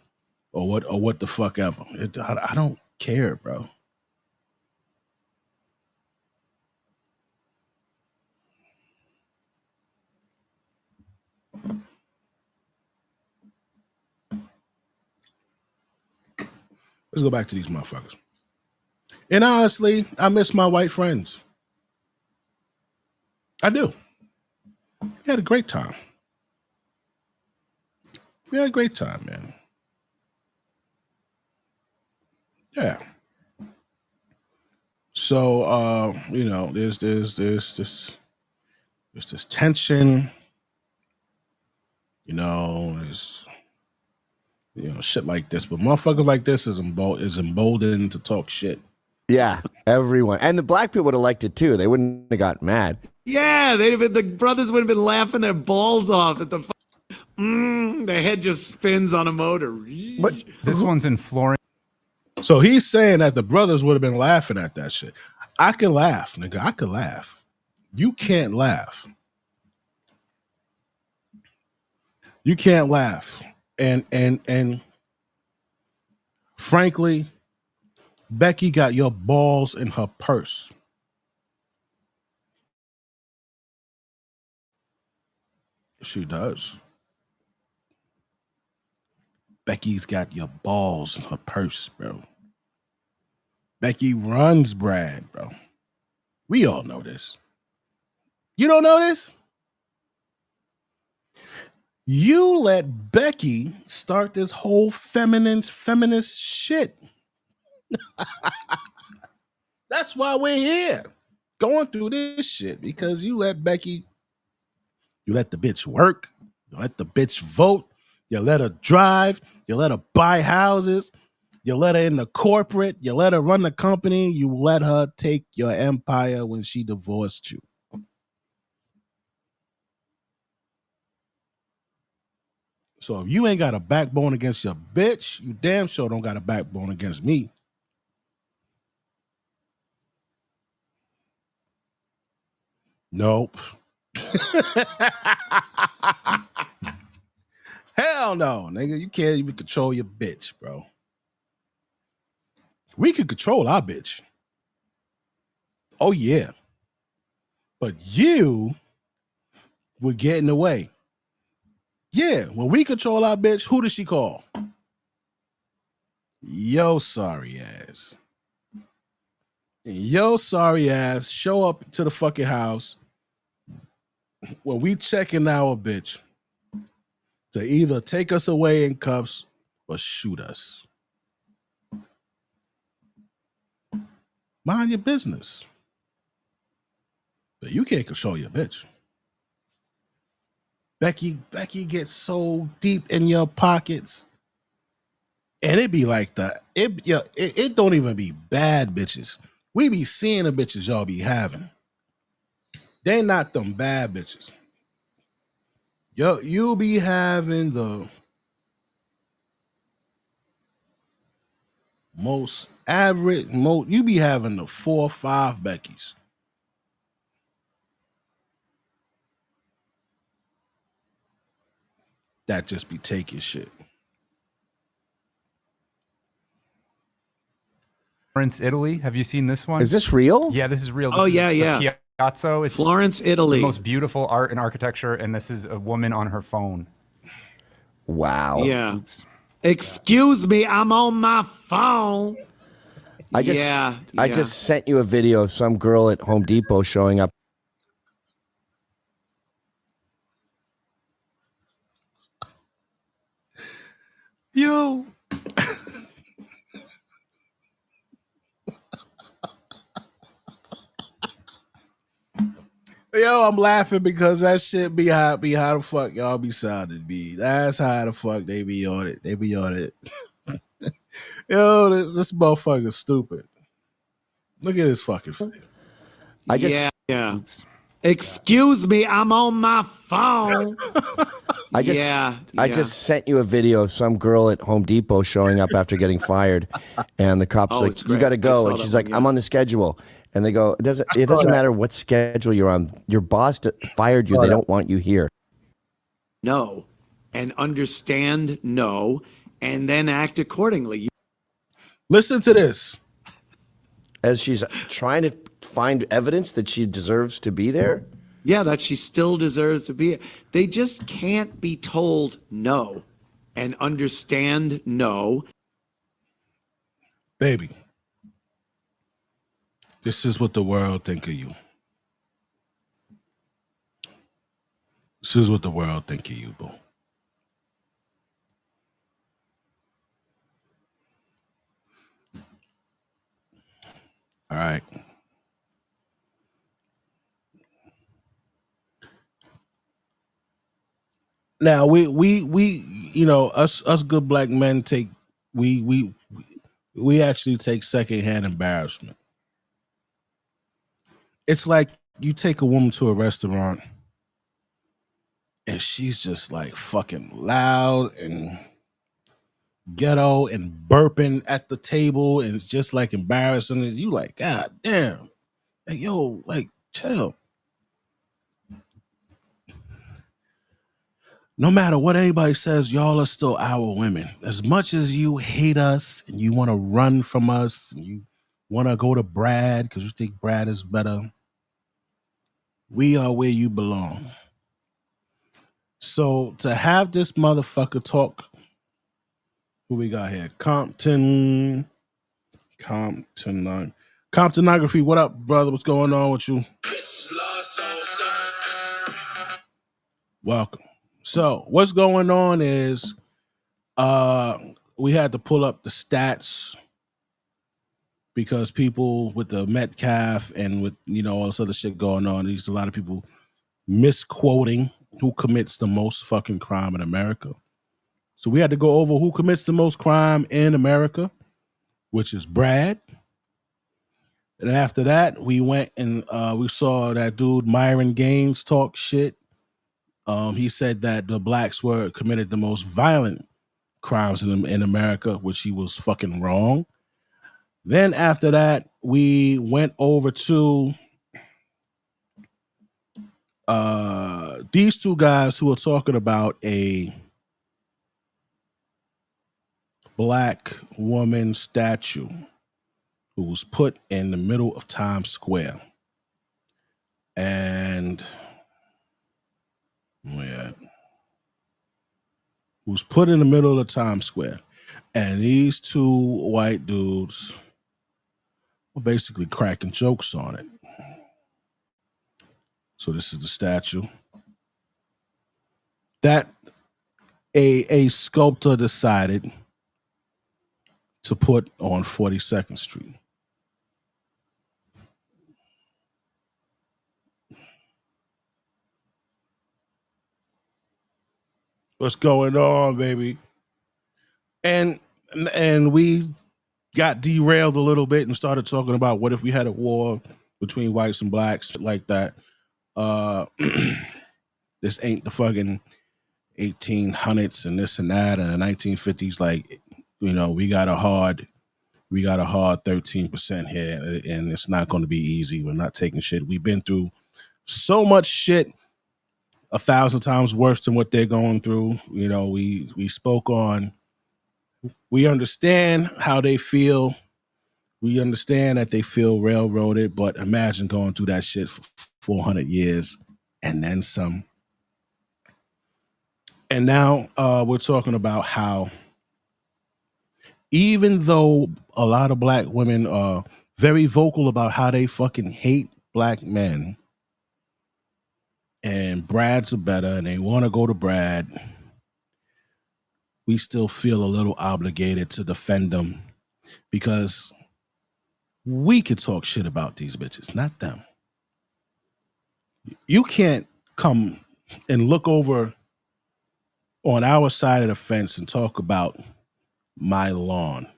or what the fuck ever. I don't care, bro. Let's go back to these motherfuckers. And honestly, I miss my white friends. I do. We had a great time. We had a great time, man. Yeah. So you know, there's this tension, you know, there's shit like this. But motherfuckers like this is emboldened to talk shit. Yeah, everyone. And the black people would have liked it too. They wouldn't have got mad. Yeah, the brothers would have been laughing their balls off at the their head just spins on a motor. But This one's in Florence. So he's saying that the brothers would have been laughing at that shit. I can laugh, nigga. I can laugh. You can't laugh. You can't laugh. And frankly, Becky got your balls in her purse. She does. Becky's got your balls in her purse, bro. Becky runs Brad, bro. We all know this. You don't know this? You let Becky start this whole feminist shit. That's why we're here, going through this shit, because you let Becky, you let the bitch work, you let the bitch vote, you let her drive, you let her buy houses, you let her in the corporate, you let her run the company, you let her take your empire when she divorced you. So if you ain't got a backbone against your bitch, you damn sure don't got a backbone against me. Nope. Hell no, nigga. You can't even control your bitch, bro. We can control our bitch. Oh, yeah. But you would get in the way. Yeah, when we control our bitch, who does she call? Yo sorry ass. Yo sorry ass show up to the fucking house when we checking our bitch to either take us away in cuffs or shoot us. Mind your business. But you can't control your bitch. Becky gets so deep in your pockets. And it be like that. It don't even be bad bitches. We be seeing the bitches y'all be having. They not them bad bitches. You'll be having the most average, you be having the 4 or 5 Beckys. That just be taking shit. Florence, Italy. Have you seen this one? is this real? Yeah, this is real. This Oh, is yeah, the yeah. Piazza. It's Florence, the Italy. most beautiful art and architecture, and this is a woman on her phone. Wow. Yeah. Excuse me, I'm on my phone. I just sent you a video of some girl at Home Depot showing up. Yo. Yo, I'm laughing because that shit be how the fuck y'all be sounding be. That's how the fuck they be on it. They be on it. Yo, this motherfucker's stupid. Look at his fucking face. Yeah. Excuse me, I'm on my phone. I just sent you a video of some girl at Home Depot showing up after getting fired, and the cops Oh, like, it's "You great. got to I go," saw and that she's one, like, yeah. "I'm on the schedule," and they go, "It doesn't matter what schedule you're on. Your boss fired you. They don't want you here." No. And understand no. and then act accordingly. Listen to this. As she's trying to find evidence that she deserves to be there? Yeah, that she still deserves to be. They just can't be told no and understand no. Baby, this is what the world think of you. This is what the world think of you, boo. All right. Now we you know, us good black men take we actually take secondhand embarrassment. It's like you take a woman to a restaurant and she's just like fucking loud and ghetto and burping at the table and it's just like embarrassing. And you like, God damn. Like, yo, like, chill. No matter what anybody says, y'all are still our women. As much as you hate us and you want to run from us and you want to go to Brad because you think Brad is better, we are where you belong. So to have this motherfucker talk, who we got here? Comptonography, what up, brother? What's going on with you? Welcome. So what's going on is we had to pull up the stats because people with the Metcalf and with, you know, all this other shit going on, there's a lot of people misquoting who commits the most fucking crime in America. So we had to go over who commits the most crime in America, which is Brad. And after that, we went and we saw that dude Myron Gaines talk shit. He said that the blacks were committed the most violent crimes in America, which he was fucking wrong. Then after that, we went over to these two guys who are talking about a black woman statue who was put in the middle of Times Square. And was put in the middle of Times Square. And these two white dudes were basically cracking jokes on it. So this is the statue that a sculptor decided to put on 42nd Street. What's going on, baby? And we got derailed a little bit and started talking about what if we had a war between whites and blacks, like that. This ain't the fucking 1800s and this and that and the 1950s. Like, you know, we got a hard 13% here, and it's not going to be easy. We're not taking shit. We've been through so much shit 1,000 times worse than what they're going through. You know, we spoke on, we understand how they feel. We understand that they feel railroaded, but imagine going through that shit for 400 years and then some. And now we're talking about how even though a lot of black women are very vocal about how they fucking hate black men, and Brads are better and they want to go to Brad, we still feel a little obligated to defend them because we could talk shit about these bitches, not them. You can't come and look over on our side of the fence and talk about my lawn.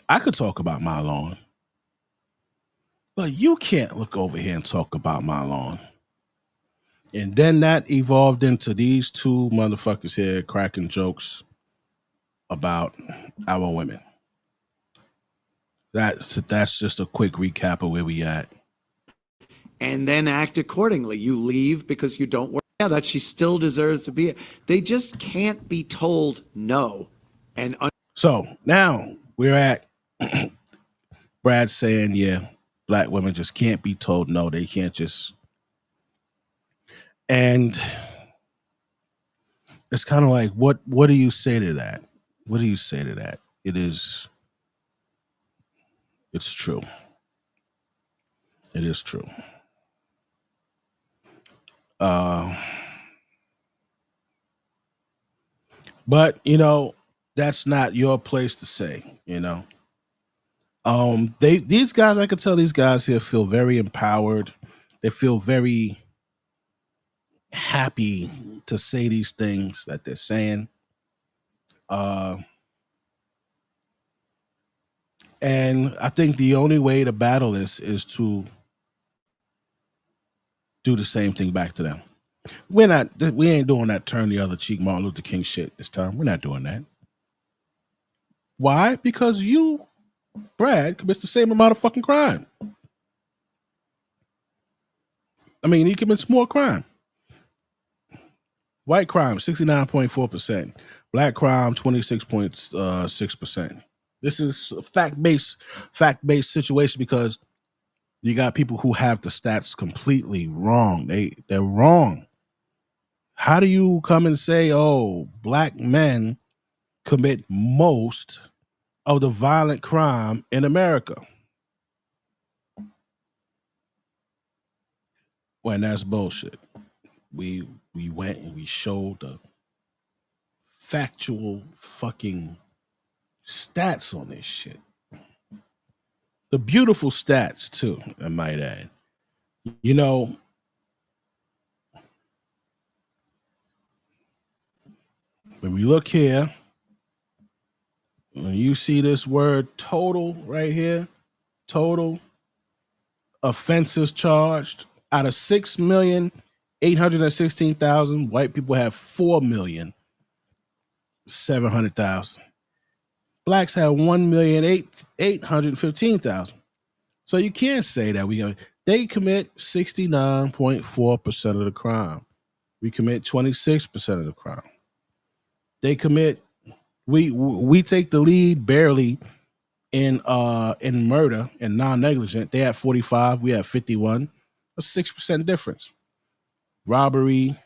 I could talk about my lawn, but you can't look over here and talk about my lawn. And then that evolved into these two motherfuckers here cracking jokes about our women. That's just a quick recap of where we at. And then act accordingly. You leave because you don't work. that she still deserves to be it. They just can't be told no. And So now we're at Brad saying, yeah, black women just can't be told no. They can't just. And it's kind of like, what do you say to that? What do you say to that? It's true. It is true. But that's not your place to say, these guys, I could tell these guys here feel very empowered. They feel very happy to say these things that they're saying. And I think the only way to battle this is to do the same thing back to them. We ain't doing that turn the other cheek Martin Luther King shit this time. We're not doing that. Why? Because you, Brad, commits the same amount of fucking crime. I mean, he commits more crime. White crime, 69.4%. Black crime, 26.6%. This is a fact-based situation because you got people who have the stats completely wrong. They're wrong. How do you come and say, oh, black men commit most of the violent crime in America? When that's bullshit. We went and we showed the factual fucking stats on this shit. The beautiful stats too, I might add. When we look here, when you see this word total right here, total offenses charged, out of 6,816,000, white people have 4,700,000. Blacks have 1,815,000. So you can't say that they commit 69.4% of the crime. We commit 26% of the crime. They commit. We take the lead barely in murder and non-negligent. They have 45. We have 51. A 6% difference. Robbery.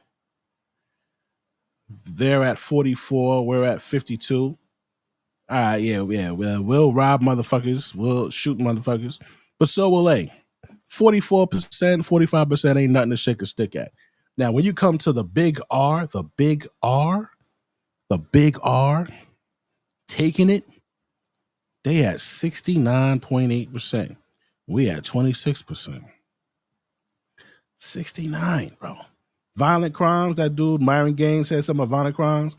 They're at 44. We're at 52. All right, yeah. We'll rob motherfuckers. We'll shoot motherfuckers. But so will they. 44%, 45% ain't nothing to shake a stick at. Now, when you come to the big R, taking it, they at 69.8%. We at 26%. 69, bro. Violent crimes, that dude Myron Gaines said some of violent crimes.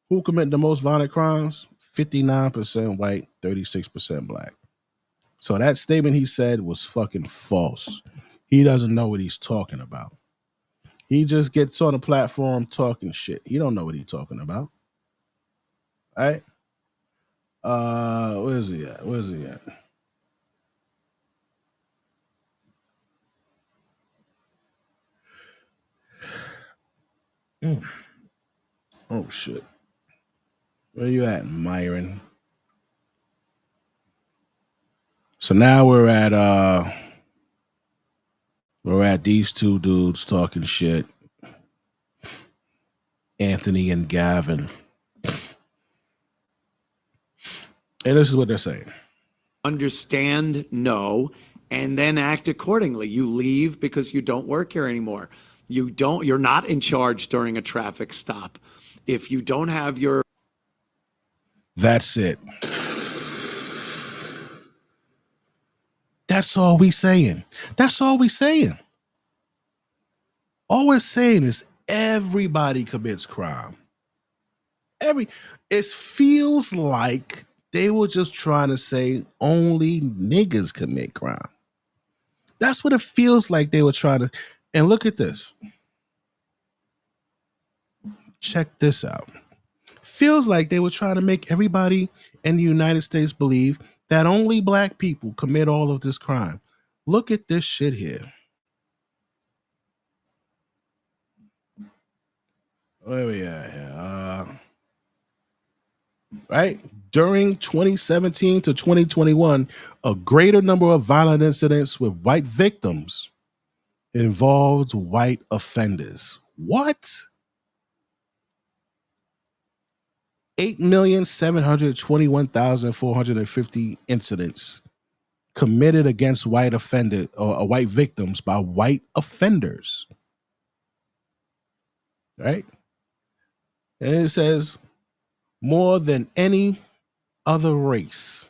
Who commit the most violent crimes? 59% white, 36% black. So that statement he said was fucking false. He doesn't know what he's talking about. He just gets on a platform talking shit. He don't know what he's talking about. All right? Where's he at? Oh shit. Where you at, Myron? So now we're at these two dudes talking shit. Anthony and Gavin. And this is what they're saying. Understand no, and then act accordingly. You leave because you don't work here anymore. You're not in charge during a traffic stop. If you don't have your... That's it. That's all we saying. All we're saying is everybody commits crime. It feels like they were just trying to say only niggas commit crime. That's what it feels like they were trying to. And look at this. Check this out. Feels like they were trying to make everybody in the United States believe that only black people commit all of this crime. Look at this shit here. Where we at here? Right? During 2017 to 2021, a greater number of violent incidents with white victims involved white offenders. What? 8,721,450 incidents committed against white offended or white victims by white offenders. Right? And it says more than any other race.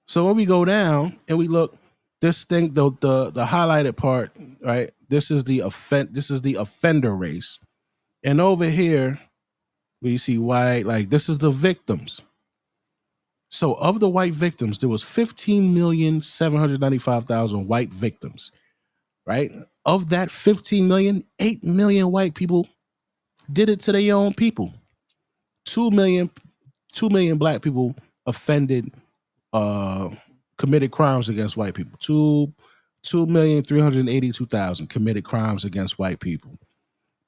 So when we go down and we look, this thing, the highlighted part, right? This is the offender race. And over here, we see white, like this is the victims. So of the white victims, there was 15,795,000 white victims, right? Of that 15 million, 8 million white people did it to their own people. 2 million black people offended, committed crimes against white people. 2,382,000 committed crimes against white people.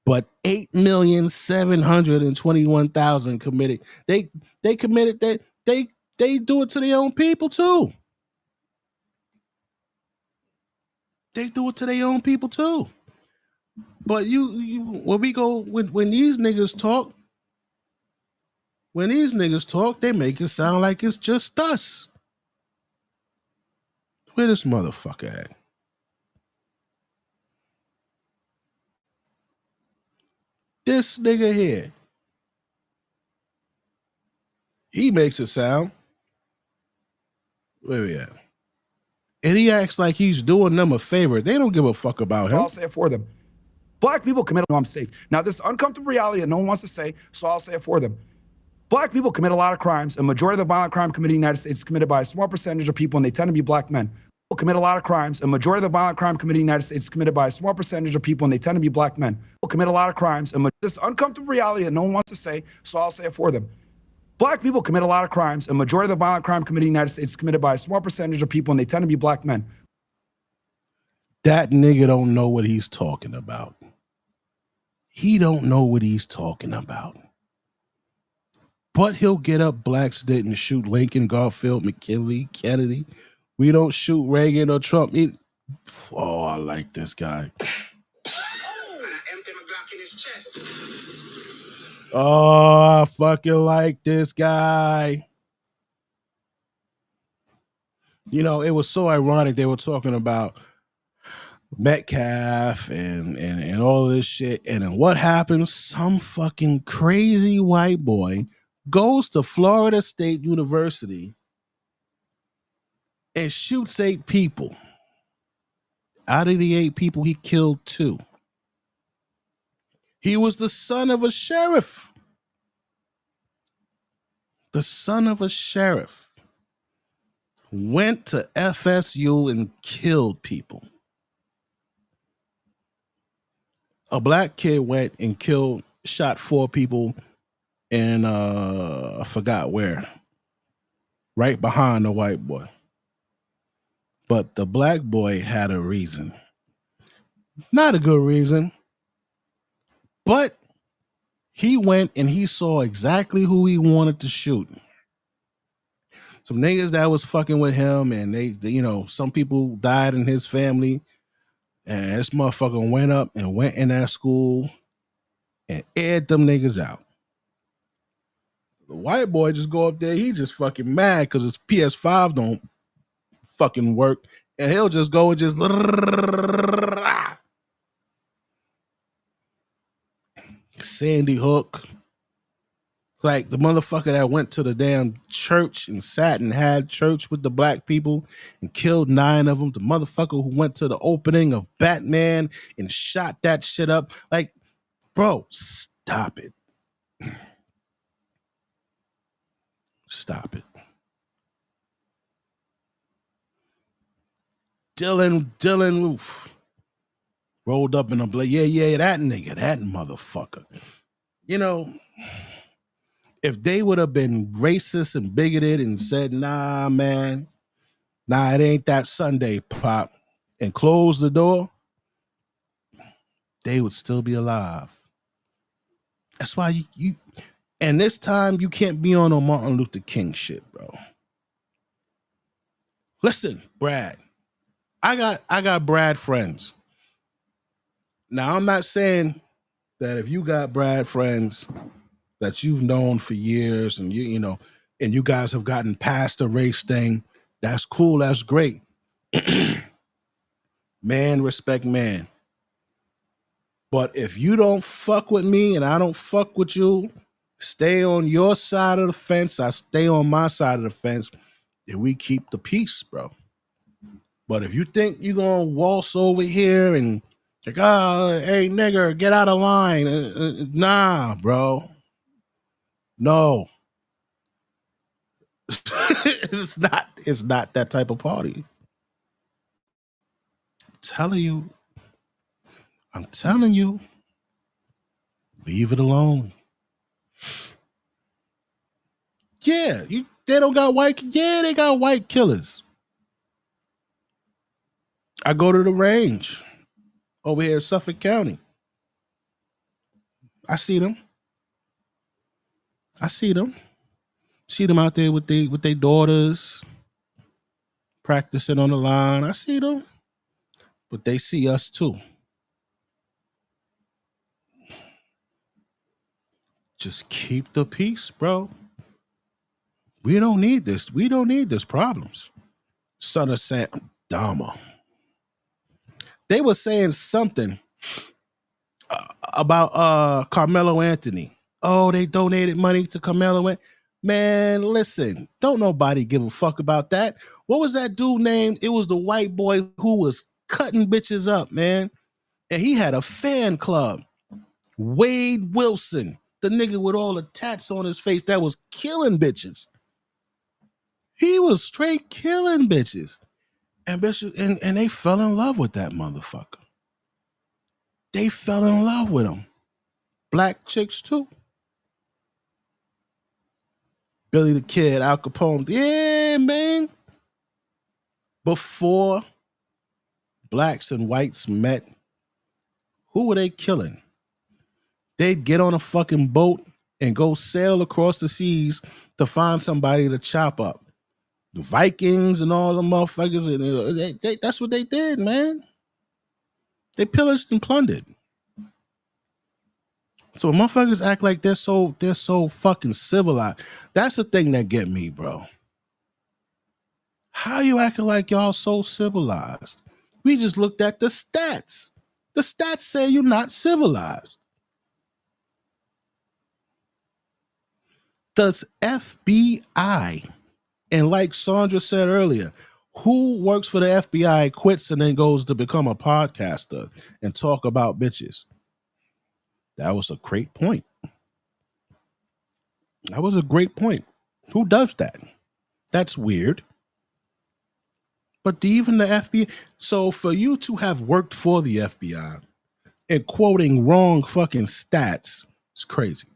But 8,721,000 committed. They committed that they do it to their own people too. They do it to their own people too. But when we go when these niggas talk, they make it sound like it's just us. Where this motherfucker at? This nigga here. He makes it sound. Where we at? And he acts like he's doing them a favor. They don't give a fuck about him. I'll say it for them. Black people commit, no, I'm safe. Now, this uncomfortable reality that no one wants to say, so I'll say it for them. Black people commit a lot of crimes. A majority of the violent crime committed in the United States is committed by a small percentage of people, and they tend to be black men. People commit a lot of crimes. A majority of the violent crime committed in the United States is committed by a small percentage of people, and they tend to be black men. People commit a lot of crimes. This uncomfortable reality that no one wants to say, so I'll say it for them. Black people commit a lot of crimes. A majority of the violent crime committed in the United States is committed by a small percentage of people, and they tend to be black men. That nigga don't know what he's talking about. He don't know what he's talking about. But he'll get up, blacks didn't shoot Lincoln, Garfield, McKinley, Kennedy. We don't shoot Reagan or Trump. Oh, I like this guy. And I empty my Glock in his chest. Oh, I fucking like this guy. You know, it was so ironic. They were talking about Metcalf and all this shit. And then what happens? Some fucking crazy white boy goes to Florida State University and shoots 8 people. Out of the 8 people, he killed 2. He was the son of a sheriff. The son of a sheriff went to FSU and killed people. A black kid went and shot 4 people in, I forgot where, right behind the white boy. But the black boy had a reason. Not a good reason. But he went and he saw exactly who he wanted to shoot. Some niggas that was fucking with him, and they you know, some people died in his family. And this motherfucker went up and went in that school and aired them niggas out. The white boy just go up there, he just fucking mad because his PS5 don't fucking work. And he'll just go and just Sandy Hook. Like the motherfucker that went to the damn church and sat and had church with the black people and killed 9 of them. The motherfucker who went to the opening of Batman and shot that shit up. Like, bro, stop it. Stop it. Dylan Roof rolled up in a blade. Yeah, that nigga, that motherfucker. You know, if they would have been racist and bigoted and said, nah, man, it ain't that Sunday, Pop, and closed the door, they would still be alive. That's why you and this time you can't be on no Martin Luther King shit, bro. Listen, Brad. I got Brad friends. Now I'm not saying that if you got Brad friends that you've known for years and you know, and you guys have gotten past the race thing, that's cool, that's great. Man respect man. But if you don't fuck with me and I don't fuck with you, stay on your side of the fence, I stay on my side of the fence, and we keep the peace, bro. But if you think you're gonna waltz over here and like, oh, hey nigger, get out of line, nah, bro. No. It's not that type of party. I'm telling you, leave it alone. Yeah, they don't got white. Yeah, they got white killers. I go to the range over here in Suffolk County. I see them. See them out there with their daughters practicing on the line. I see them, but they see us too. Just keep the peace, bro. We don't need this. We don't need this problems. Son of Sam Dahmer. They were saying something about Carmelo Anthony. Oh, they donated money to Carmelo. Man, listen, don't nobody give a fuck about that. What was that dude named? It was the white boy who was cutting bitches up, man. And he had a fan club. Wade Wilson, the nigga with all the tats on his face that was killing bitches. He was straight killing bitches. And bitches, and they fell in love with that motherfucker. They fell in love with him. Black chicks too. Billy the Kid, Al Capone. Yeah, man. Before blacks and whites met, who were they killing? They'd get on a fucking boat and go sail across the seas to find somebody to chop up. The Vikings and all the motherfuckers, and that's what they did, man. They pillaged and plundered. So motherfuckers act like they're so fucking civilized. That's the thing that get me, bro. How you acting like y'all so civilized? We just looked at the stats. The stats say you're not civilized. The FBI, and like Sandra said earlier, who works for the FBI quits and then goes to become a podcaster and talk about bitches? That was a great point. That was a great point. Who does that? That's weird. But even the FBI, so for you to have worked for the FBI and quoting wrong fucking stats, it's crazy.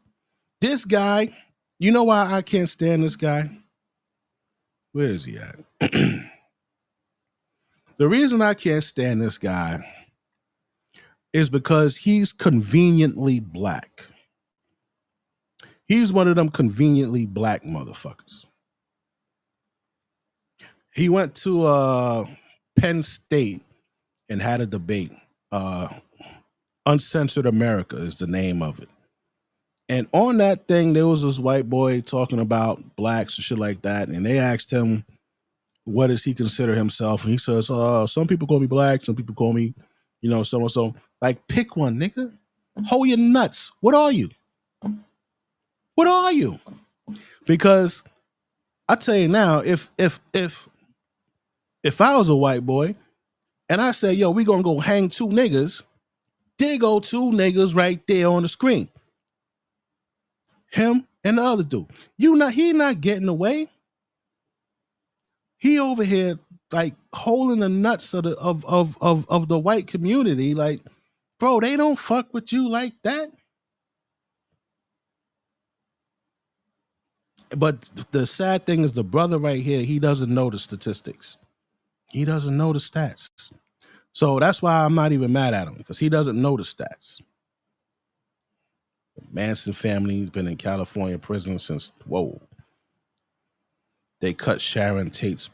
This guy, you know why I can't stand this guy? Where is he at? The reason I can't stand this guy is because he's conveniently black. He's one of them conveniently black motherfuckers. He went to Penn State and had a debate. Uncensored America is the name of it. And on that thing, there was this white boy talking about blacks and shit like that. And they asked him, what does he consider himself? And he says, some people call me black, some people call me, so-and-so. Like, pick one, nigga. Hold your nuts. What are you? What are you? Because I tell you now, if I was a white boy and I said, yo, we gonna go hang two niggas, there go two niggas right there on the screen. Him and the other dude. He not getting away. He over here like holding the nuts of the white community. Like, bro, they don't fuck with you like that. But the sad thing is the brother right here, he doesn't know the statistics. He doesn't know the stats. So that's why I'm not even mad at him, because he doesn't know the stats. The Manson family's been in California prison since, whoa. They cut Sharon Tate's.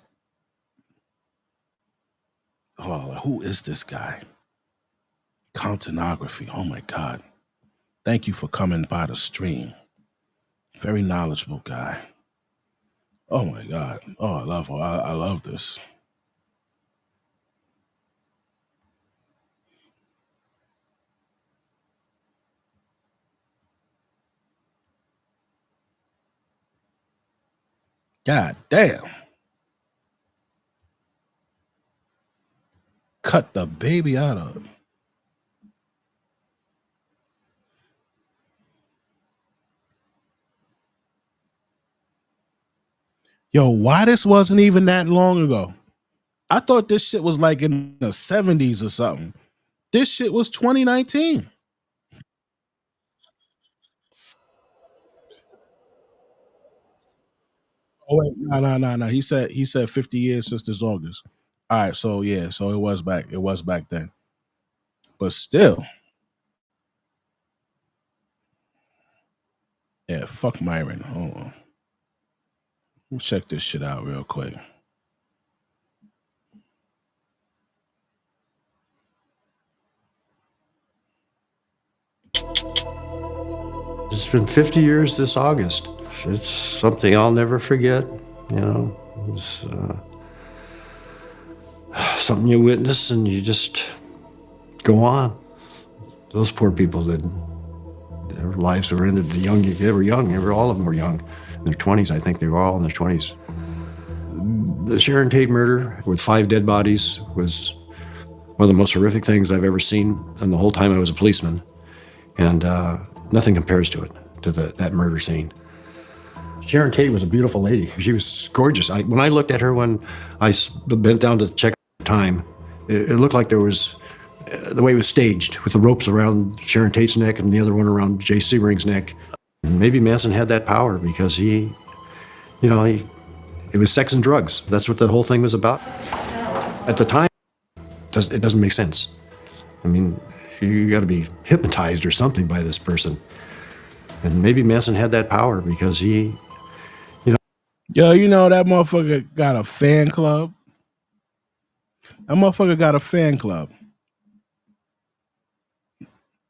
Oh, who is this guy? Continography. Oh my God. Thank you for coming by the stream. Very knowledgeable guy. Oh my God. Oh, I love her. I love this. God damn. Cut the baby out of it. Yo, why this wasn't even that long ago? I thought this shit was like in the 70s or something. This shit was 2019. Oh wait, no. He said 50 years since this August. All right, so yeah, so it was back then. But still. Yeah, fuck Myron. Hold on. Let's check this shit out real quick. It's been 50 years this August. It's something I'll never forget. You know, it's something you witness and you just go on. Those poor people didn't. Their lives were ended young. They were young. All of them were young. In their 20s, I think they were all in their 20s. The Sharon Tate murder with 5 dead bodies was one of the most horrific things I've ever seen in the whole time I was a policeman. And nothing compares to it, to that murder scene. Sharon Tate was a beautiful lady. She was gorgeous. When I looked at her when I bent down to check time, it looked like there was, the way it was staged, with the ropes around Sharon Tate's neck and the other one around Jay Sebring's neck. And maybe Manson had that power because it was sex and drugs. That's what the whole thing was about. At the time, it doesn't make sense. I mean, you got to be hypnotized or something by this person. And maybe Manson had that power because Yo, that motherfucker got a fan club. That motherfucker got a fan club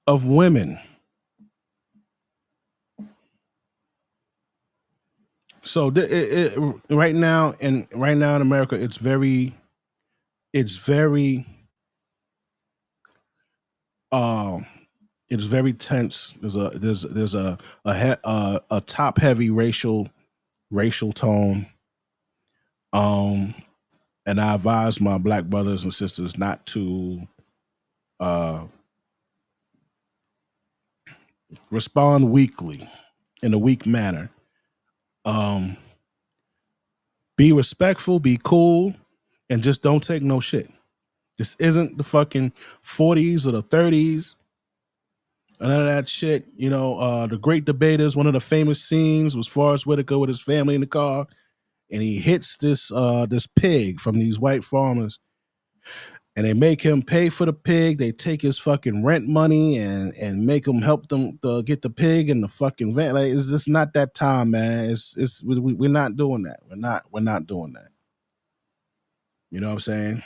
of women. So right now in America, it's very tense. There's a top heavy racial tone. And I advise my black brothers and sisters not to respond weakly, in a weak manner. Be respectful, be cool, and just don't take no shit. This isn't the fucking 40s or the 30s. None of that shit. The Great Debaters, one of the famous scenes was Forrest Whitaker with his family in the car, and he hits this pig from these white farmers, and they make him pay for the pig. They take his fucking rent money and make him help them get the pig in the fucking van. Like, it's just not that time, man. We're not doing that. We're not doing that. You know what I'm saying?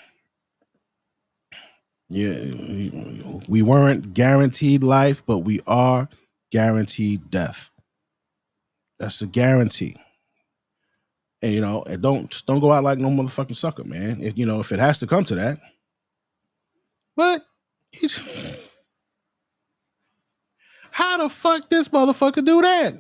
Yeah, we weren't guaranteed life, but we are guaranteed death. That's a guarantee. And and don't go out like no motherfucking sucker, man. If it has to come to that. What? How the fuck this motherfucker do that?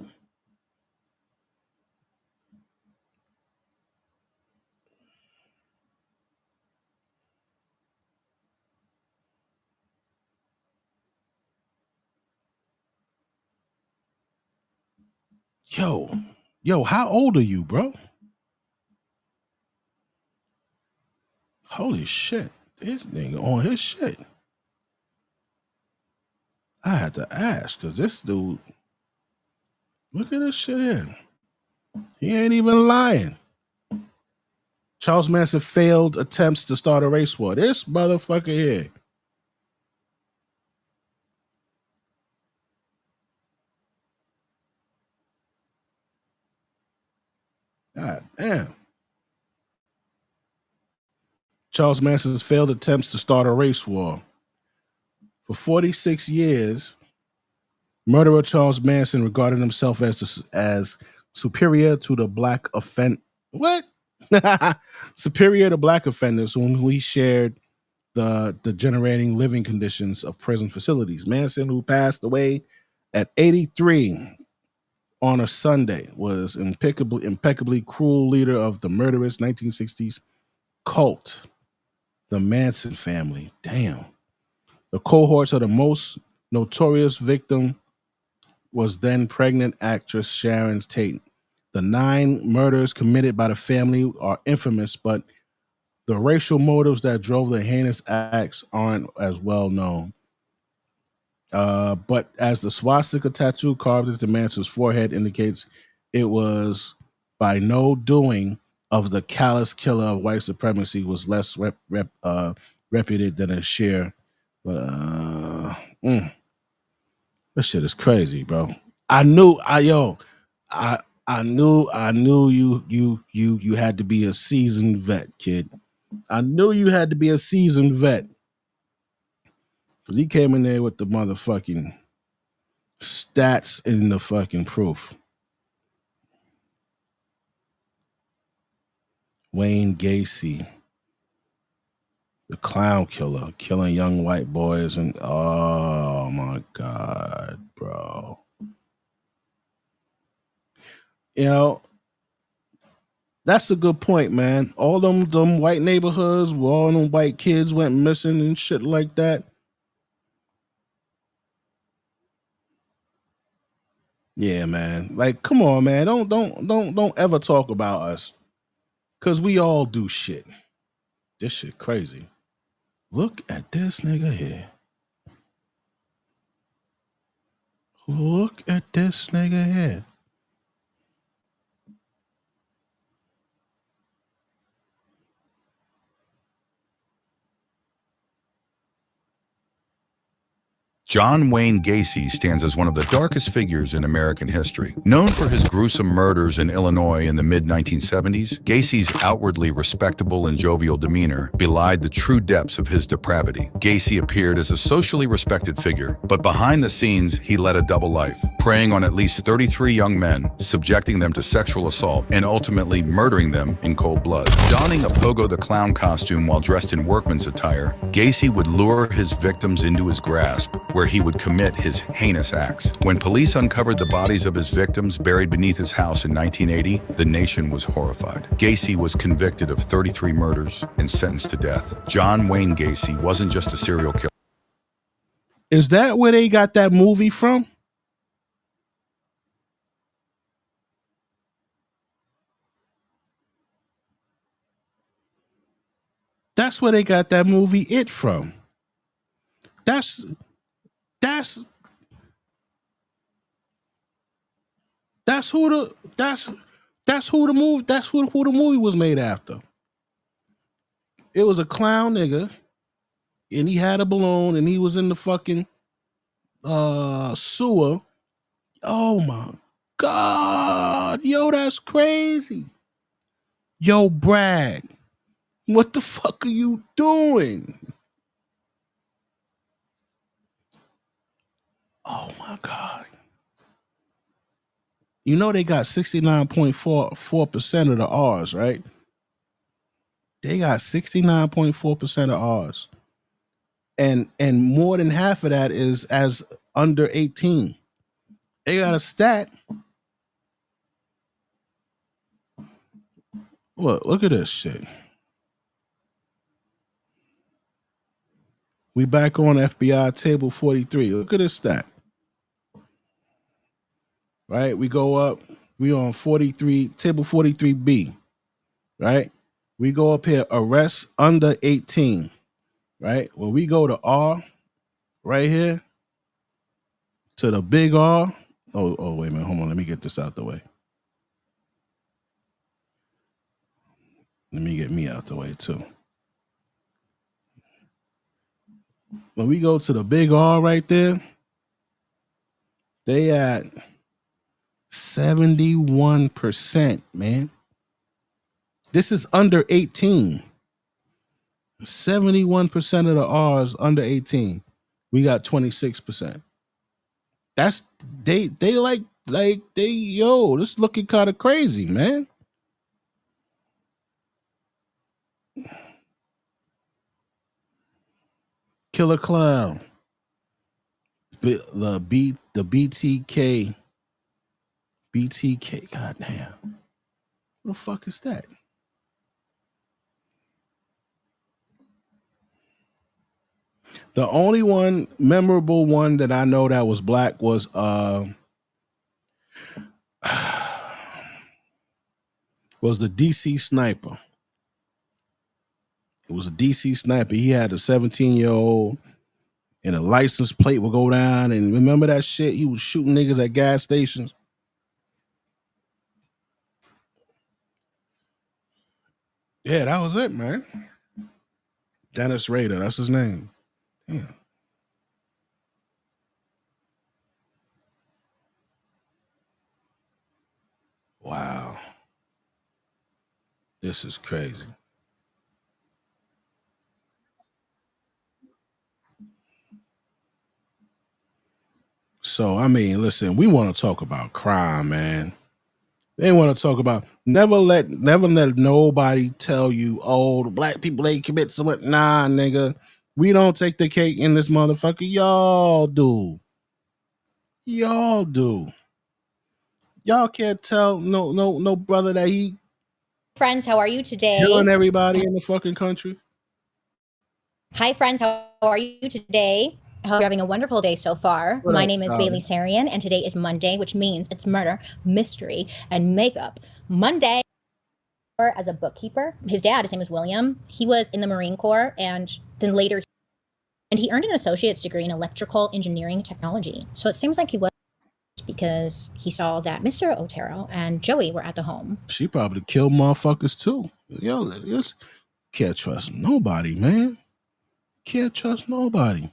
Yo, how old are you, bro? Holy shit. This nigga on his shit. I had to ask, because this dude, look at this shit in. He ain't even lying. Charles Manson failed attempts to start a race war. This motherfucker here. God damn. Charles Manson's failed attempts to start a race war. For 46 years, murderer Charles Manson regarded himself as superior to the black What? Superior to black offenders whom we shared the degenerating living conditions of prison facilities. Manson, who passed away at 83 on a Sunday, was impeccably cruel leader of the murderous 1960s cult, the Manson family. Damn. The cohorts of the most notorious victim was then pregnant actress Sharon Tate. The 9 murders committed by the family are infamous, but the racial motives that drove the heinous acts aren't as well known. But as the swastika tattoo carved into Manson's forehead indicates, it was by no doing of the callous killer of white supremacy was less reputed than a sheer. This shit is crazy, bro. I knew you had to be a seasoned vet, kid. I knew you had to be a seasoned vet. Because he came in there with the motherfucking stats in the fucking proof. Wayne Gacy, the clown killer, killing young white boys, and oh my God, bro. You know, that's a good point, man. All them white neighborhoods where all them white kids went missing and shit like that. Yeah, man. Like, come on, man. Don't ever talk about us. Cause we all do shit. This shit crazy. Look at this nigga here. Look at this nigga here. John Wayne Gacy stands as one of the darkest figures in American history. Known for his gruesome murders in Illinois in the mid-1970s, Gacy's outwardly respectable and jovial demeanor belied the true depths of his depravity. Gacy appeared as a socially respected figure, but behind the scenes, he led a double life, preying on at least 33 young men, subjecting them to sexual assault, and ultimately murdering them in cold blood. Donning a Pogo the Clown costume while dressed in workman's attire, Gacy would lure his victims into his grasp, where he would commit his heinous acts. When police uncovered the bodies of his victims buried beneath his house in 1980, the nation was horrified. Gacy was convicted of 33 murders and sentenced to death. John Wayne Gacy wasn't just a serial killer. Is that where they got that movie from? That's where they got that movie It from. That's who the movie was made after. It was a clown nigga, and he had a balloon, and he was in the fucking sewer. Oh my God, yo, that's crazy. Yo, Brad, what the fuck are you doing? Oh my God. You know they got 69.44% of the R's, right? They got 69.4% of R's. And more than half of that is as under 18. They got a stat. Look at this shit. We back on FBI table 43. Look at this stat. Right? We go up. We on 43, table 43B. Right? We go up here, arrests under 18. Right? When we go to R, right here, to the big R. Oh, wait a minute. Hold on. Let me get this out the way. Let me get me out the way too. When we go to the big R right there, they at 71%, man. This is under 18. 71% of the R's under 18. We got 26%. That's they like they yo, this is looking kind of crazy, man. Killer Clown. The BTK. God damn. What the fuck is that? The only one memorable one that I know that was black was the DC Sniper. It was a DC Sniper. He had a 17-year-old and a license plate would go down. And remember that shit? He was shooting niggas at gas stations. Yeah, that was it, man. Dennis Rader, that's his name. Damn. Wow. This is crazy. So, I mean, listen, we want to talk about crime, man. They want to talk about never let nobody tell you, oh, the black people, they commit so much. Nah, nigga. We don't take the cake in this motherfucker. Y'all do. Y'all do. Y'all can't tell no brother that he Friends, how are you today? killing everybody in the fucking country. Hi, friends, how are you today? I hope you're having a wonderful day so far. What My up, name is Charlie? Bailey Sarian, and today is Monday, which means it's murder, mystery, and makeup. Monday, as a bookkeeper, his dad, his name is William. He was in the Marine Corps, and then later, and he earned an associate's degree in electrical engineering technology. So it seems like he was because he saw that Mr. Otero and Joey were at the home. She probably killed motherfuckers too. Yo, just can't trust nobody, man. Can't trust nobody.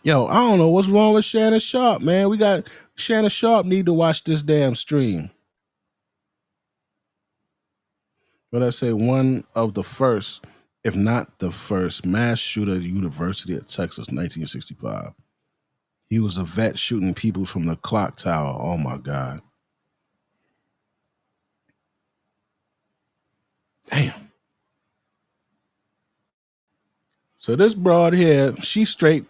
Yo, I don't know what's wrong with Shannon Sharp, man. We got Shannon Sharp need to watch this damn stream. But I say one of the first, if not the first, mass shooter at the University of Texas, 1965. He was a vet shooting people from the clock tower. Oh my God. Damn. So this broad here, she straight.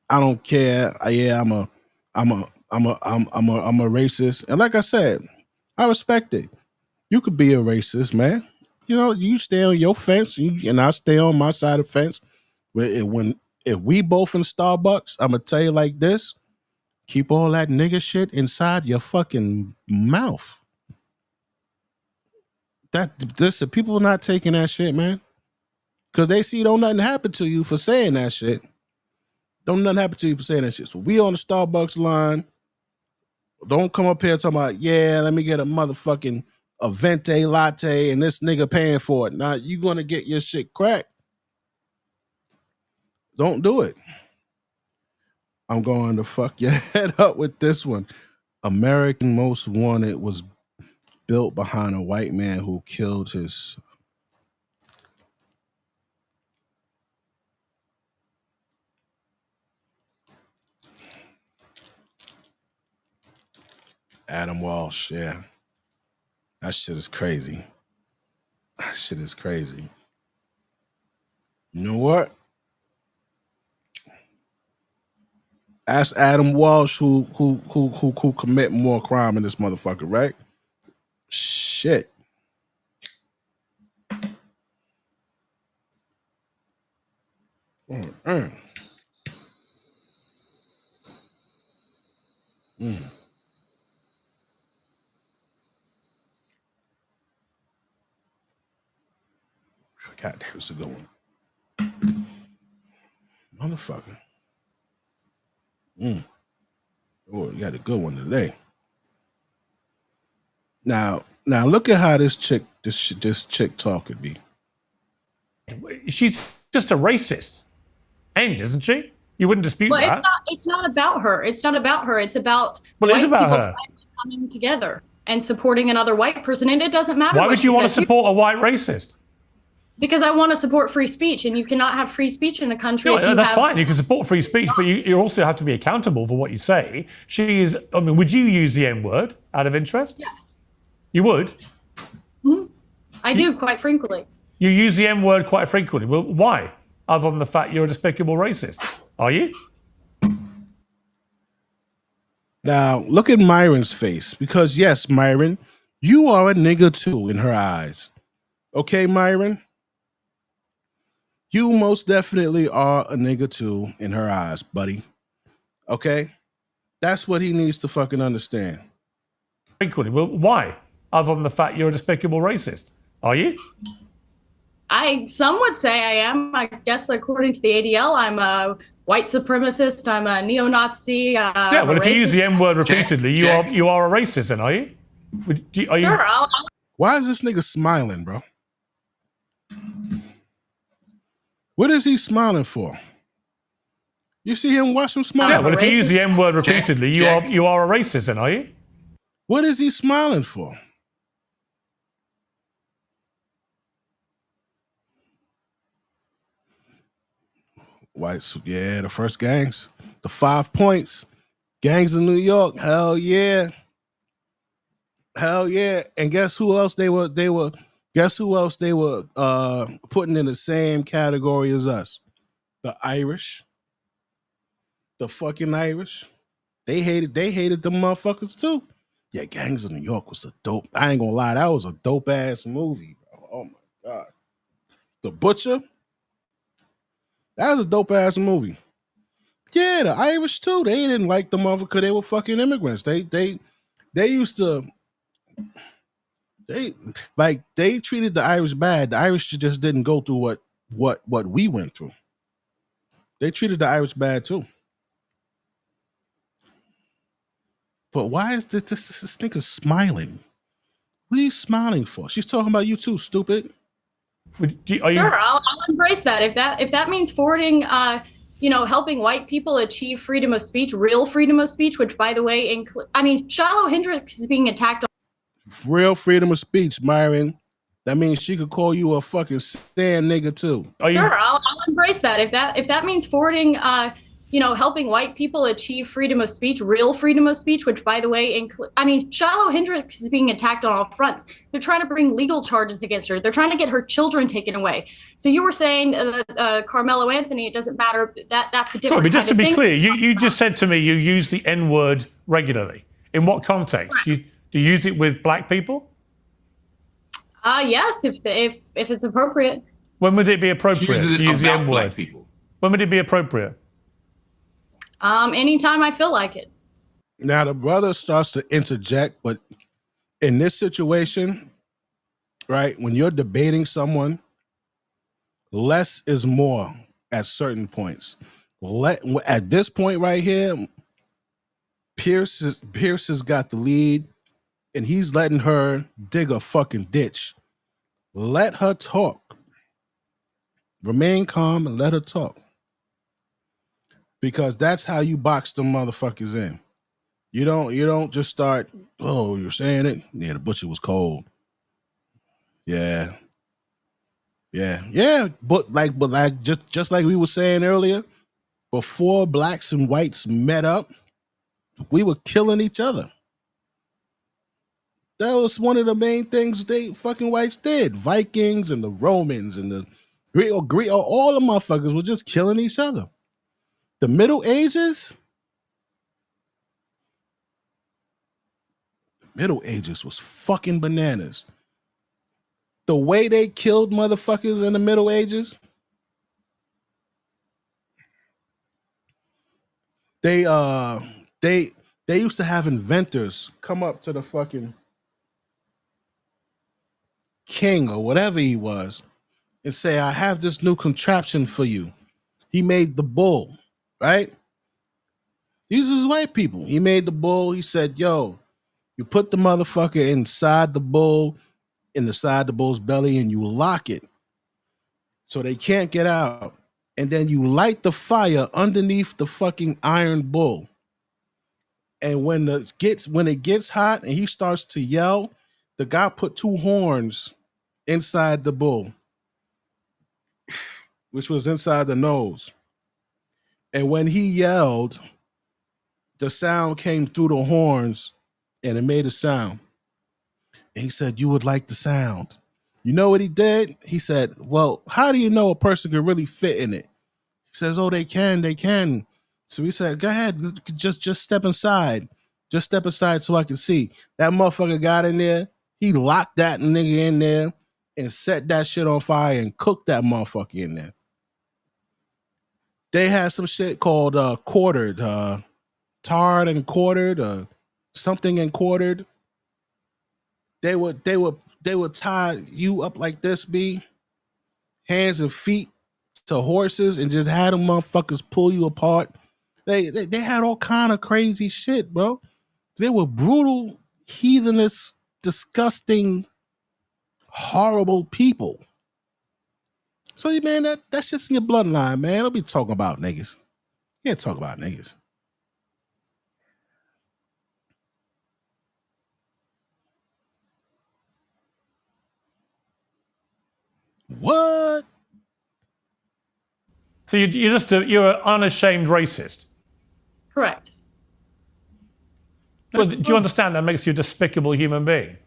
I don't care. Yeah, I'm a racist. And like I said, I respect it. You could be a racist, man. You know, you stay on your fence, and I stay on my side of the fence. If we both in Starbucks, I'm gonna tell you like this: keep all that nigga shit inside your fucking mouth. People are not taking that shit, man, because they see don't nothing happen to you for saying that shit. Don't nothing happen to you for saying that shit. So we on the Starbucks line. Don't come up here talking about, yeah, let me get a motherfucking a venti latte and this nigga paying for it. Now you gonna get your shit cracked. Don't do it. I'm going to fuck your head up with this one. American Most Wanted was built behind a white man who killed his Adam Walsh. Yeah. That shit is crazy. That shit is crazy. You know what? Ask Adam Walsh who commit more crime in this motherfucker, right? Shit. Mm. God damn, it's a good one. Motherfucker. Oh, you got a good one today. Now look at how this chick this chick talking me. She's just a racist. End, isn't she? You wouldn't dispute Well, that. it's not about her. It's not about her. It's about Well, it is white about people her. finally coming together and supporting another white person. And it doesn't matter. Why what would she you want to says. support a white racist? Because I want to support free speech, and you cannot have free speech in a country. No, if you that's have, fine. You can support free speech, but you also have to be accountable for what you say. She is. I mean, would you use the N word out of interest? Yes, You would. I do quite frequently. You use the N word quite frequently. Well, why? Other than the fact you're a despicable racist, are you? Now, look at Myron's face, because yes, Myron, you are a nigga too in her eyes. Okay, Myron? You most definitely are a nigga too in her eyes, buddy. Okay? That's what he needs to fucking understand. Frequently. Well, why? Other than the fact you're a despicable racist, are you? Some would say I am. I guess according to the ADL, I'm a white supremacist. I'm a neo-Nazi. Yeah. Well, if you use the N word repeatedly, you are a racist, then, are you? Are you? Sure, Why is this nigga smiling, bro? What is he smiling for? You see him, watch him smile. Yeah. Well, if you use the N word repeatedly, you are a racist, then, are you? What is he smiling for? Whites, yeah, the first gangs, the 5 points, gangs in New York, hell yeah, and guess who else they were putting in the same category as us? The Irish, the fucking Irish. They hated them motherfuckers too. Yeah, Gangs of New York was a dope. I ain't gonna lie, that was a dope ass movie, bro. Oh my god, The Butcher. That was a dope ass movie. Yeah, the Irish too. They didn't like the motherfucker because they were fucking immigrants. They used to they treated the Irish bad. The Irish just didn't go through what we went through. They treated the Irish bad too. But why is this nigga smiling? What are you smiling for? She's talking about you too, stupid. Are you? Sure, I'll embrace that. If that means forwarding, helping white people achieve freedom of speech, real freedom of speech, which, by the way, Shiloh Hendricks is being attacked. Real freedom of speech, Myron. That means she could call you a fucking stand nigga too. Sure, I'll embrace that. If that means forwarding, helping white people achieve freedom of speech, real freedom of speech, which, by the way, Shiloh Hendricks is being attacked on all fronts. They're trying to bring legal charges against her. They're trying to get her children taken away. So you were saying Carmelo Anthony, it doesn't matter. That's a different. Sorry, but just to be thing. clear, you just said to me you use the N word regularly. In what context? Right. Do you use it with black people? Yes, if it's appropriate. When would it be appropriate to use the N word? People. When would it be appropriate? Anytime I feel like it. Now the brother starts to interject, but in this situation, right, when you're debating someone, less is more at certain points. At this point right here, Pierce has got the lead, and he's letting her dig a fucking ditch. Let her talk. Remain calm and let her talk. Because that's how you box them motherfuckers in. You don't just start, oh, you're saying it? Yeah, the butcher was cold. Yeah. But just like we were saying earlier, before blacks and whites met up, we were killing each other. That was one of the main things they fucking whites did. Vikings and the Romans and the Greek, all the motherfuckers were just killing each other. The Middle Ages was fucking bananas. The way they killed motherfuckers in the Middle Ages, they used to have inventors come up to the fucking king or whatever he was and say, I have this new contraption for you. He made the bull, right? These is white people. He made the bull. He said, yo, you put the motherfucker inside the bull in the side of the bull's belly and you lock it so they can't get out. And then you light the fire underneath the fucking iron bull. And when it gets hot and he starts to yell, the guy put 2 horns inside the bull, which was inside the nose. And when he yelled, the sound came through the horns and it made a sound. And he said, "You would like the sound." You know what he did? He said, "Well, how do you know a person could really fit in it?" He says, "Oh, they can. So he said, "Go ahead, just step inside. Just step aside so I can see." That motherfucker got in there. He locked that nigga in there and set that shit on fire and cooked that motherfucker in there. They had some shit called quartered, tarred and quartered, something and quartered. They would tie you up like this, B, hands and feet to horses, and just had them motherfuckers pull you apart. They had all kind of crazy shit, bro. They were brutal, heathenish, disgusting, horrible people. So, man, that's just in your bloodline, man. Don't be talking about niggas. You can't talk about niggas. What? So you're an unashamed racist. Correct. Well, do you understand that makes you a despicable human being?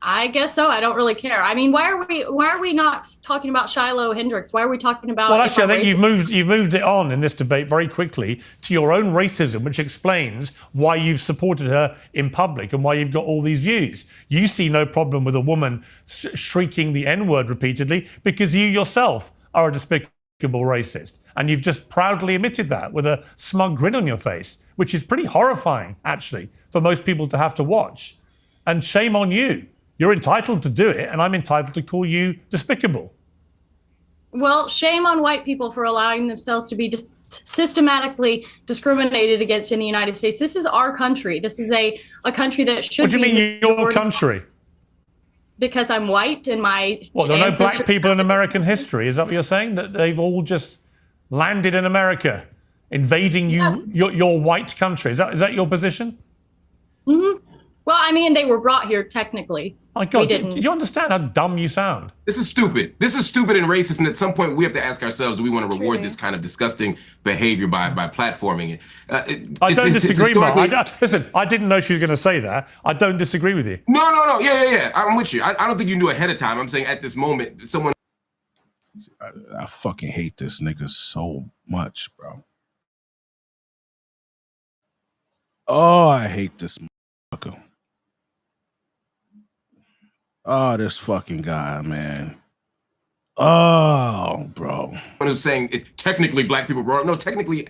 I guess so. I don't really care. I mean, why are we not talking about Shiloh Hendricks? Why are we talking about? Well, actually, I think you've moved it on in this debate very quickly to your own racism, which explains why you've supported her in public and why you've got all these views. You see no problem with a woman shrieking the N-word repeatedly because you yourself are a despicable racist, and you've just proudly admitted that with a smug grin on your face, which is pretty horrifying, actually, for most people to have to watch. And shame on you. You're entitled to do it, and I'm entitled to call you despicable. Well, shame on white people for allowing themselves to be systematically discriminated against in the United States. This is our country. This is a country that should be. What do you mean your country? Because I'm white and my What, there are no black people in American history? Is that what you're saying? That they've all just landed in America, invading your white country? Is that your position? Mm-hmm. Well, I mean, they were brought here technically. My God, do you understand how dumb you sound? This is stupid. This is stupid and racist. And at some point, we have to ask ourselves, do we want to reward this kind of disgusting behavior by platforming it? I don't disagree, Mark. Listen, I didn't know she was going to say that. I don't disagree with you. No. Yeah. I'm with you. I don't think you knew ahead of time. I'm saying at this moment, someone. I fucking hate this nigga so much, bro. Oh, I hate this motherfucker. Oh, this fucking guy, man. Oh, bro. Who's saying technically black people brought up. No, technically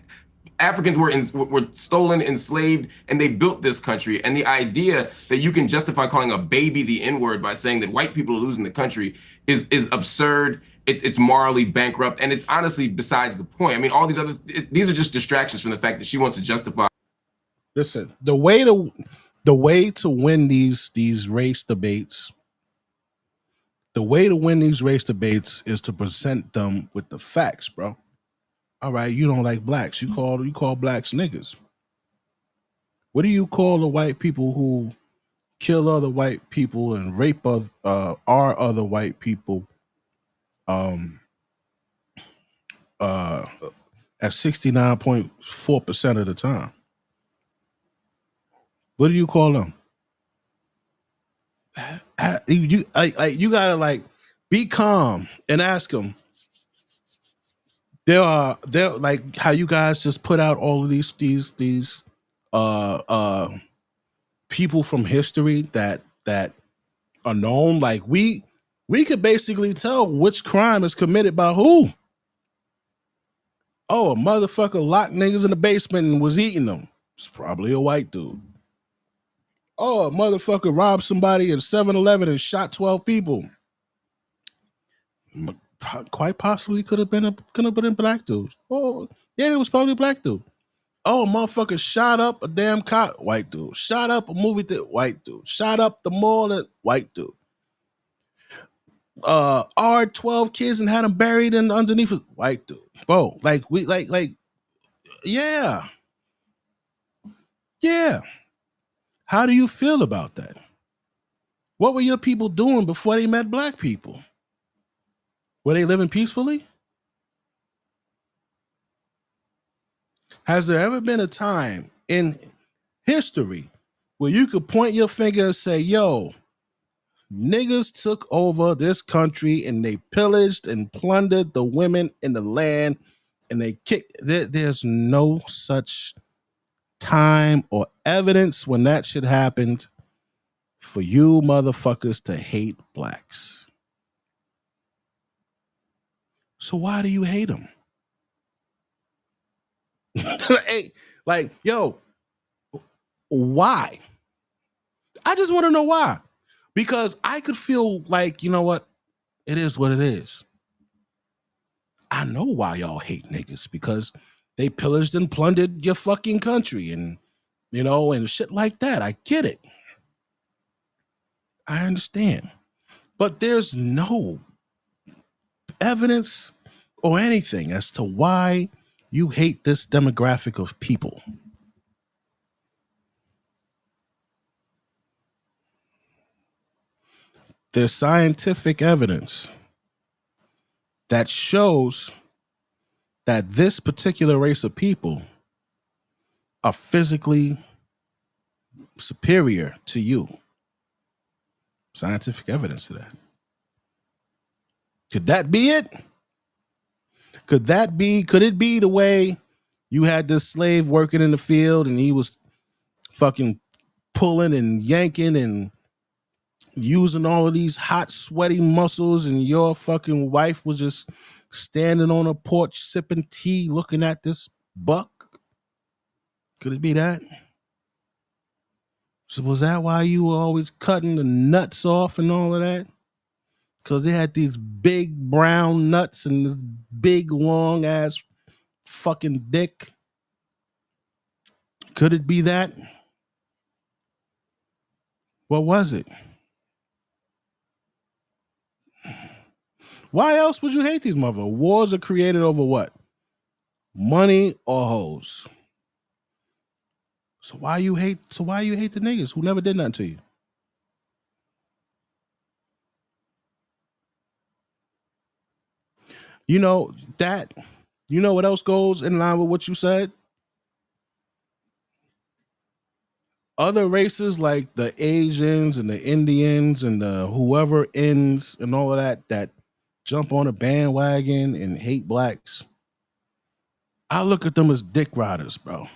Africans were stolen, enslaved, and they built this country. And the idea that you can justify calling a baby the N-word by saying that white people are losing the country is absurd. It's morally bankrupt, and it's honestly besides the point. I mean, all these are just distractions from the fact that she wants to justify. Listen, the way to win these race debates. The way to win these race debates is to present them with the facts, bro. All right, you don't like blacks. You call blacks niggas. What do you call the white people who kill other white people and rape our other white people at 69.4% of the time? What do you call them? You gotta like be calm and ask them. They're like how you guys just put out all of these people from history that are known. Like we could basically tell which crime is committed by who. Oh, a motherfucker locked niggas in the basement and was eating them. It's probably a white dude. Oh, a motherfucker robbed somebody in 7-Eleven and shot 12 people. Quite possibly could have been a black dude. Oh, yeah, it was probably a black dude. Oh, a motherfucker shot up a damn cop, white dude. Shot up a movie theater, white dude. Shot up the mall, white dude. our 12 kids and had them buried in underneath it. White dude, bro. Like we like yeah. Yeah. How do you feel about that? What were your people doing before they met black people? Were they living peacefully? Has there ever been a time in history where you could point your finger and say, yo, niggas took over this country and they pillaged and plundered the women in the land and they kicked? There's no such time or evidence when that shit happened for you motherfuckers to hate blacks. So why do you hate them? Hey, like, yo, why? I just want to know why. Because I could feel like, you know what? It is what it is. I know why y'all hate niggas, because they pillaged and plundered your fucking country and, you know, and shit like that. I get it. I understand. But there's no evidence or anything as to why you hate this demographic of people. There's scientific evidence that shows that this particular race of people are physically superior to you. Scientific evidence of that. Could that be it? Could it be the way you had this slave working in the field and he was fucking pulling and yanking and using all of these hot, sweaty muscles, and your fucking wife was just standing on a porch sipping tea looking at this buck? Could it be that? So was that why you were always cutting the nuts off and all of that? Because they had these big brown nuts and this big long ass fucking dick? Could it be that? What was it? Why else would you hate these motherfuckers? Wars are created over what? Money or hoes? So why you hate the niggas who never did nothing to you? You know what else goes in line with what you said? Other races like the Asians and the Indians and the whoever ends and all of that jump on a bandwagon and hate blacks. I look at them as dick riders, bro.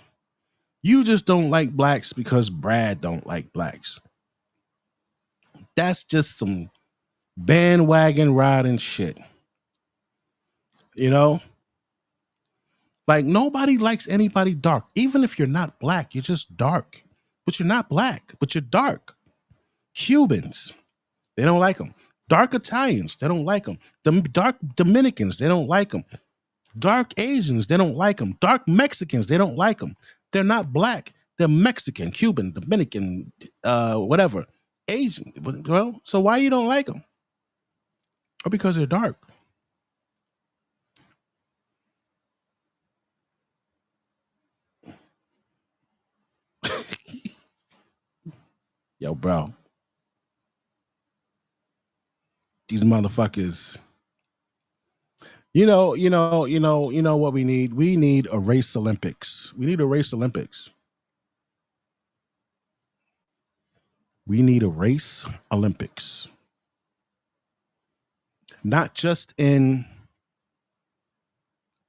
You just don't like blacks because Brad don't like blacks. That's just some bandwagon riding shit. You know? Like, nobody likes anybody dark. Even if you're not black, you're just dark. But you're not black, but you're dark. Cubans, they don't like them. Dark Italians, they don't like them. Dark Dominicans, they don't like them. Dark Asians, they don't like them. Dark Mexicans, they don't like them. They're not black. They're Mexican, Cuban, Dominican, whatever. Asian. Well, so why you don't like them? Or because they're dark. Yo, bro. These motherfuckers. You know what we need? We need a race Olympics. We need a race Olympics. We need a race Olympics. Not just in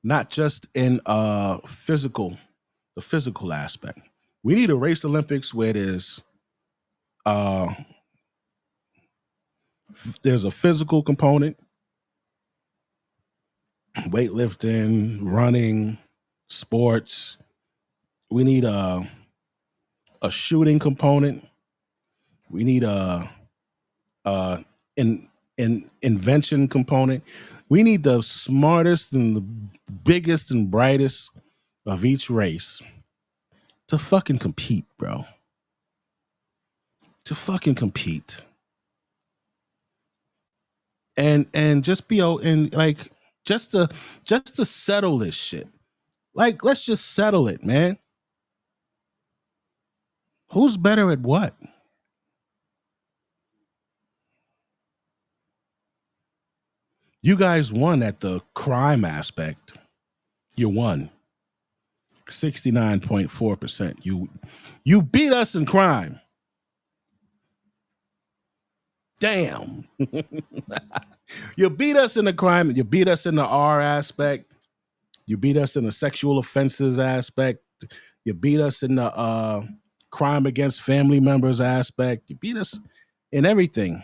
the physical aspect. We need a race Olympics where there's a physical component, weightlifting, running, sports. We need a shooting component. We need an invention component. We need the smartest and the biggest and brightest of each race to fucking compete, bro. To fucking compete. and just be and like just to settle this shit. Like, let's just settle it, man. Who's better at what? You guys won at the crime aspect. You won 69.4%. You beat us in crime. Damn. You beat us in the crime. You beat us in the R aspect. You beat us in the sexual offenses aspect. You beat us in the crime against family members aspect. You beat us in everything.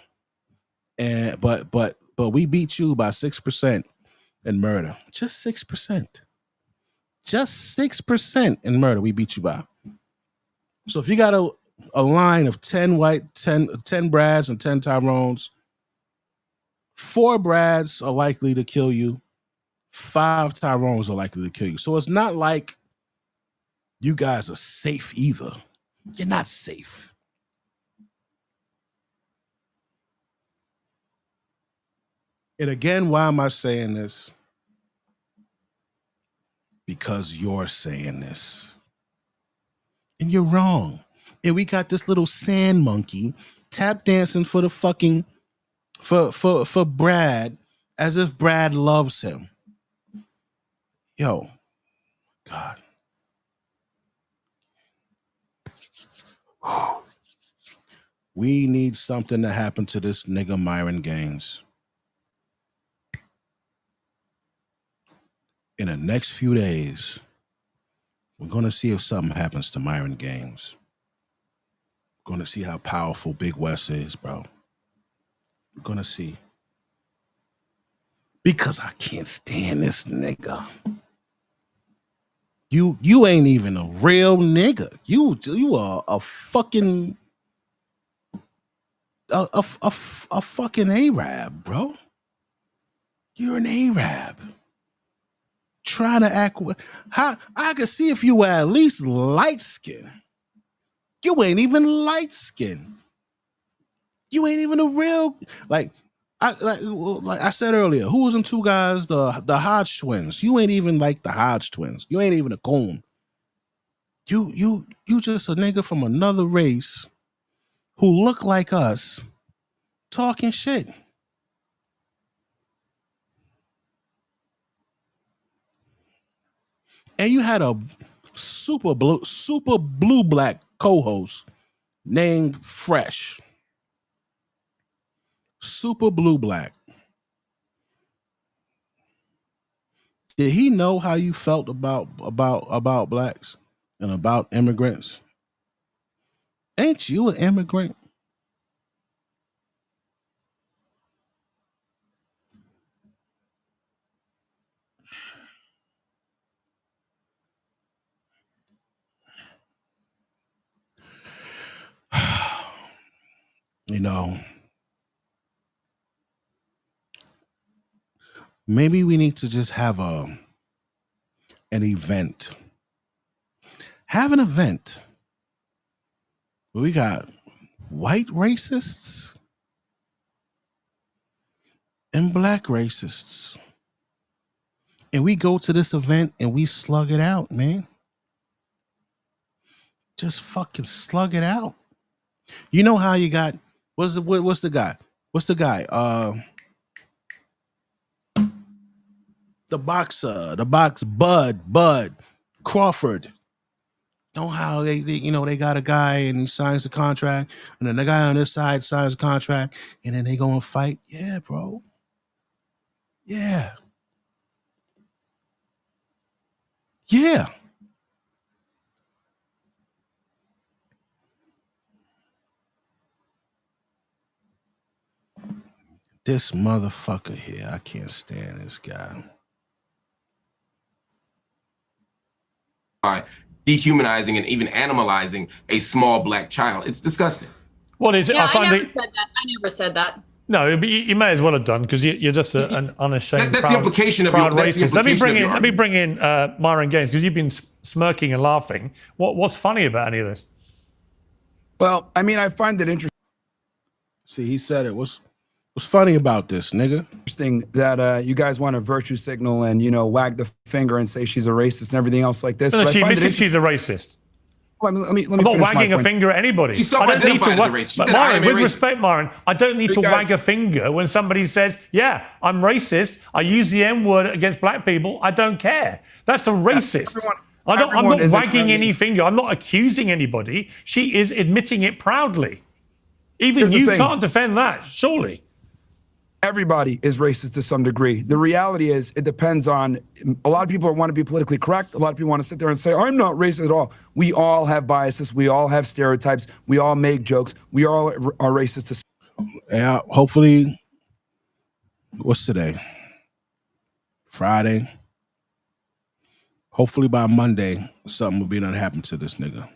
And but we beat you by 6% in murder. Just 6%. Just 6% in murder we beat you by. So if you got a line of 10 Brads and 10 Tyrones, 4 Brads are likely to kill you. 5 Tyrones are likely to kill you. So it's not like you guys are safe either. You're not safe. And again, why am I saying this? Because you're saying this. And you're wrong. And we got this little sand monkey tap dancing for the fucking for Brad as if Brad loves him. Yo, God. We need something to happen to this nigga Myron Gaines. In the next few days, we're going to see if something happens to Myron Gaines. We're going to see how powerful Big West is, bro. We're going to see. Because I can't stand this nigga. You ain't even a real nigga. You are a fucking a fucking Arab, bro. You're an Arab. Trying to act. How I could see if you were at least light skinned. You ain't even light skinned. You ain't even a real like I said earlier. Who was them 2 guys? The Hodge twins. You ain't even like the Hodge twins. You ain't even a coon. You just a nigga from another race who look like us, talking shit. And you had a super blue black co-host named Fresh. Super blue black. Did he know how you felt about blacks and about immigrants? Ain't you an immigrant? You know, maybe we need to just have an event. Have an event where we got white racists and black racists. And we go to this event and we slug it out, man. Just fucking slug it out. You know how you got what's the guy? What's the guy? The boxer, Bud Crawford. Know how they got a guy and he signs the contract, and then the guy on this side signs the contract, and then they go and fight. Yeah, bro. Yeah. Yeah. This motherfucker here, I can't stand this guy. By dehumanizing and even animalizing a small black child. It's disgusting. What is it? Yeah, I never said that. No, but you may as well have done, because you're just an unashamed. That's the implication of proud your. That's the racist. Let me implication bring in Myron Gaines, because you've been smirking and laughing. What's funny about any of this? Well, I mean, I find it interesting. See, he said it. What's What's funny about this, nigga? Interesting that you guys want to virtue signal and, wag the finger and say she's a racist and everything else like this. No, But she I find admitted it she's a racist. Let me I'm not finish my wagging a point. finger at anybody. She I don't need to self-identified as a racist. She But said, "I am Myron, a with racist." respect, Myron, I don't need to Because- wag a finger when somebody says, yeah, I'm racist. I use the N word against black people. I don't care. That's a racist. I'm everyone not isn't wagging really- any finger. I'm not accusing anybody. She is admitting it proudly. Even Here's the you thing. can't defend that, surely. Everybody is racist to some degree. The reality is, it depends on. A lot of people want to be politically correct. A lot of people want to sit there and say, "I'm not racist at all." We all have biases. We all have stereotypes. We all make jokes. We all are racist to. Yeah, hopefully, what's today? Friday. Hopefully by Monday, something will be done happen to this nigga.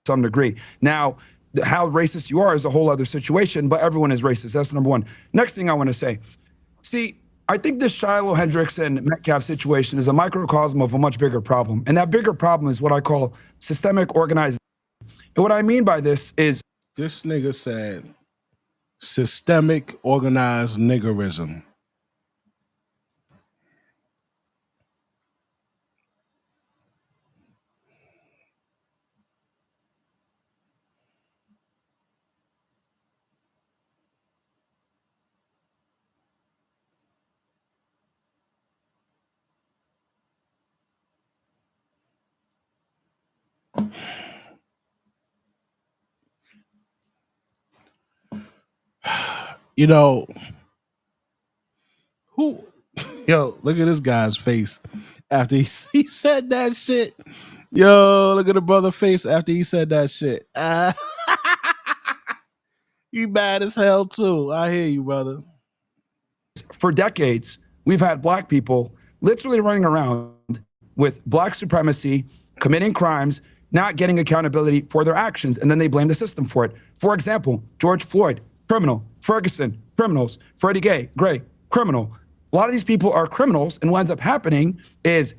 Some degree. Now, how racist you are is a whole other situation, but everyone is racist. That's number one. Next thing I want to say. See, I think this Shiloh, Hendricks, and Metcalf situation is a microcosm of a much bigger problem. And that bigger problem is what I call systemic organized. And what I mean by this is this nigga said systemic organized niggerism. You know, who, yo, look at this guy's face after he said that shit. Yo, look at the brother face after he said that shit. You mad as hell too. I hear you, brother. for decades, we've had black people literally running around with black supremacy, committing crimes, not getting accountability for their actions, and then they blame the system for it. For example, George Floyd, criminal. Ferguson, criminals. Freddie Gray, criminal. A lot of these people are criminals, and what ends up happening is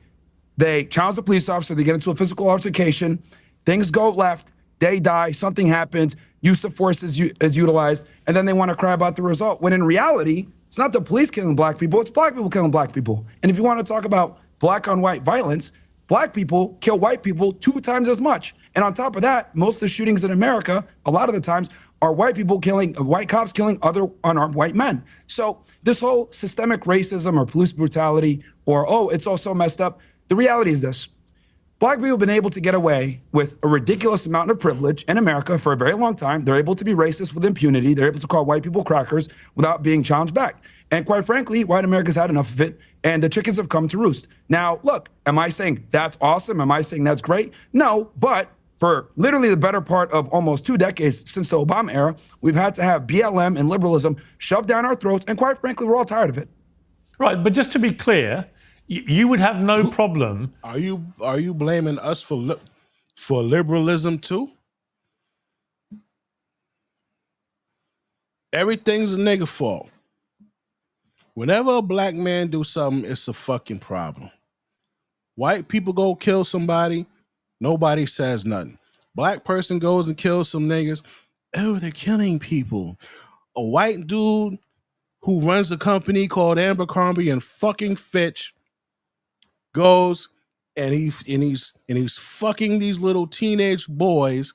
they challenge the police officer, they get into a physical altercation, things go left, they die, something happens, use of force is utilized, and then they want to cry about the result. When in reality, it's not the police killing black people, it's black people killing black people. And if you want to talk about black on white violence, black people kill white people 2 times as much. And on top of that, most of the shootings in America, a lot of the times, are white people killing, white cops killing other unarmed white men. So this whole systemic racism or police brutality or, oh, it's all so messed up. The reality is this. Black people have been able to get away with a ridiculous amount of privilege in America for a very long time. They're able to be racist with impunity. They're able to call white people crackers without being challenged back. And quite frankly, white America's had enough of it, and the chickens have come to roost. Now, look, am I saying that's awesome? Am I saying that's great? No, but for literally the better part of almost 2 decades since the Obama era, we've had to have BLM and liberalism shoved down our throats, and quite frankly, we're all tired of it. Right, but just to be clear, you would have no problem. Are you blaming us for liberalism too? Everything's a nigga fault. Whenever a black man do something, it's a fucking problem. White people go kill somebody, nobody says nothing. Black person goes and kills some niggas. Oh, they're killing people. A white dude who runs a company called Abercrombie and fucking Fitch goes and he's fucking these little teenage boys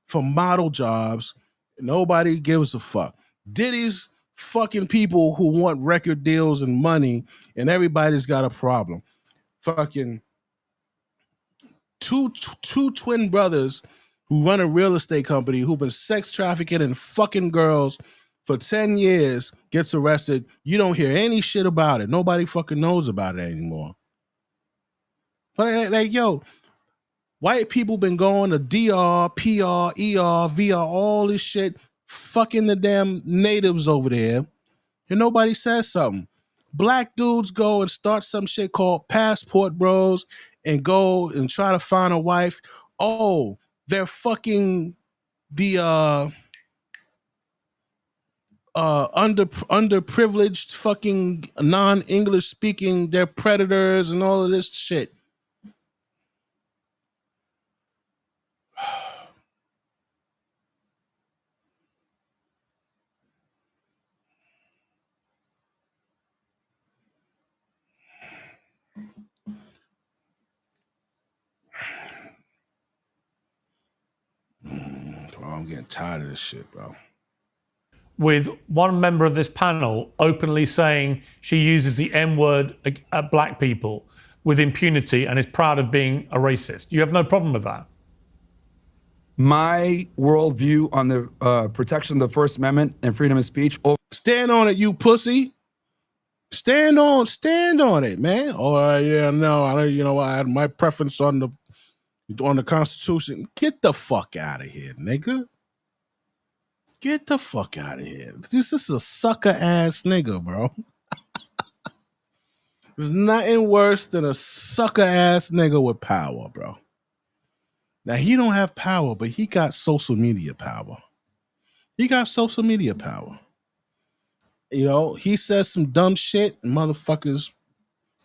for model jobs. Nobody gives a fuck. Diddy's fucking people who want record deals and money, and everybody's got a problem. Fucking two twin brothers who run a real estate company who've been sex trafficking and fucking girls for 10 years gets arrested. You don't hear any shit about it. Nobody fucking knows about it anymore. But like, yo, white people been going to DR, PR, ER, VR, all this shit, fucking the damn natives over there, and nobody says something. Black dudes go and start some shit called Passport Bros and go and try to find a wife. Oh, they're fucking the underprivileged fucking non-English speaking, they're predators and all of this shit. I'm getting tired of this shit, bro. With one member of this panel openly saying she uses the N-word at black people with impunity and is proud of being a racist. You have no problem with that? My worldview on the protection of the First Amendment and freedom of speech. Stand on it, you pussy. Stand on it, man. Oh yeah, no, I had my preference on the Constitution. Get the fuck out of here, nigga. Get the fuck out of here. This is a sucker ass nigga, bro. There's nothing worse than a sucker ass nigga with power, bro. Now he don't have power, but he got social media power. He got social media power. You know, he says some dumb shit and motherfuckers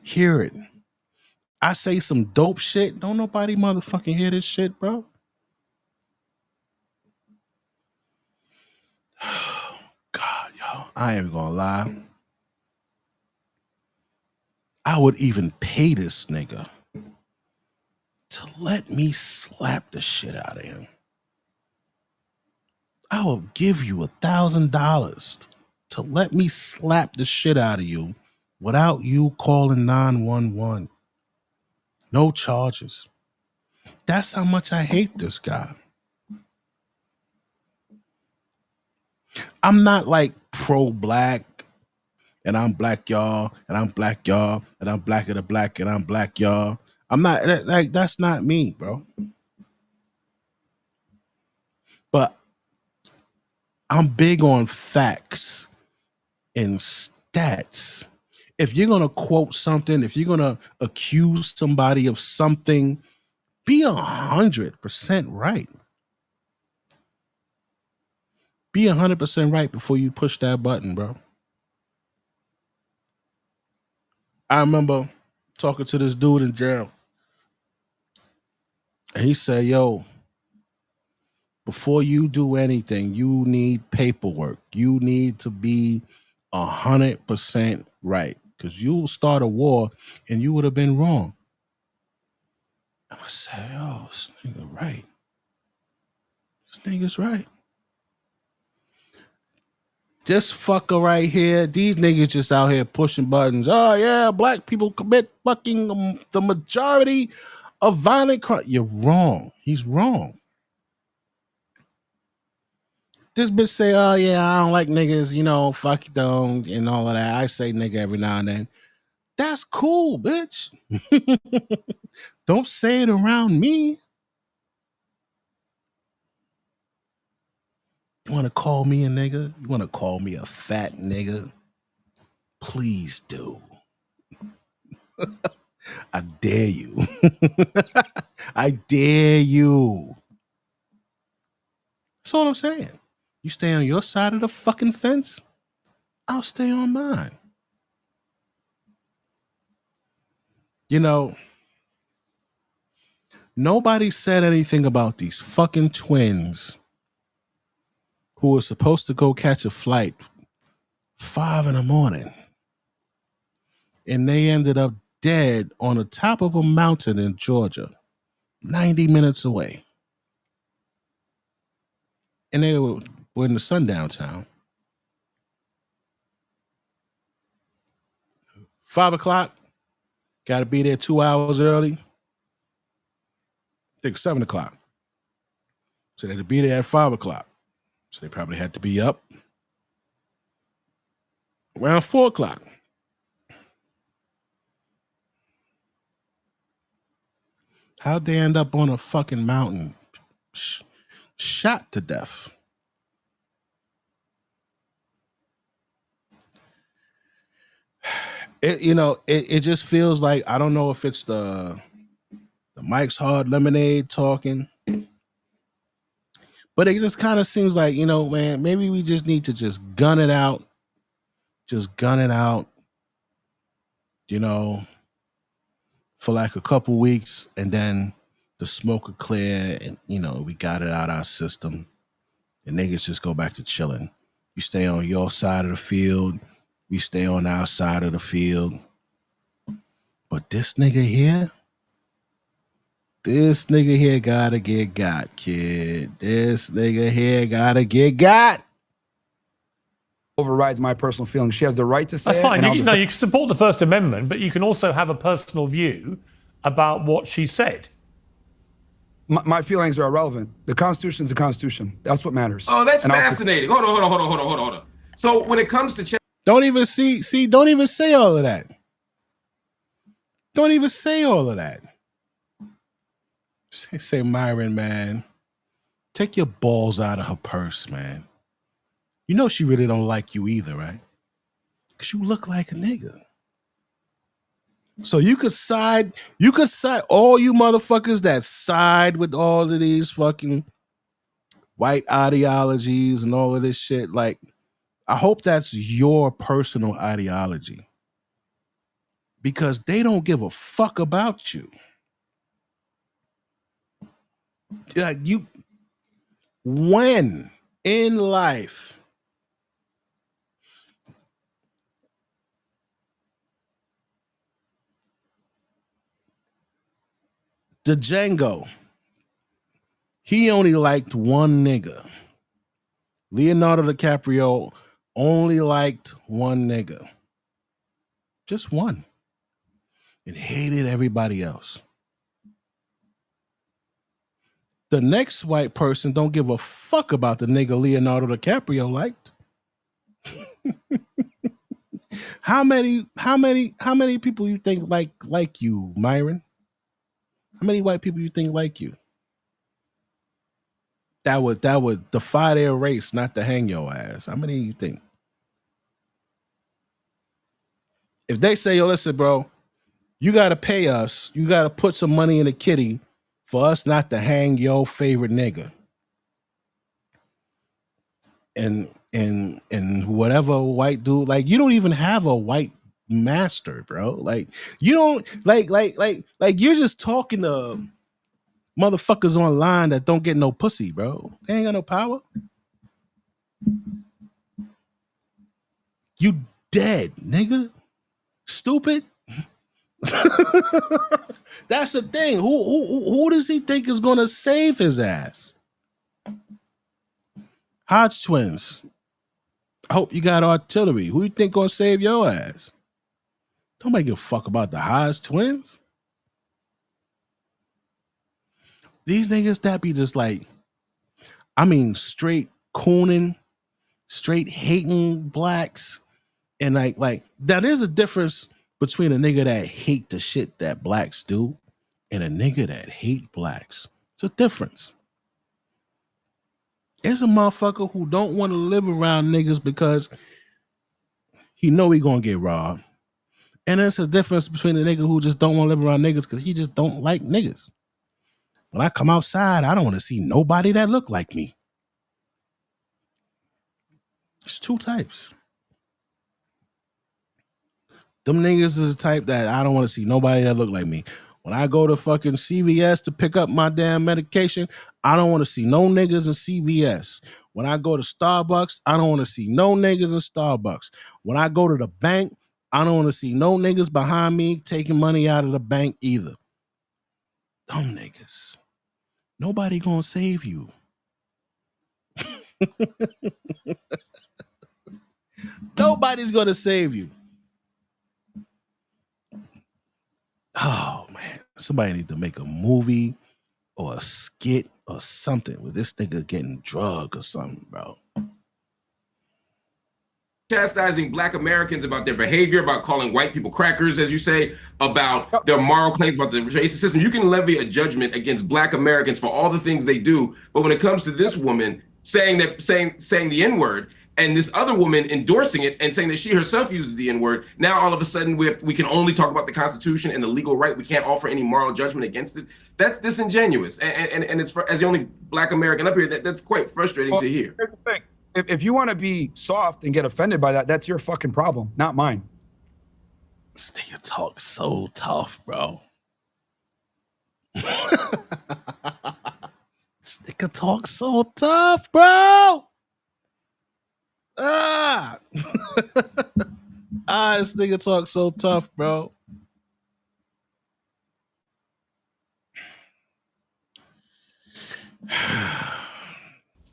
hear it. I say some dope shit. Don't nobody motherfucking hear this shit, bro. God, yo, I ain't gonna lie. I would even pay this nigga to let me slap the shit out of him. I will give you $1,000 to let me slap the shit out of you without you calling 911. No charges. That's how much I hate this guy. I'm not like pro-black and I'm black y'all and I'm black y'all and I'm blacker than black and I'm black y'all. I'm not like, that's not me, bro. But I'm big on facts and stats. If you're going to quote something, if you're going to accuse somebody of something, be 100% right. Be 100% right before you push that button, bro. I remember talking to this dude in jail. And he said, yo, before you do anything, you need paperwork. You need to be 100% right. Because you'll start a war and you would have been wrong. I said, yo, this nigga right. This nigga's right. This fucker right here, these niggas just out here pushing buttons. Oh yeah, black people commit fucking the majority of violent crime. You're wrong. He's wrong. This bitch say, oh yeah, I don't like niggas, you know, fuck them and all of that. I say nigga every now and then. That's cool, bitch. Don't say it around me. You want to call me a nigga? You want to call me a fat nigga? Please do. I dare you. I dare you. That's all I'm saying. You stay on your side of the fucking fence, I'll stay on mine. You know, nobody said anything about these fucking twins who were supposed to go catch a flight 5 a.m. and they ended up dead on the top of a mountain in Georgia, 90 minutes away. And they were in the sundown town. 5 o'clock, got to be there 2 hours early. I think 7 o'clock. So they had to be there at 5 o'clock. So they probably had to be up around 4 o'clock. How'd they end up on a fucking mountain shot to death? It just feels like, I don't know if it's the Mike's Hard Lemonade talking, but it just kind of seems like, man, maybe we just need to just gun it out, for like a couple weeks, and then the smoke will clear, and we got it out our system, and niggas just go back to chilling. You stay on your side of the field, we stay on our side of the field. But this nigga here, This nigga here gotta get got, kid. This nigga here gotta get got. Overrides my personal feelings. She has the right to say That's it. fine. and I'll You can support the First Amendment, but you can also have a personal view about what she said. my feelings are irrelevant. The Constitution is the Constitution. That's what matters. Oh, that's And I'll- fascinating. Hold on. So when it comes to Don't even don't even say all of that. Don't even say all of that. Say Myron, man. Take your balls out of her purse, man. You know she really don't like you either, right? Because you look like a nigga. So you could side, all you motherfuckers that side with all of these fucking white ideologies and all of this shit. Like, I hope that's your personal ideology. Because they don't give a fuck about you. Like when in life the Django, he only liked one nigga. Leonardo DiCaprio only liked one nigga. Just one. And hated everybody else. The next white person don't give a fuck about the nigga Leonardo DiCaprio liked. How many people you think like you, Myron? How many white people you think like you? That would defy their race not to hang your ass. How many you think? If they say, yo, listen, bro, you gotta pay us, you gotta put some money in a kitty for us not to hang your favorite nigga. And whatever white dude, like, you don't even have a white master, bro. Like, you don't like you're just talking to motherfuckers online that don't get no pussy, bro. They ain't got no power. You dead, nigga. Stupid. That's the thing. Who does he think is gonna save his ass? Hodge twins. I hope you got artillery. Who you think gonna save your ass? Nobody give a fuck about the Hodge twins. These niggas that be just like, I mean, straight cooning, straight hating blacks, and like now there's a difference between a nigga that hate the shit that blacks do and a nigga that hate blacks. It's a difference. There's a motherfucker who don't want to live around niggas because he know he gonna get robbed. And there's a difference between a nigga who just don't want to live around niggas because he just don't like niggas. When I come outside, I don't want to see nobody that look like me. There's two types. Them niggas is the type that I don't want to see nobody that look like me. When I go to fucking CVS to pick up my damn medication, I don't want to see no niggas in CVS. When I go to Starbucks, I don't want to see no niggas in Starbucks. When I go to the bank, I don't want to see no niggas behind me taking money out of the bank either. Dumb niggas. Nobody gonna save you. Nobody's gonna save you. Oh man, somebody need to make a movie or a skit or something with this nigga getting drugged or something, bro. chastising Black Americans about their behavior, about calling white people crackers, as you say, about their moral claims about the racist system. You can levy a judgment against Black Americans for all the things they do, but when it comes to this woman saying the N-word, and this other woman endorsing it and saying that she herself uses the N-word, now all of a sudden we can only talk about the Constitution and the legal right. We can't offer any moral judgment against it. That's disingenuous, and it's as the only Black American up here, that's quite frustrating to hear. Here's the thing. If you want to be soft and get offended by that, that's your fucking problem, not mine. This nigga talk so tough, bro. This nigga talk so tough, bro. This nigga talk so tough, bro.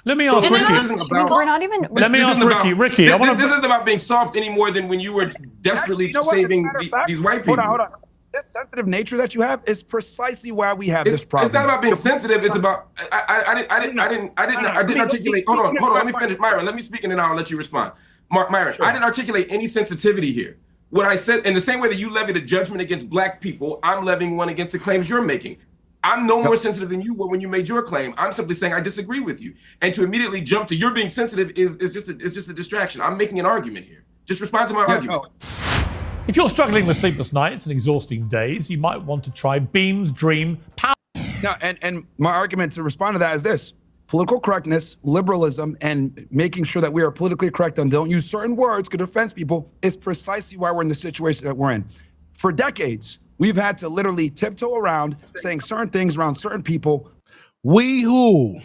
Let me So ask this Ricky. isn't about. We're not even. Let me This ask isn't Ricky. about- Ricky, I This, want this to. isn't about being soft any more than when you were desperately Actually, you know what? As a saving matter of fact, these white people. Hold on. This sensitive nature that you have is precisely why we have this problem. It's not about being sensitive. It's about I didn't articulate. Hold on. Let me finish, Myron. Let me speak and then I'll let you respond. Myron, I didn't articulate any sensitivity here. What I said, in the same way that you levied a judgment against black people, I'm levying one against the claims you're making. I'm no more sensitive than you were when you made your claim. I'm simply saying I disagree with you. And to immediately jump to you're being sensitive is just a distraction. I'm making an argument here. Just respond to my argument. If you're struggling with sleepless nights and exhausting days, you might want to try Beam's Dream Power. Now, and my argument to respond to that is this: political correctness, liberalism, and making sure that we are politically correct and don't use certain words to offend people is precisely why we're in the situation that we're in. For decades, we've had to literally tiptoe around saying certain things around certain people. We who?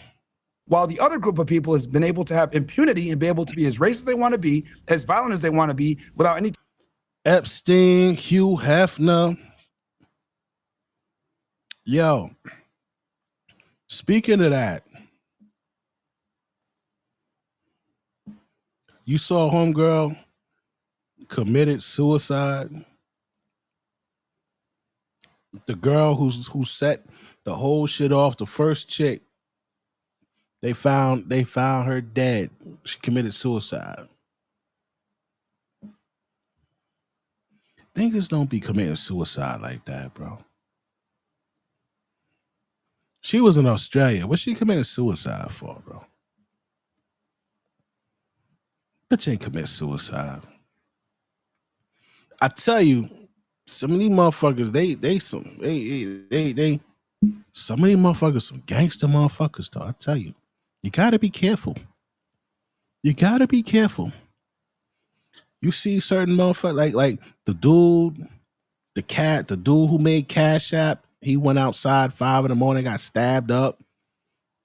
While the other group of people has been able to have impunity and be able to be as racist as they want to be, as violent as they want to be, without any. Epstein, Hugh Hefner. Yo, speaking of that, you saw homegirl committed suicide. The girl who set the whole shit off, the first chick, they found her dead. She committed suicide. Niggas don't be committing suicide like that, bro. She was in Australia. What's she committing suicide for, bro? Bitch ain't commit suicide. I tell you, some of these motherfuckers, some of these motherfuckers, some gangster motherfuckers, though. I tell you, you gotta be careful. You gotta be careful. You see certain motherfuckers, like the dude who made Cash App, he went outside 5 a.m, got stabbed up.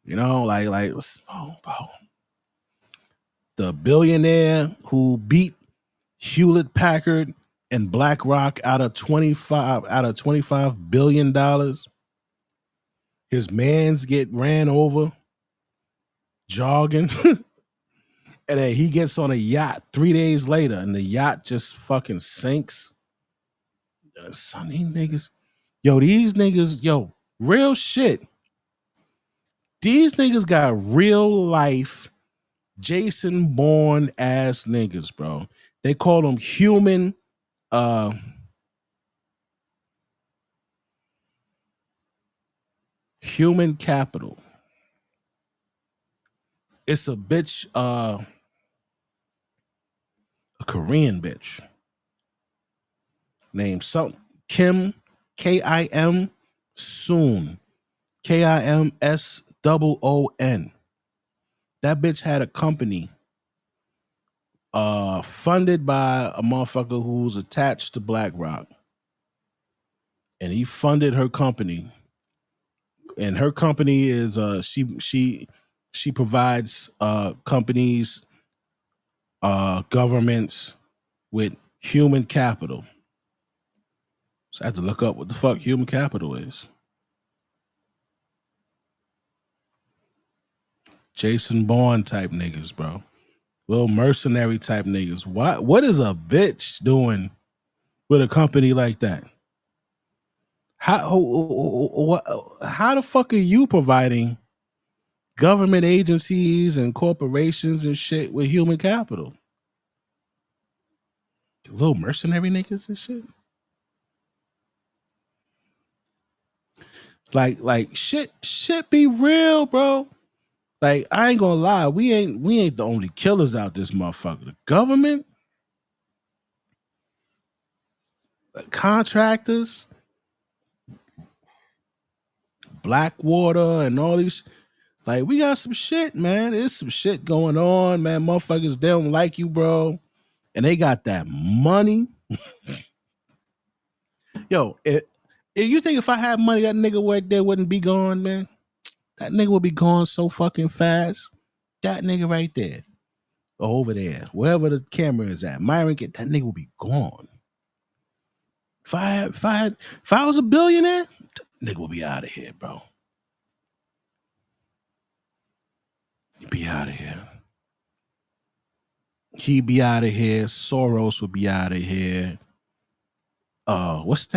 You know, like, oh, bro. The billionaire who beat Hewlett Packard and BlackRock out of $25 billion. His mans get ran over jogging. And then he gets on a yacht 3 days later, and the yacht just fucking sinks. Son, these niggas, real shit. These niggas got real life Jason Bourne ass niggas, bro. They call them human capital. It's a bitch, a Korean bitch named Kim, Kim Soon, KIMSOON. That bitch had a company funded by a motherfucker who was attached to BlackRock, and he funded her company. And her company is she provides companies, governments with human capital. So I had to look up what the fuck human capital is. Jason Bourne type niggas, bro. Little mercenary type niggas. What is a bitch doing with a company like that? How the fuck are you providing government agencies and corporations and shit with human capital? Little mercenary niggas and shit. Like shit be real, bro. Like, I ain't gonna lie, we ain't the only killers out this motherfucker. The government, the contractors, Blackwater, and all these. Like, we got some shit, man. There's some shit going on, man. Motherfuckers, they don't like you, bro. And they got that money. Yo, if you think if I had money, that nigga right there wouldn't be gone, man. That nigga would be gone so fucking fast. That nigga right there. Or over there. Wherever the camera is at. Myron, that nigga would be gone. If I was a billionaire, that nigga would be out of here, bro. He'd be out of here. He'd be out of here. Soros would be out of here. What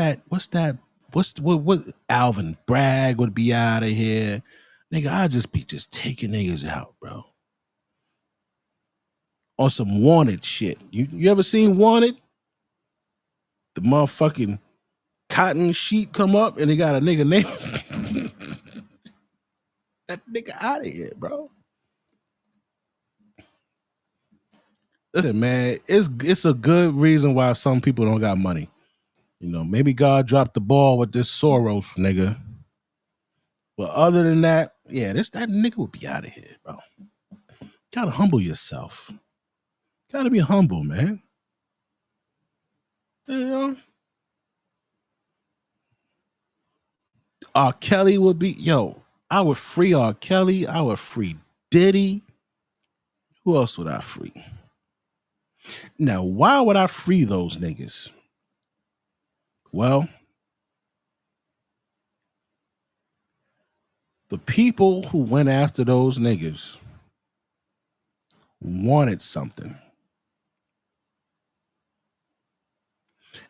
Alvin Bragg would be out of here. Nigga, I'd just be taking niggas out, bro. On some Wanted shit. You ever seen Wanted? The motherfucking cotton sheet come up and they got a nigga name. That nigga out of here, bro. Listen, man, it's a good reason why some people don't got money. You know, maybe God dropped the ball with this Soros nigga. But other than that, yeah, that nigga would be out of here, bro. Gotta humble yourself. Gotta be humble, man. You know? R. Kelly would be, I would free R. Kelly. I would free Diddy. Who else would I free? Now, why would I free those niggas? Well, the people who went after those niggas wanted something.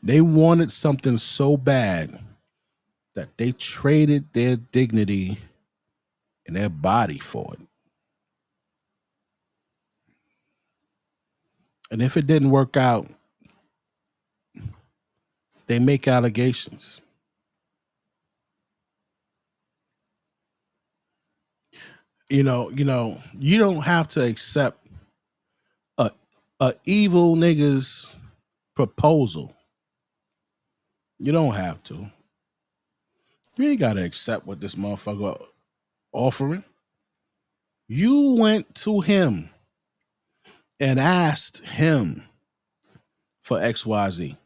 They wanted something so bad that they traded their dignity and their body for it. And if it didn't work out, they make allegations. You don't have to accept a evil nigga's proposal. You don't have to. You ain't gotta accept what this motherfucker offering. You went to him and asked him for XYZ.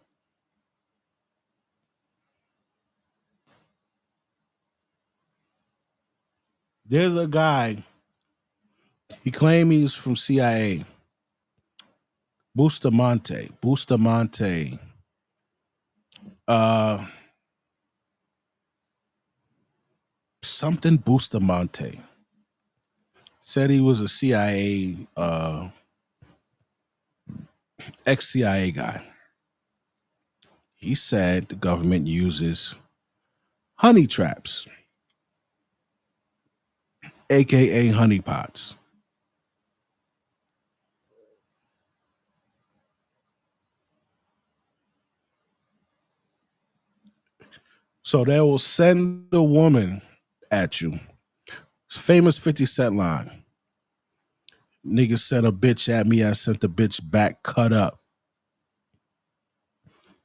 There's a guy, he claimed he's from CIA. Bustamante. Something Bustamante. Said he was a CIA, ex-CIA guy. He said the government uses honey traps, aka honeypots. So they will send a woman at you. It's famous 50 Cent line. Niggas sent a bitch at me, I sent the bitch back cut up.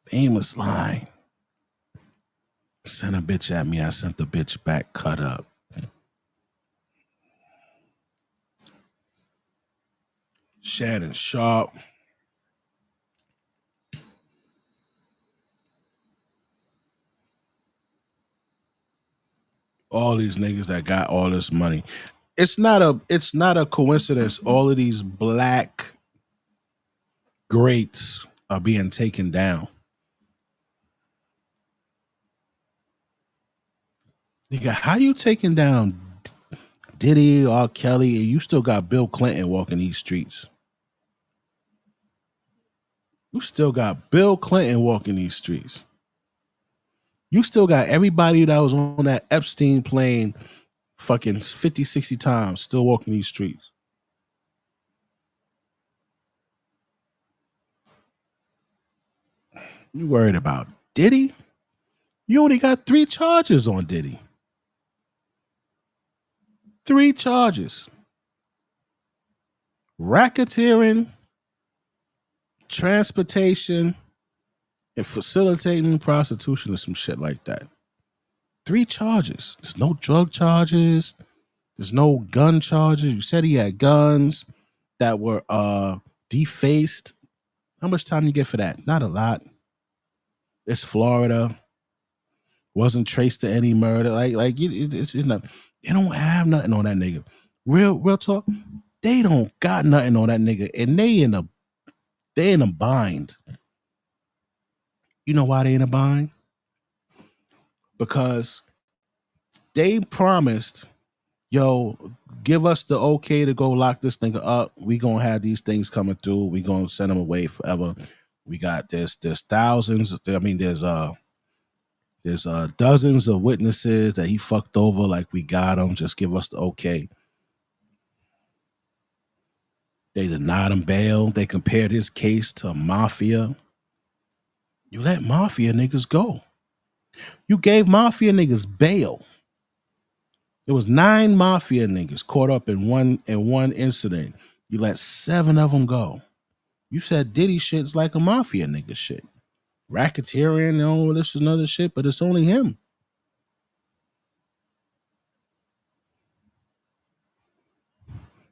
Famous line. Sent a bitch at me, I sent the bitch back cut up. Shannon Sharp. All these niggas that got all this money. It's not a coincidence all of these black greats are being taken down. Nigga, how you taking down Diddy, R. Kelly, and you still got Bill Clinton walking these streets? You still got Bill Clinton walking these streets. You still got everybody that was on that Epstein plane fucking 50, 60 times still walking these streets. You worried about Diddy? You only got 3 charges on Diddy. 3 charges. Racketeering, transportation, and facilitating prostitution or some shit like that. 3 charges. There's no drug charges. There's no gun charges. You said he had guns that were defaced. How much time you get for that? Not a lot. It's Florida. Wasn't traced to any murder. It's not. They don't have nothing on that nigga. Real talk. They don't got nothing on that nigga, and they in a bind. You know why they in a bind? Because they promised yo, give us the okay to go lock this nigga up. We gonna have these things coming through. We gonna send them away forever. We got there's thousands. I mean, there's dozens of witnesses that he fucked over. Like, we got them. Just give us the okay. They denied him bail. They compared his case to mafia. You let mafia niggas go. You gave mafia niggas bail. There was 9 mafia niggas caught up in one incident. You let 7 of them go. You said Diddy shit's like a mafia nigga shit. Racketeering and all this and other shit, but it's only him.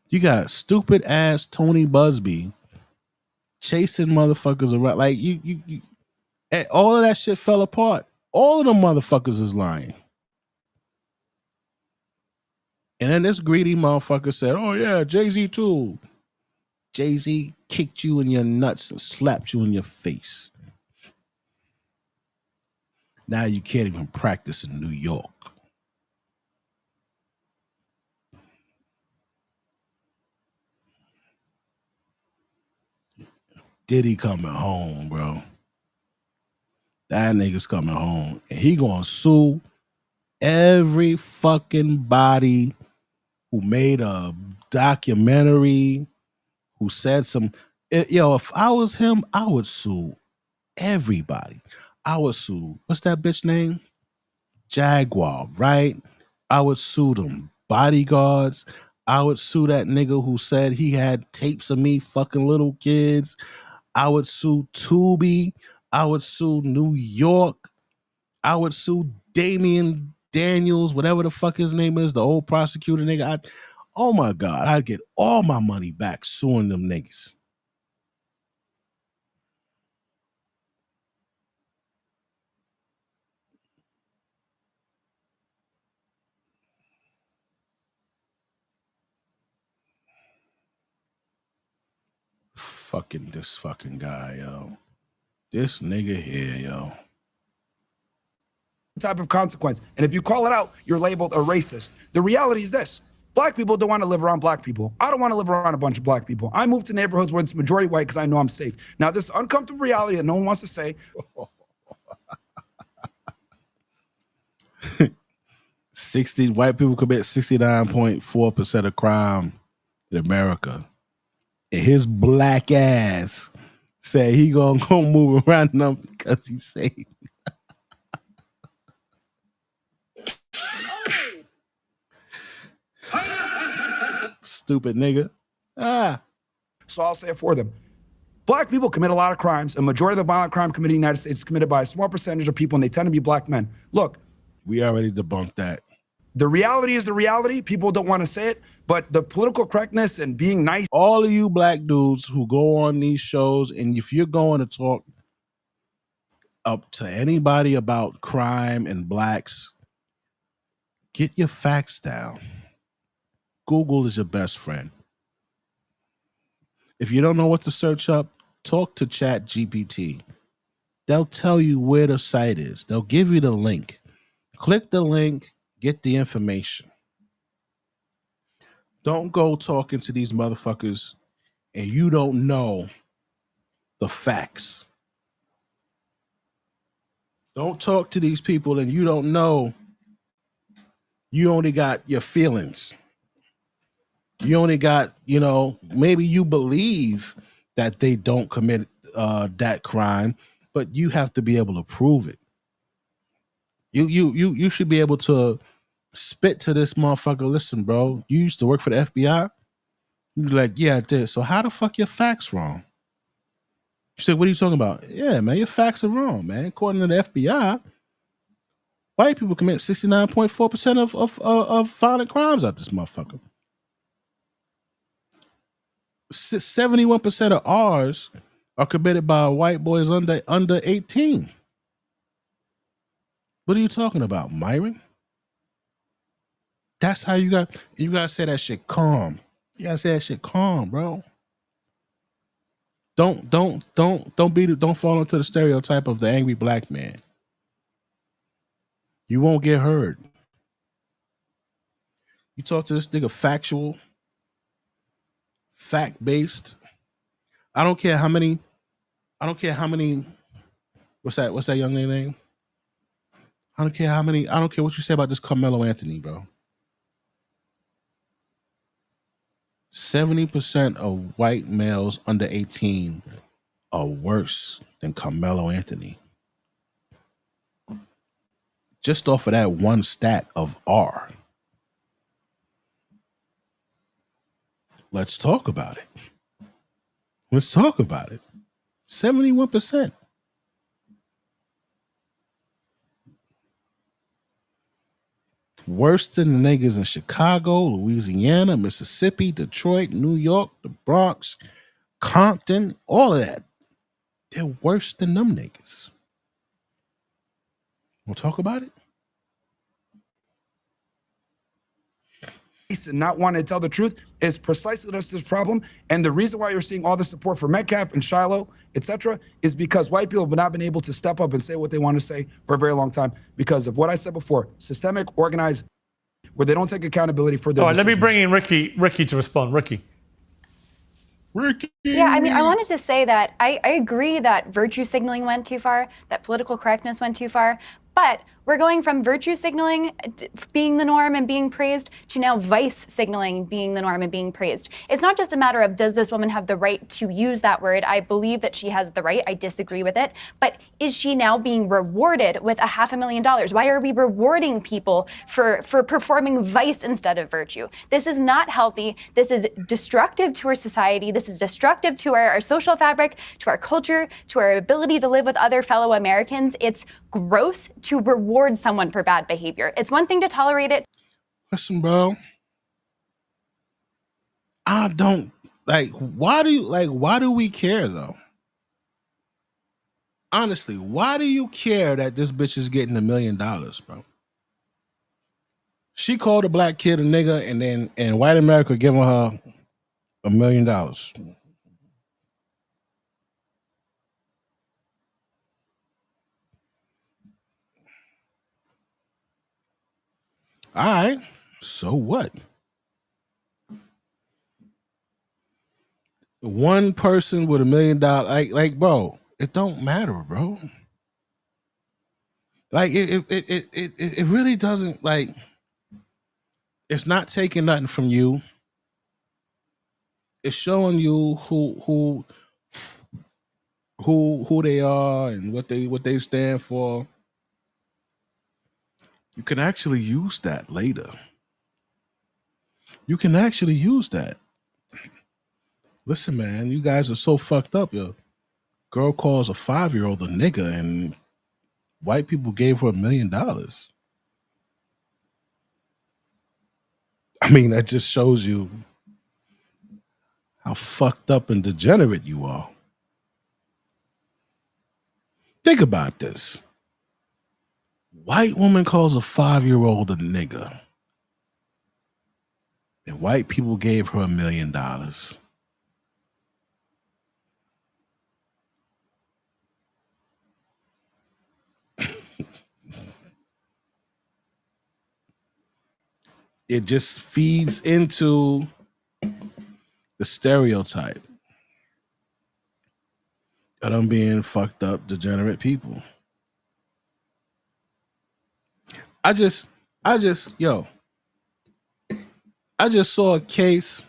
You got stupid ass Tony Busby chasing motherfuckers around. Like, you all of that shit fell apart. All of them motherfuckers is lying. And then this greedy motherfucker said, oh yeah, Jay-Z too. Jay-Z kicked you in your nuts and slapped you in your face. Now you can't even practice in New York. Diddy coming home, bro. That nigga's coming home. And he gonna sue every fucking body who made a documentary, who said some... Yo, if I was him, I would sue everybody. I would sue... What's that bitch name? Jaguar, right? I would sue them bodyguards. I would sue that nigga who said he had tapes of me fucking little kids. I would sue Tubi. I would sue New York. I would sue Damian Daniels, whatever the fuck his name is, the old prosecutor nigga. Oh my God, I'd get all my money back suing them niggas. Fucking this fucking guy, yo. This nigga here, yo. Type of consequence. And if you call it out, you're labeled a racist. The reality is this. Black people don't want to live around black people. I don't want to live around a bunch of black people. I move to neighborhoods where it's majority white because I know I'm safe. Now, this uncomfortable reality that no one wants to say. 60 white people commit 69.4% of crime in America. And his black ass said he gonna go move around them because he's safe. Stupid nigga. So I'll say it for them. Black people commit a lot of crimes. A majority of the violent crime committed in the United States is committed by a small percentage of people, and they tend to be black men. Look. We already debunked that. The reality is the reality. People don't want to say it, but the political correctness and being nice. All of you black dudes who go on these shows, and if you're going to talk up to anybody about crime and blacks, get your facts down. Google is your best friend. If you don't know what to search up, talk to ChatGPT. They'll tell you where the site is. They'll give you the link. Click the link, get the information. Don't go talking to these motherfuckers and you don't know the facts. Don't talk to these people and you don't know. You only got your feelings. You only got, maybe you believe that they don't commit that crime, but you have to be able to prove it. You should be able to spit to this motherfucker. Listen, bro, you used to work for the FBI. You're like, yeah, I did. So how the fuck your facts wrong? You said, what are you talking about? Yeah, man, your facts are wrong, man. According to the FBI, white people commit 69.4% of violent crimes out this motherfucker. 71% of ours are committed by white boys under 18. What are you talking about, Myron? That's how you gotta say that shit calm. You gotta say that shit calm, bro. Don't fall into the stereotype of the angry black man. You won't get heard. You talk to this nigga factual, fact based. I don't care how many. What's that young lady name? I don't care how many. I don't care what you say about this Carmelo Anthony, bro. 70% of white males under 18 are worse than Carmelo Anthony. Just off of that one stat of R. Let's talk about it. Let's talk about it. 71%. Worse than the niggas in Chicago, Louisiana, Mississippi, Detroit, New York, the Bronx, Compton, all of that. They're worse than them niggas. We'll talk about it. And not wanting to tell the truth is precisely this problem. And the reason why you're seeing all the support for Metcalf and Shiloh, etc., is because white people have not been able to step up and say what they want to say for a very long time because of what I said before, systemic, organized, where they don't take accountability for their All right, decisions. let me bring in Ricky to respond. Ricky. Yeah, I mean, I wanted to say that I agree that virtue signaling went too far, that political correctness went too far, but we're going from virtue signaling being the norm and being praised to now vice signaling being the norm and being praised. It's not just a matter of does this woman have the right to use that word? I believe that she has the right. I disagree with it. But is she now being rewarded with $500,000? Why are we rewarding people for performing vice instead of virtue? This is not healthy. This is destructive to our society. This is destructive to our social fabric, to our culture, to our ability to live with other fellow Americans. It's gross to reward someone for bad behavior. It's one thing to tolerate it. Listen, bro. I don't why do we care though? Honestly, why do you care that this bitch is getting $1 million, bro? She called a black kid a nigga and white America giving her $1 million. All right, so what? One person with $1 million, like, bro, it don't matter, bro. Like, it really doesn't. Like, it's not taking nothing from you. It's showing you who they are and what they stand for. You can actually use that later. You can actually use that. Listen, man, you guys are so fucked up. Your girl calls a 5-year-old a nigga and white people gave her $1 million. I mean, that just shows you how fucked up and degenerate you are. Think about this. White woman calls a 5-year-old a nigga. And white people gave her $1 million. It just feeds into the stereotype of them being fucked up, degenerate people. I just saw a case.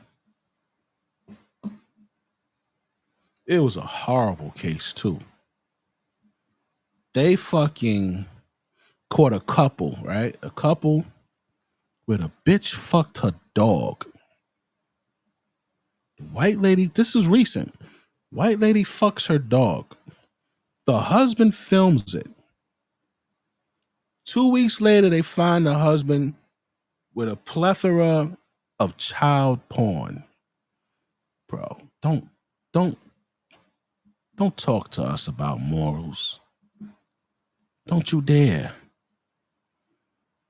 It was a horrible case too. They fucking caught a couple, right? A couple where the bitch fucked her dog. White lady, this is recent. White lady fucks her dog. The husband films it. 2 weeks later, they find the husband with a plethora of child porn. Bro, don't talk to us about morals. Don't you dare.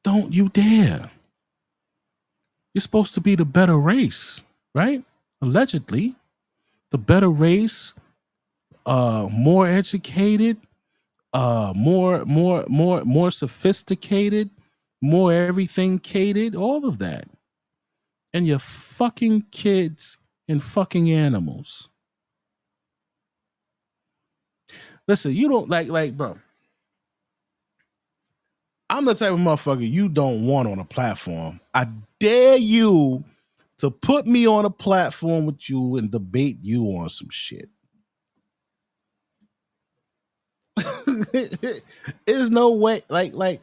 Don't you dare. You're supposed to be the better race, right? Allegedly. The better race, more educated, more sophisticated, more everything catered, all of that. and your fucking kids and fucking animals. Listen, you don't like, bro. I'm the type of motherfucker you don't want on a platform. I dare you to put me on a platform with you and debate you on some shit. There's no way, like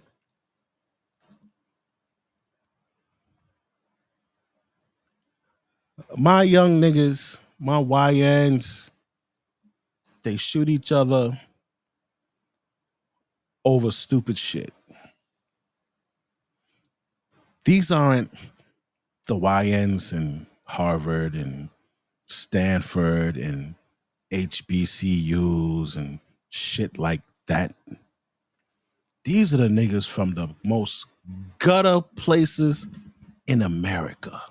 my young niggas, my YNs, they shoot each other over stupid shit. These aren't the YNs in Harvard and Stanford and HBCUs and shit like that. These are the niggas from the most gutter places in America.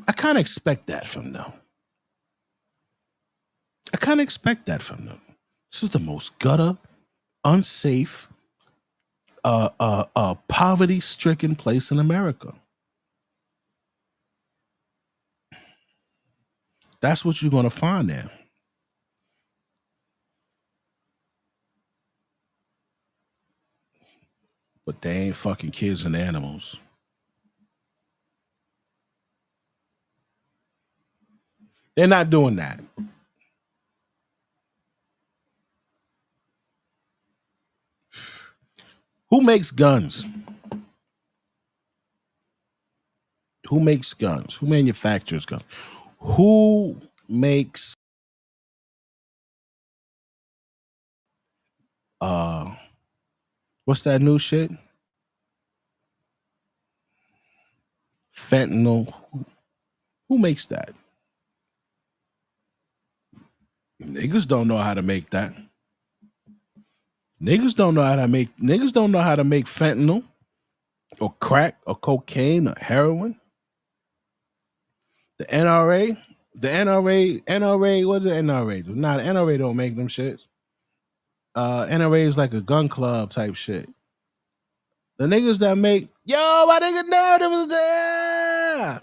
I kind of expect that from them. This is the most gutter, unsafe, poverty-stricken place in America. That's what you're gonna find there. But they ain't fucking kids and animals. They're not doing that. Who makes guns? Who makes guns? Who manufactures guns? Who makes what's that new shit? Fentanyl. Who makes that? Niggas don't know how to make that. Niggas don't know how to make fentanyl or crack or cocaine or heroin. The NRA, what does the NRA do? Nah, the NRA don't make them shit. NRA is like a gun club type shit. The niggas that make, yo, my nigga Narrative was there.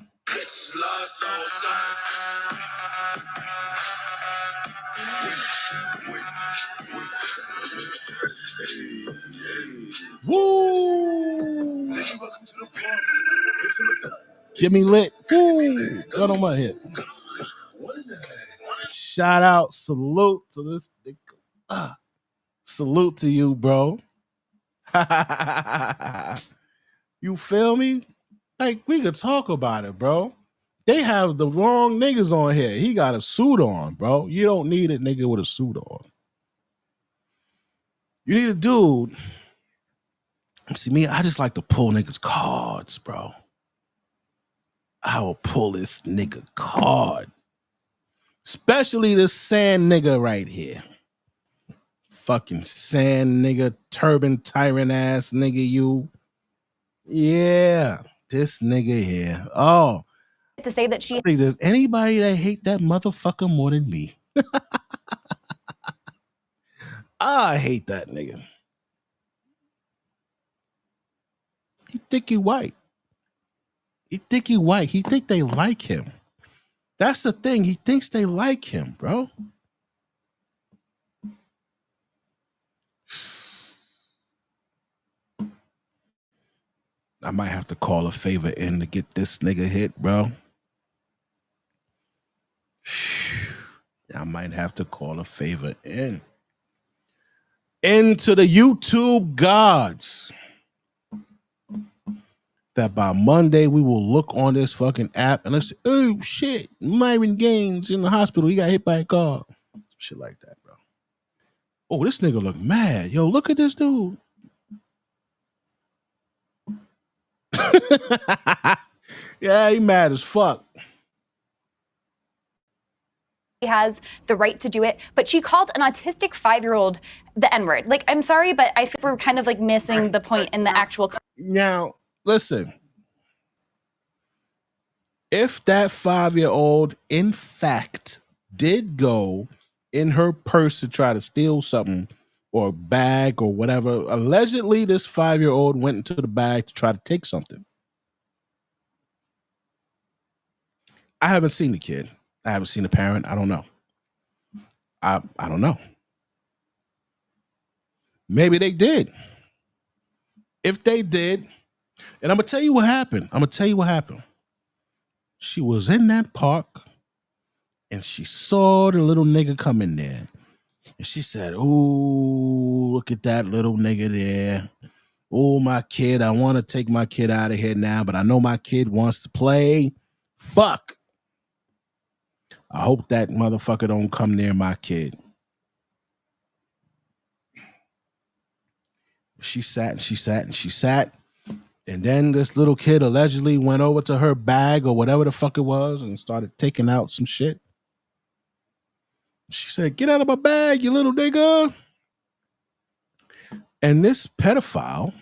Woo! Jimmy Lit. Woo! Got on my head. Shout out, salute to this. Salute to you, bro. You feel me? Like, we could talk about it, bro. They have the wrong niggas on here. He got a suit on, bro. You don't need a nigga with a suit on. You need a dude. See, me, I just like to pull niggas' cards, bro. I will pull this nigga card. Especially this sand nigga right here. Fucking sand nigga, turban tyrant ass nigga, you. Yeah, this nigga here. Oh. To say that she. I think there's anybody that hate that motherfucker more than me. I hate that nigga. He think he white. He think he white. He think they like him. That's the thing. He thinks they like him, bro. I might have to call a favor in to get this nigga hit, bro. I might have to call a favor in. Into the YouTube gods. That by Monday we will look on this fucking app and let's say, oh shit, Myron Gaines in the hospital. He got hit by a car. Shit like that, bro. Oh, this nigga look mad. Yo, look at this dude. Yeah, he mad as fuck. She has the right to do it, but she called an autistic 5-year-old the N-word. Like, I'm sorry, but I think we're kind of like missing the point in the actual. Now, listen. If that 5-year-old, in fact, did go in her purse to try to steal something or bag or whatever, allegedly this 5-year-old went into the bag to try to take something. I haven't seen the kid. I haven't seen the parent. I don't know. I don't know. Maybe they did. If they did, and I'm gonna tell you what happened. She was in that park and she saw the little nigga come in there. And she said, "Ooh, look at that little nigga there. Oh, my kid. I want to take my kid out of here now, but I know my kid wants to play. Fuck. I hope that motherfucker don't come near my kid." She sat. And then this little kid allegedly went over to her bag or whatever the fuck it was and started taking out some shit. She said, "Get out of my bag, you little nigga." And this pedophile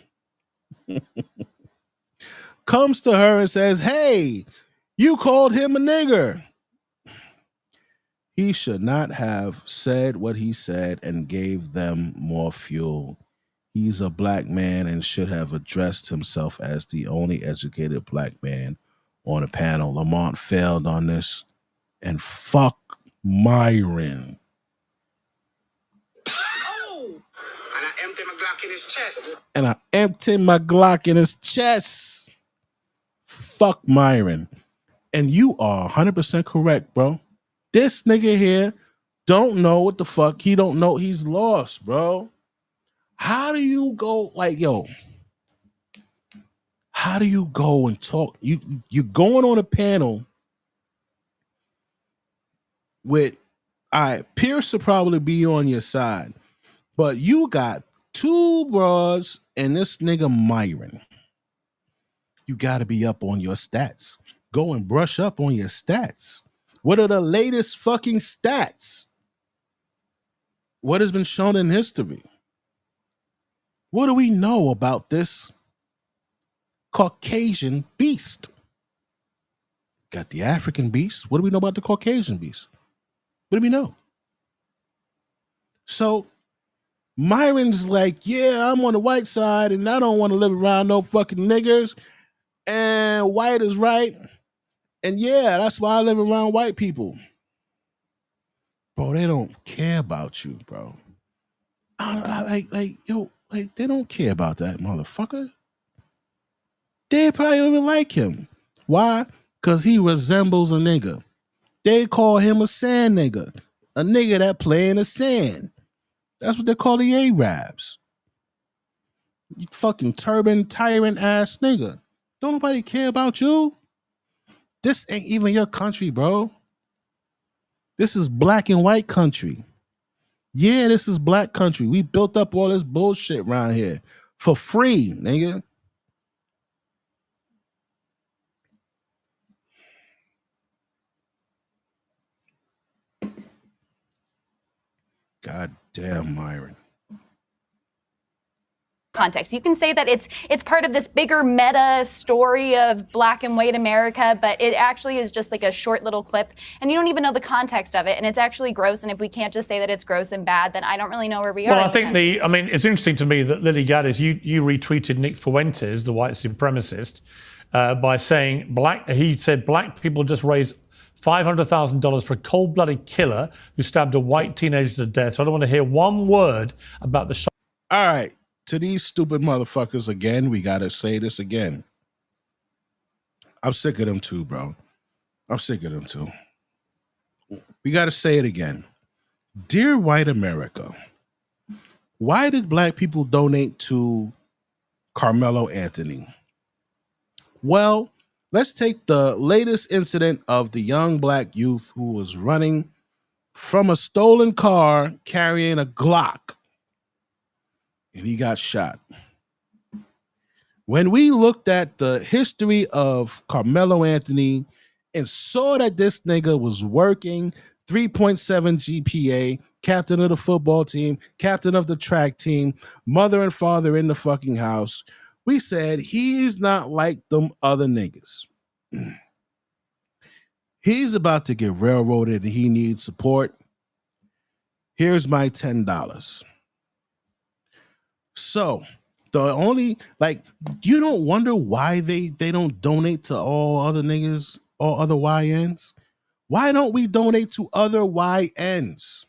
comes to her and says, "Hey, you called him a nigger." He should not have said what he said and gave them more fuel. He's a black man and should have addressed himself as the only educated black man on the panel. Lamont failed on this. And fuck Myron. Oh! And I empty my Glock in his chest. Fuck Myron. And you are 100% correct, bro. This nigga here don't know what the fuck. He don't know. He's lost, bro. How do you go how do you go and talk? You're going on a panel with, all right, Pierce will probably be on your side, but you got two bras and this nigga Myron. You got to be up on your stats. Go and brush up on your stats. What are the latest fucking stats? What has been shown in history? What do we know about this Caucasian beast? Got the African beast. What do we know about the Caucasian beast? What do we know? So Myron's like, yeah, I'm on the white side and I don't want to live around no fucking niggers. And white is right. And yeah, that's why I live around white people. Bro, they don't care about you, bro. They don't care about that motherfucker. They probably don't even like him. Why? Because he resembles a nigga. They call him a sand nigga. A nigga that play in the sand. That's what they call the Arabs. You fucking turban tyrant ass nigga. Don't nobody care about you. This ain't even your country, bro. This is black and white country. Yeah, this is black country. We built up all this bullshit around here for free, nigga. God damn, Myron. Context. You can say that it's part of this bigger meta story of black and white America, but it actually is just like a short little clip, and you don't even know the context of it, and it's actually gross. And if we can't just say that it's gross and bad, then I don't really know where we are. Well, I think it's interesting to me that Lily Gaddis, you retweeted Nick Fuentes, the white supremacist, by saying he said black people just raised $500,000 for a cold-blooded killer who stabbed a white teenager to death. So I don't want to hear one word about the shot. All right. To these stupid motherfuckers again, we got to say this again. I'm sick of them too, bro. I'm sick of them too. We got to say it again. Dear white America, why did black people donate to Carmelo Anthony? Well, let's take the latest incident of the young black youth who was running from a stolen car carrying a Glock. And he got shot. When we looked at the history of Carmelo Anthony and saw that this nigga was working, 3.7 GPA, captain of the football team, captain of the track team, mother and father in the fucking house, we said he's not like them other niggas. He's about to get railroaded and he needs support. Here's my $10. So the only, you don't wonder why they don't donate to all other niggas or other YNs? Why don't we donate to other YNs?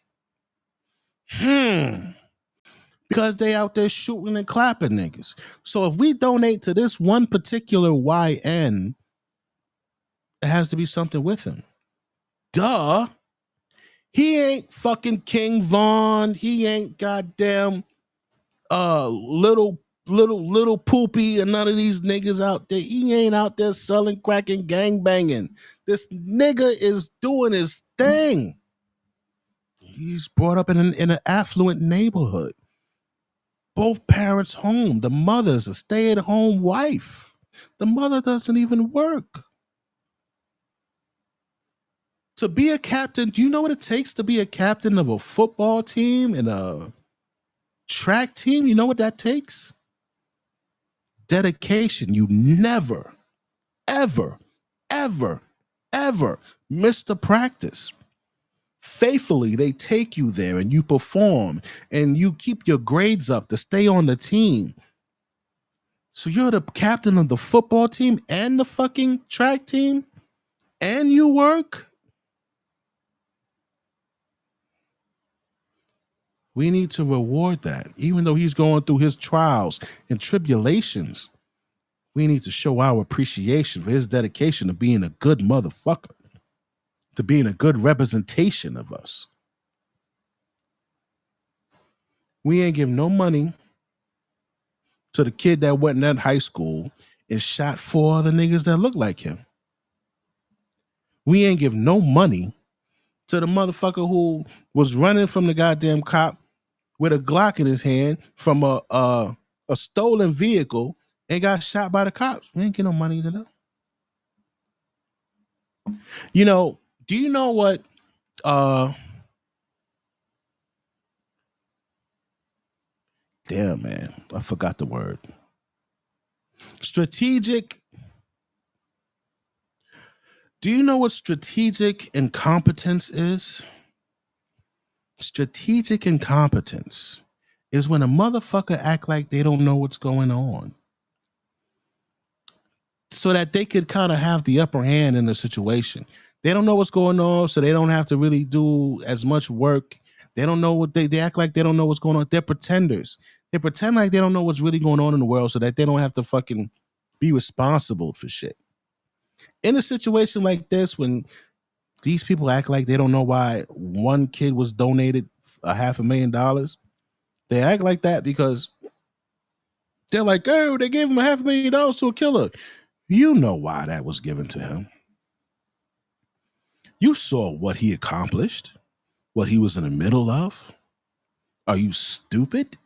Because they out there shooting and clapping niggas. So if we donate to this one particular YN, it has to be something with him. Duh. He ain't fucking King Von. He ain't goddamn little Poopy and none of these niggas out there. He ain't out there selling crack and gang banging. This nigga is doing his thing. He's brought up in an affluent neighborhood. Both parents home. The mother's a stay-at-home wife. The mother doesn't even work. To be a captain, do you know what it takes to be a captain of a football team and a track team? You know what that takes? Dedication. You never, ever, ever, ever miss the practice. Faithfully, they take you there and you perform and you keep your grades up to stay on the team. So you're the captain of the football team and the fucking track team and you work? We need to reward that. Even though he's going through his trials and tribulations, we need to show our appreciation for his dedication to being a good motherfucker, to being a good representation of us. We ain't give no money to the kid that went in that high school and shot 4 other niggas that look like him. We ain't give no money to the motherfucker who was running from the goddamn cop with a Glock in his hand from a stolen vehicle and got shot by the cops. We ain't get no money to them. You know, do you know what damn, man, I forgot the word. Strategic. Do you know what strategic incompetence is? Strategic incompetence is when a motherfucker act like they don't know what's going on, so that they could kind of have the upper hand in the situation. They don't know what's going on, so they don't have to really do as much work. They don't know what they act like they don't know what's going on. They're pretenders. They pretend like they don't know what's really going on in the world so that they don't have to fucking be responsible for shit. In a situation like this, when these people act like they don't know why one kid was donated $500,000, they act like that because they're like, oh, they gave him $500,000 to a killer. You know why that was given to him. You saw what he accomplished, what he was in the middle of. Are you stupid?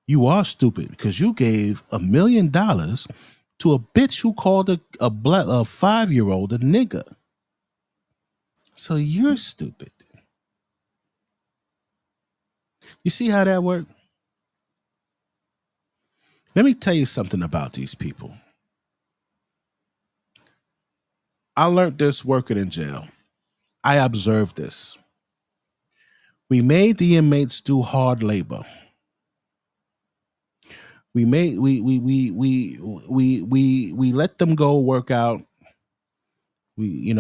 You are stupid because you gave $1 million to a bitch who called a 5-year-old a nigga. So you're stupid. You see how that worked? Let me tell you something about these people. I learned this working in jail. I observed this. We made the inmates do hard labor. We let them go work out. They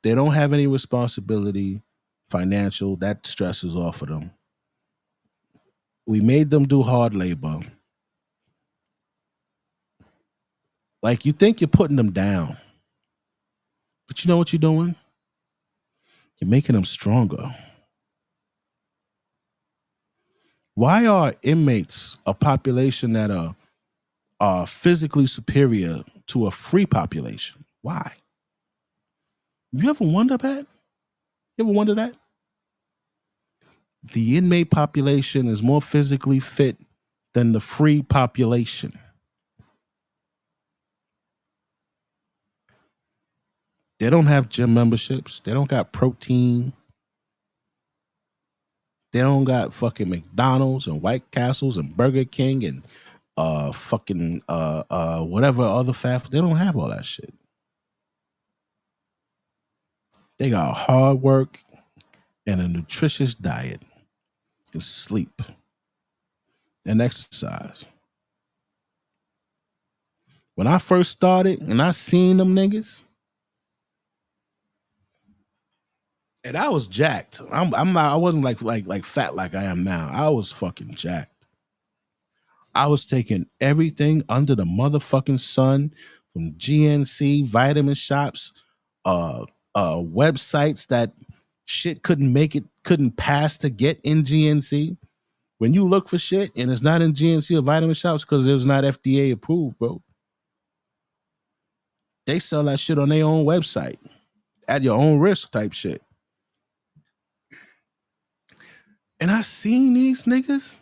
don't have any responsibility, financial. That stresses off of them. We made them do hard labor. Like, you think you're putting them down, but you know what you're doing? You're making them stronger. Why are inmates a population that are physically superior to a free population? Why? You ever wonder that? The inmate population is more physically fit than the free population. They don't have gym memberships. They don't got protein. They don't got fucking McDonald's and White Castles and Burger King and whatever other fast. They don't have all that shit. They got hard work and a nutritious diet and sleep and exercise. When I first started and I seen them niggas, and I was jacked. I'm not. I wasn't like fat like I am now. I was fucking jacked. I was taking everything under the motherfucking sun from GNC, vitamin shops, websites that shit couldn't pass to get in GNC. When you look for shit and it's not in GNC or vitamin shops because it was not FDA approved, bro. They sell that shit on their own website at your own risk type shit. And I seen these niggas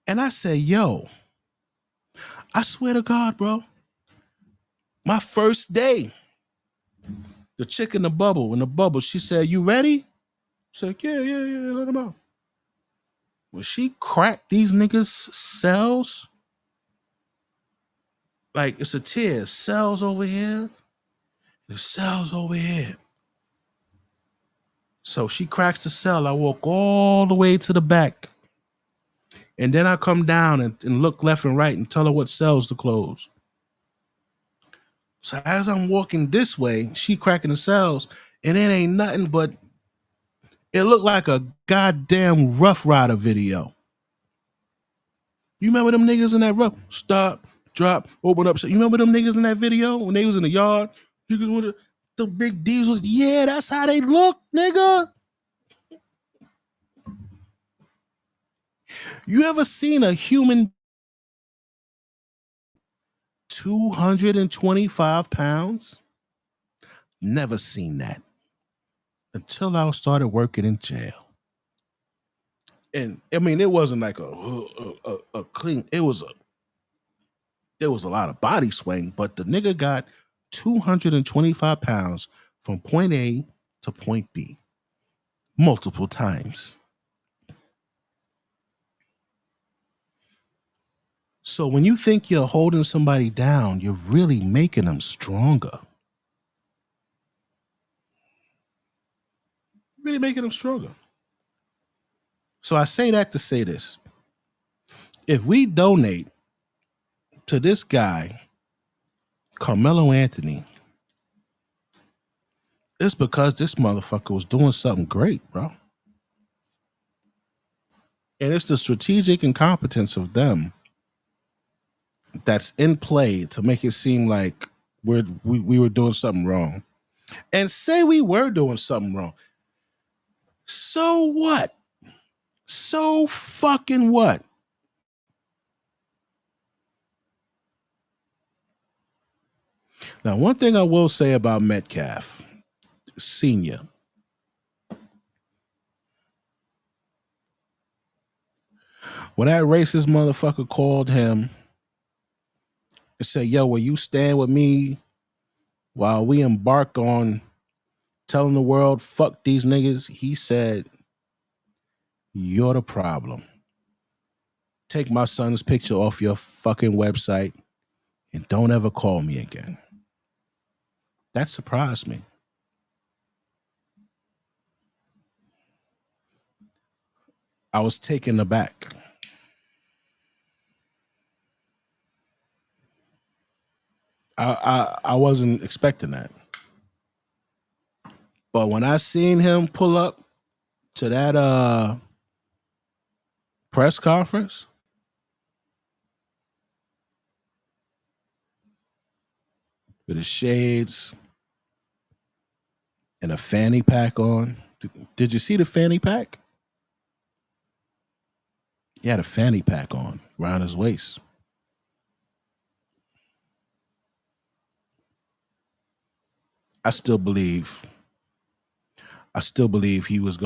and I said, yo, I swear to God, bro, my first day, the chick in the bubble, she said, you ready? I said, yeah, let them out. When she cracked these niggas' cells, like it's a tier, cells over here, the cells over here. So she cracks the cell. I walk all the way to the back. And then I come down and look left and right and tell her what cells to close. So as I'm walking this way, she cracking the cells, and it ain't nothing but it looked like a goddamn Rough Rider video. You remember them niggas in that rough? Stop, drop, open up. You remember them niggas in that video when they was in the yard? Niggas with the big diesels. Yeah, that's how they look, nigga. You ever seen a human 225 pounds? Never seen that until I started working in jail. And I mean, it wasn't like a clean. There was a lot of body swing, but the nigga got 225 pounds from point A to point B multiple times. So when you think you're holding somebody down, you're really making them stronger. Really making them stronger. So I say that to say this. If we donate to this guy, Carmelo Anthony, it's because this motherfucker was doing something great, bro. And it's the strategic incompetence of them that's in play to make it seem like we were doing something wrong. And say we were doing something wrong. So what? So fucking what? Now, one thing I will say about Metcalf Sr. When that racist motherfucker called him and said, yo, will you stand with me while we embark on telling the world, fuck these niggas? He said, you're the problem. Take my son's picture off your fucking website and don't ever call me again. That surprised me. I was taken aback. I wasn't expecting that. But when I seen him pull up to that press conference, with his shades and a fanny pack on. Did you see the fanny pack? He had a fanny pack on around his waist. I still believe he was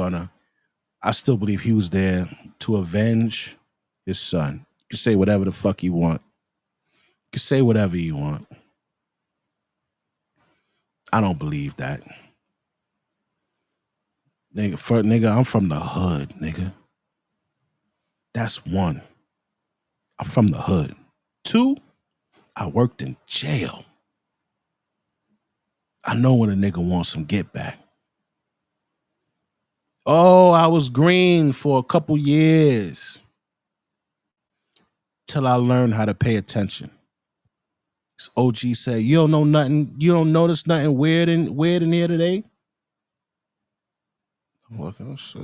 there to avenge his son. You can say whatever the fuck you want. You can say whatever you want. I don't believe that. Nigga, I'm from the hood, nigga. That's one. I'm from the hood. Two, I worked in jail. I know when a nigga wants some get back. Oh, I was green for a couple years till I learned how to pay attention. OG said, "You don't know nothing. You don't notice nothing weird in here today." What else?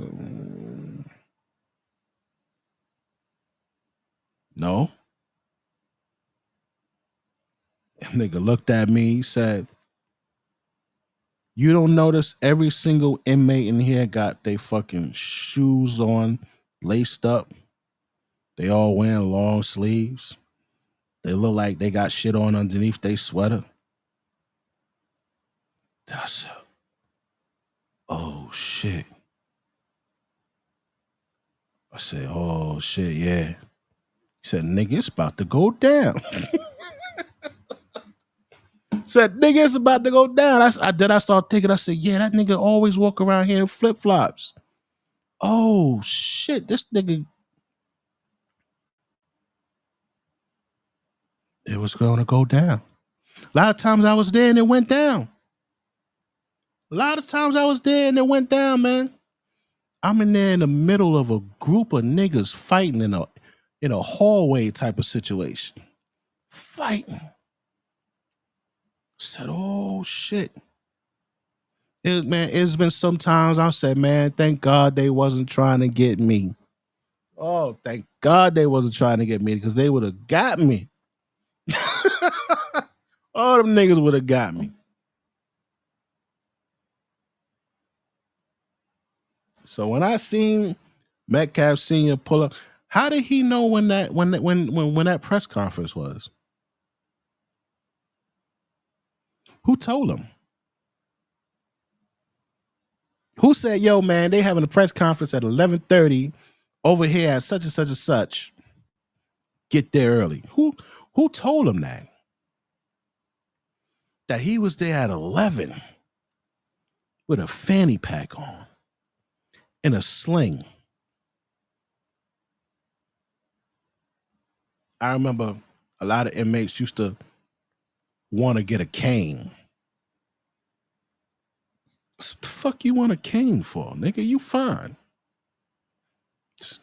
No. Nigga looked at me. He said, "You don't notice every single inmate in here got their fucking shoes on, laced up. They all wearing long sleeves. They look like they got shit on underneath their sweater." I said, "Oh shit." I said, "Oh shit, yeah." He said, "Nigga, it's about to go down." Said, "Nigga, it's about to go down." I started thinking, I said, "Yeah, that nigga always walk around here in flip-flops. Oh shit, this nigga." It was gonna go down. A lot of times I was there and it went down. A lot of times I was there and it went down, man. I'm in there in the middle of a group of niggas fighting in a hallway type of situation. Fighting. Said, "Oh shit." It's been some times I said, "Man, thank God they wasn't trying to get me." Oh, thank God they wasn't trying to get me, because they would have got me. All them niggas would have got me. So when I seen Metcalf Sr. pull up, how did he know when that press conference was? Who told him? Who said, "Yo, man, they having a press conference at 11:30 over here at such and such and such. Get there early"? Who told him that? That he was there at 11 with a fanny pack on and a sling. I remember a lot of inmates used to want to get a cane. What the fuck you want a cane for, nigga? You fine.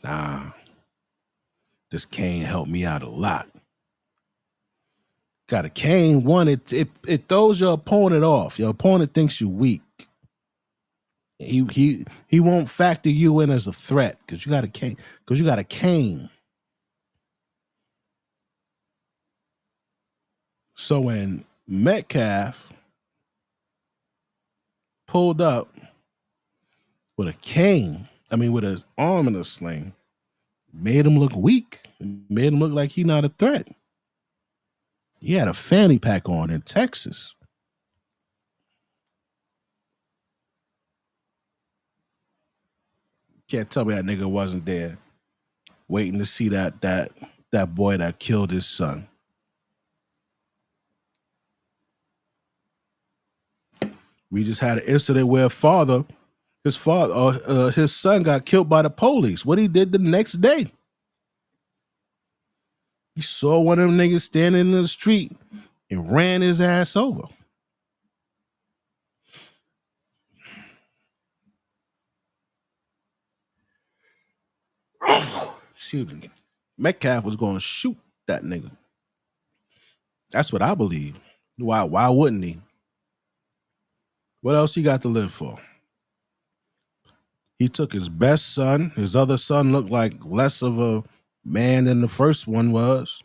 Nah, this cane helped me out a lot. Got a cane. One, it throws your opponent off. Your opponent thinks you weak. He won't factor you in as a threat because you got a cane. Because you got a cane. So when Metcalf pulled up with a cane, with his arm in a sling, made him look weak. Made him look like he not a threat. He had a fanny pack on in Texas. Can't tell me that nigga wasn't there waiting to see that boy that killed his son. We just had an incident where his son got killed by the police. What he did the next day? He saw one of them niggas standing in the street and ran his ass over. Excuse me. Metcalf was going to shoot that nigga. That's what I believe. Why wouldn't he? What else he got to live for? He took his best son. His other son looked like less of a man than the first one was.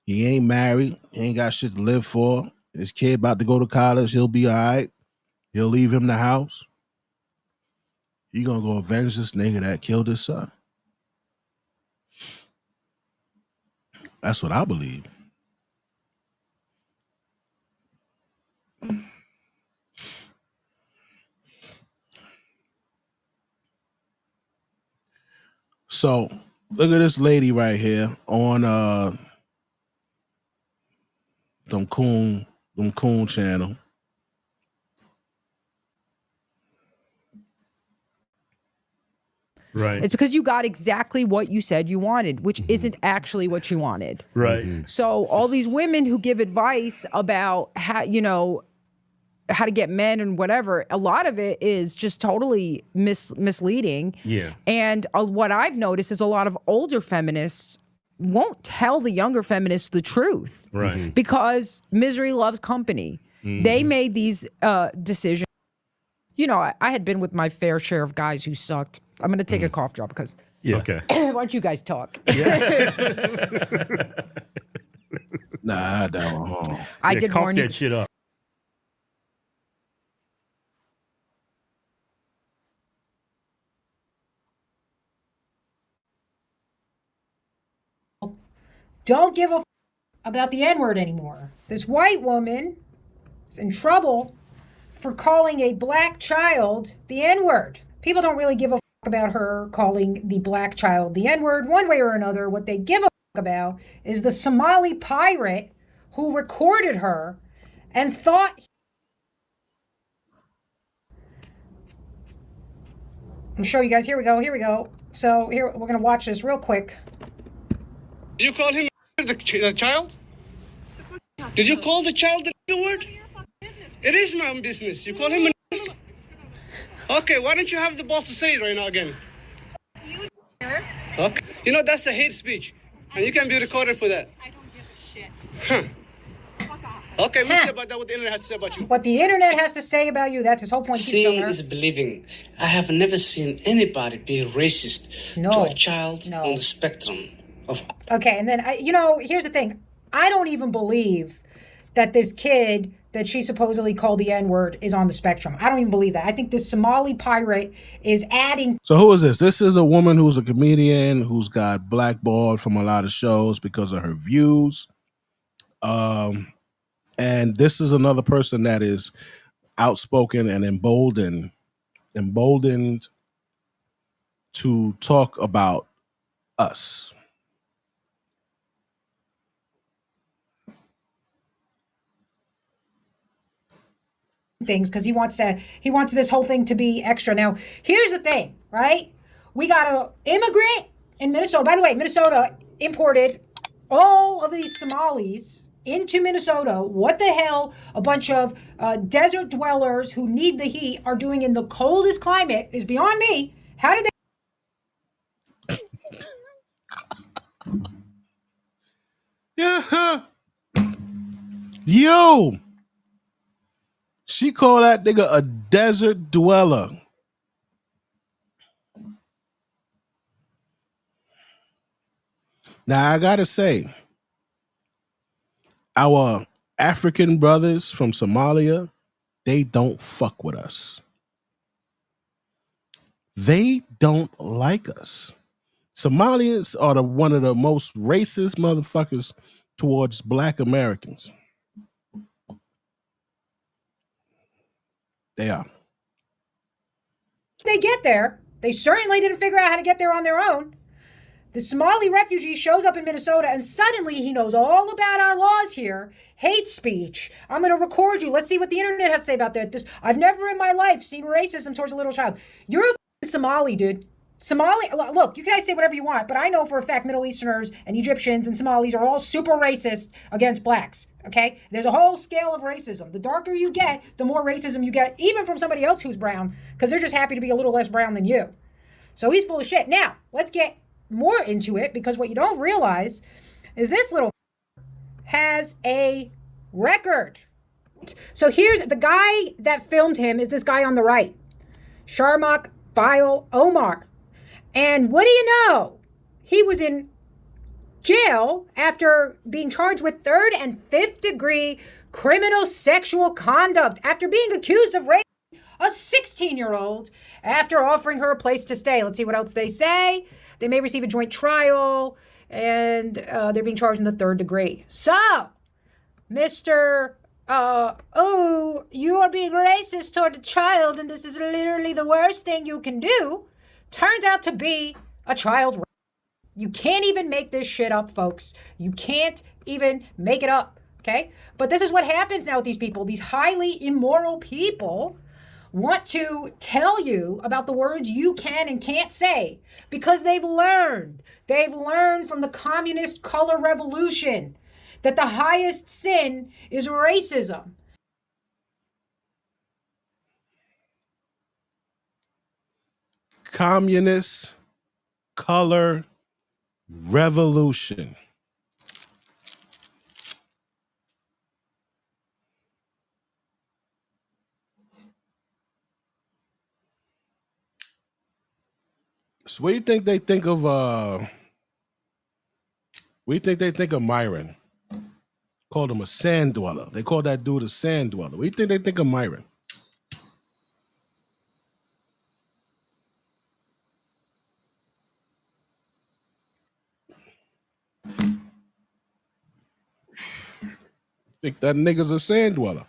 He ain't married. He ain't got shit to live for. His kid about to go to college. He'll be all right. He'll leave him the house. He gonna go avenge this nigga that killed his son. That's what I believe. So look at this lady right here on them coon channel. Right. It's because you got exactly what you said you wanted, which isn't actually what you wanted. Right. So all these women who give advice about how to get men and whatever, a lot of it is just totally misleading. Yeah. And what I've noticed is a lot of older feminists won't tell the younger feminists the truth. Right. Because misery loves company. They made these decisions. You know, I had been with my fair share of guys who sucked. I'm going to take a cough drop because Yeah. Okay. why don't you guys talk? Nah, no. I did cough warn you. that shit up. Don't give a about the N-word anymore. This white woman is in trouble for calling a black child the N-word. People don't really give a about her calling the black child the N-word one way or another. What they give a about is the Somali pirate who recorded her and thought. I'm show you guys. Here we go. So here we're gonna watch this real quick. You call him the child? Did you call the child the word? It is my own business. You call him Okay, why don't you have the balls to say it right now again? Okay. You know, that's a hate speech. And you can be recorded for that. I don't give a shit. Okay, we'll see about that, what the internet has to say about you. What the internet has to say about you, that's his whole point. Seeing is believing. I have never seen anybody be racist to a child on the spectrum of. Okay, and then, here's the thing. I don't even believe that this kid that she supposedly called the N-word is on the spectrum. I don't even believe that. I think this Somali pirate is adding. So who is this? This is a woman who's a comedian who's got blackballed from a lot of shows because of her views. And this is another person that is outspoken and emboldened to talk about us. Things because he wants this whole thing to be extra. Now, here's the thing, right? We got an immigrant in Minnesota. By the way, Minnesota imported all of these Somalis into Minnesota. What the hell a bunch of desert dwellers who need the heat are doing in the coldest climate is beyond me. How did they? Yeah. Yo. She called that nigga a desert dweller. Now, I gotta say, our African brothers from Somalia, they don't fuck with us. They don't like us. Somalians are one of the most racist motherfuckers towards black Americans. They are. They get there. They certainly didn't figure out how to get there on their own. The Somali refugee shows up in Minnesota and suddenly he knows all about our laws here. Hate speech. I'm going to record you. Let's see what the internet has to say about that. I've never in my life seen racism towards a little child. You're a Somali, dude. Somali, look, you guys say whatever you want, but I know for a fact Middle Easterners and Egyptians and Somalis are all super racist against blacks, okay? There's a whole scale of racism. The darker you get, the more racism you get, even from somebody else who's brown, because they're just happy to be a little less brown than you. So he's full of shit. Now, let's get more into it, because what you don't realize is this little has a record. So here's the guy that filmed him is this guy on the right, Sharmak Bile Omar. And what do you know? He was in jail after being charged with 3rd and 5th degree criminal sexual conduct after being accused of raping a 16-year-old after offering her a place to stay. Let's see what else they say. They may receive a joint trial, and they're being charged in the 3rd degree. So, Mr. You are being racist toward a child, and this is literally the worst thing you can do. Turns out to be a child. You can't even make this shit up, folks. You can't even make it up, okay? But this is what happens now with these people. These highly immoral people want to tell you about the words you can and can't say because they've learned. They've learned from the communist color revolution that the highest sin is racism. Communist color revolution. So what do you think they think of what do you think they think of Myron? Called him a sand dweller. They call that dude a sand dweller. What do you think they think of Myron? Think that nigga's a sand dweller.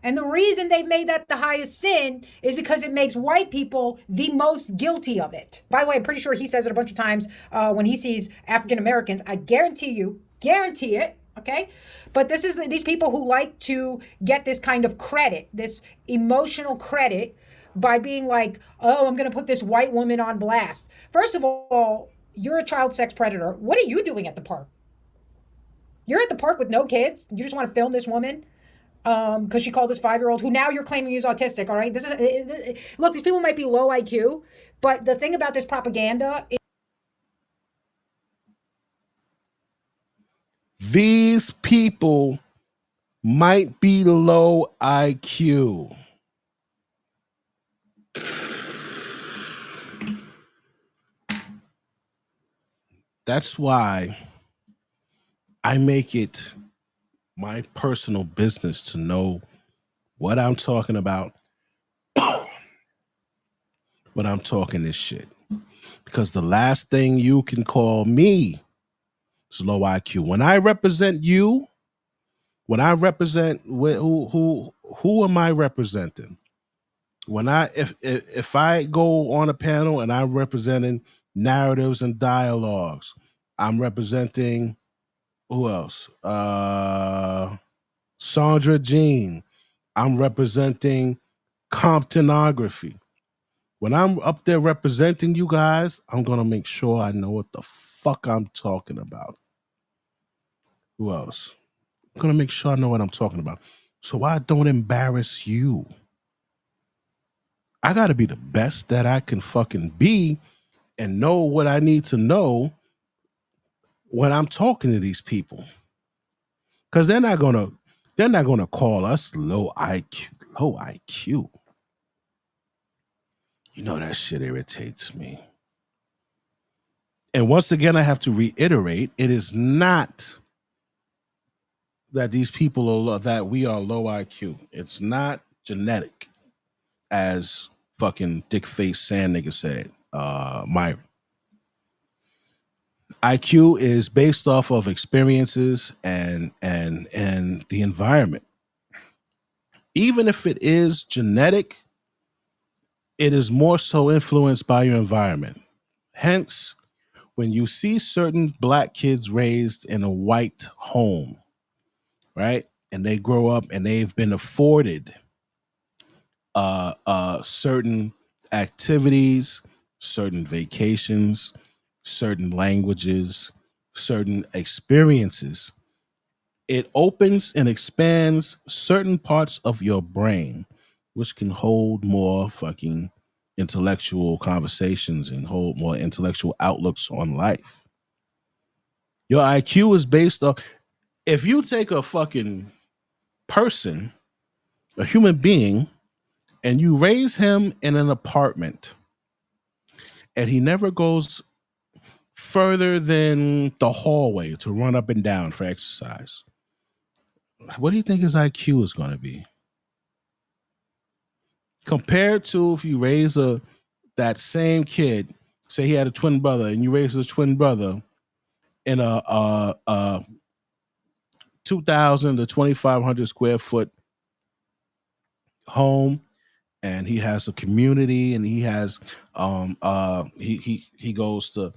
And the reason they've made that the highest sin is because it makes white people the most guilty of it. By the way, I'm pretty sure he says it a bunch of times when he sees African Americans. I guarantee it, okay? But this is these people who like to get this kind of credit, this emotional credit, by being like, oh, I'm going to put this white woman on blast. First of all, you're a child sex predator. What are you doing at the park? You're at the park with no kids. You just want to film this woman because she called this 5-year-old who now you're claiming is autistic. All right. Look, these people might be low IQ, but the thing about this propaganda is these people might be low IQ. That's why I make it my personal business to know what I'm talking about when I'm talking this shit. Because the last thing you can call me is low IQ. When I represent you, when I represent who am I representing? When if I go on a panel and I'm representing narratives and dialogues, I'm representing who else? Sandra Jean. I'm representing Comptonography. When I'm up there representing you guys, I'm going to make sure I know what the fuck I'm talking about. Who else? I'm going to make sure I know what I'm talking about. So I don't embarrass you. I got to be the best that I can fucking be and know what I need to know when I'm talking to these people. Because they're not gonna call us low IQ. You know, that shit irritates me. And once again, I have to reiterate, it is not that these people are that we are low IQ. It's not genetic, as fucking dick face sand nigga said, Myron. IQ is based off of experiences and the environment. Even if it is genetic, it is more so influenced by your environment. Hence, when you see certain black kids raised in a white home, right? And they grow up and they've been afforded certain activities, certain vacations, certain languages, certain experiences, it opens and expands certain parts of your brain, which can hold more fucking intellectual conversations and hold more intellectual outlooks on life. Your IQ is based on, if you take a fucking person, a human being, and you raise him in an apartment, and he never goes further than the hallway to run up and down for exercise, what do you think his IQ is going to be? Compared to if you raise that same kid, say he had a twin brother, and you raise his twin brother in a 2,000 to 2,500 square foot home, and he has a community, and he has he goes to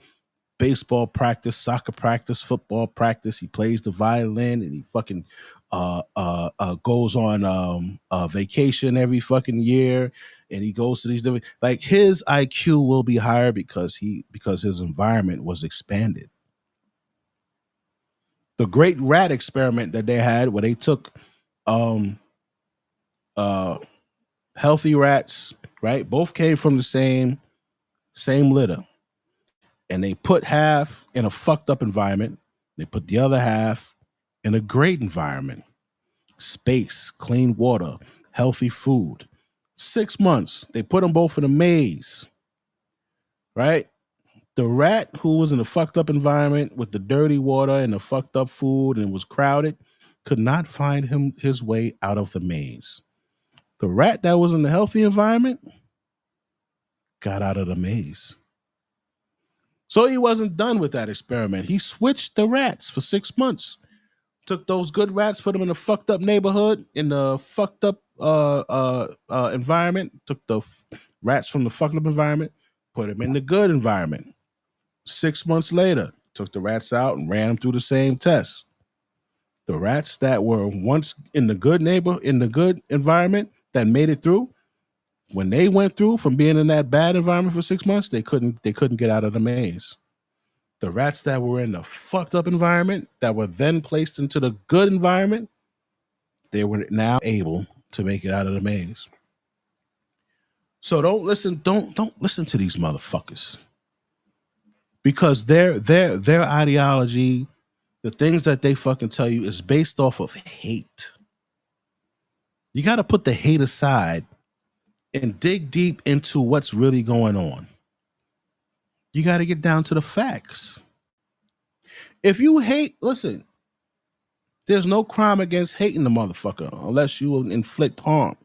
baseball practice, soccer practice, football practice. He plays the violin, and he fucking goes on vacation every fucking year, and he goes to these different, like, his IQ will be higher because his environment was expanded. The great rat experiment that they had, where they took healthy rats, right? Both came from the same same litter, and they put half in a fucked up environment. They put the other half in a great environment. Space, clean water, healthy food. 6 months, they put them both in a maze, right? The rat who was in a fucked up environment with the dirty water and the fucked up food and was crowded could not find his way out of the maze. The rat that was in the healthy environment got out of the maze. So he wasn't done with that experiment. He switched the rats for 6 months. Took those good rats, put them in a fucked up neighborhood, in the fucked up environment. Took the rats from the fucked up environment, put them in the good environment. 6 months later, took the rats out and ran them through the same test. The rats that were once in the good environment that made it through, when they went through from being in that bad environment for 6 months, they couldn't get out of the maze. The rats that were in the fucked up environment that were then placed into the good environment, they were now able to make it out of the maze. So don't listen to these motherfuckers. Because their ideology, the things that they fucking tell you is based off of hate. You got to put the hate aside and dig deep into what's really going on. You got to get down to the facts. If you hate, listen, there's no crime against hating the motherfucker unless you inflict harm.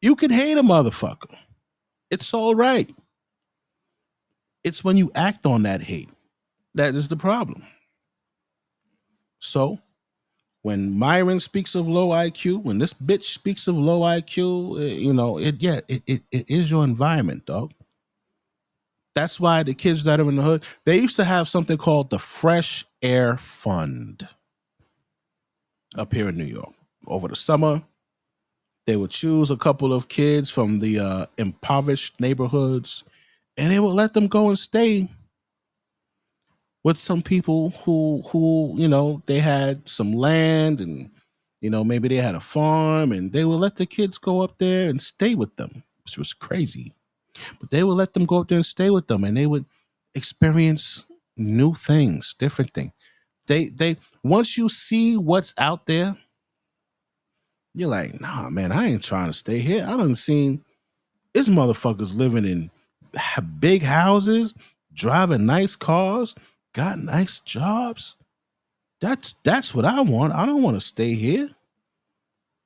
You can hate a motherfucker. It's all right. It's when you act on that hate that is the problem. So when Myron speaks of low IQ, when this bitch speaks of low IQ, it is your environment, dog. That's why the kids that are in the hood, they used to have something called the Fresh Air Fund up here in New York. Over the summer, they would choose a couple of kids from the impoverished neighborhoods, and they would let them go and stay with some people who they had some land and, maybe they had a farm, and they would let the kids go up there and stay with them, which was crazy. But they would let them go up there and stay with them, and they would experience new things, different things. They once you see what's out there, you're like, nah, man, I ain't trying to stay here. I done seen this motherfuckers living in big houses, driving nice cars, got nice jobs. That's what I want. I don't want to stay here.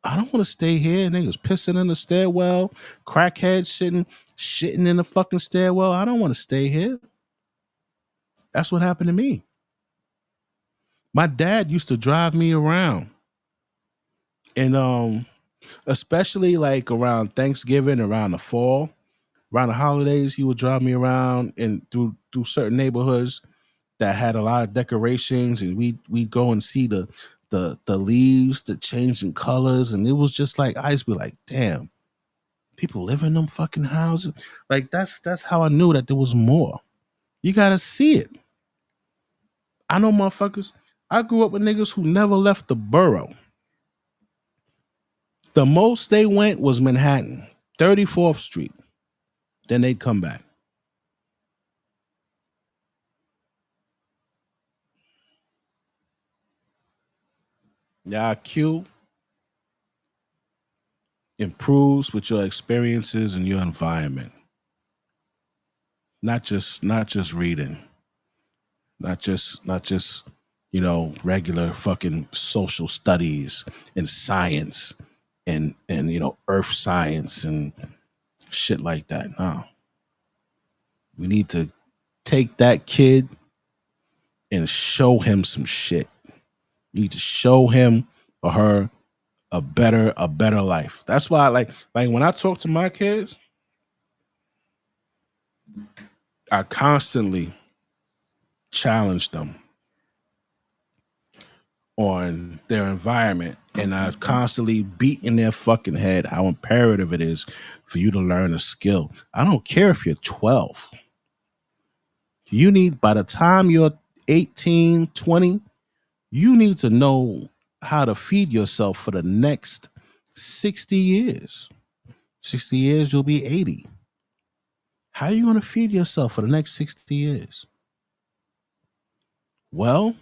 I don't want to stay here. Niggas pissing in the stairwell, crackheads shitting in the fucking stairwell. I don't want to stay here. That's what happened to me. My dad used to drive me around. And especially like around Thanksgiving, around the fall, around the holidays, he would drive me around and through certain neighborhoods that had a lot of decorations, and we'd go and see the leaves, the changing colors, and it was just like I used to be like, damn, people live in them fucking houses. Like that's how I knew that there was more. You gotta see it. I know motherfuckers. I grew up with niggas who never left the borough. The most they went was Manhattan, 34th Street. Then they'd come back. Your IQ improves with your experiences and your environment. Not just reading. Not just regular fucking social studies and science and earth science and shit like that. No. We need to take that kid and show him some shit. You need to show him or her a better life. That's why like when I talk to my kids, I constantly challenge them on their environment, and I've constantly beat in their fucking head how imperative it is for you to learn a skill. I don't care if you're 12. You need, by the time you're 18, 20, you need to know how to feed yourself for the next 60 years. 60 years, you'll be 80. How are you going to feed yourself for the next 60 years? Well,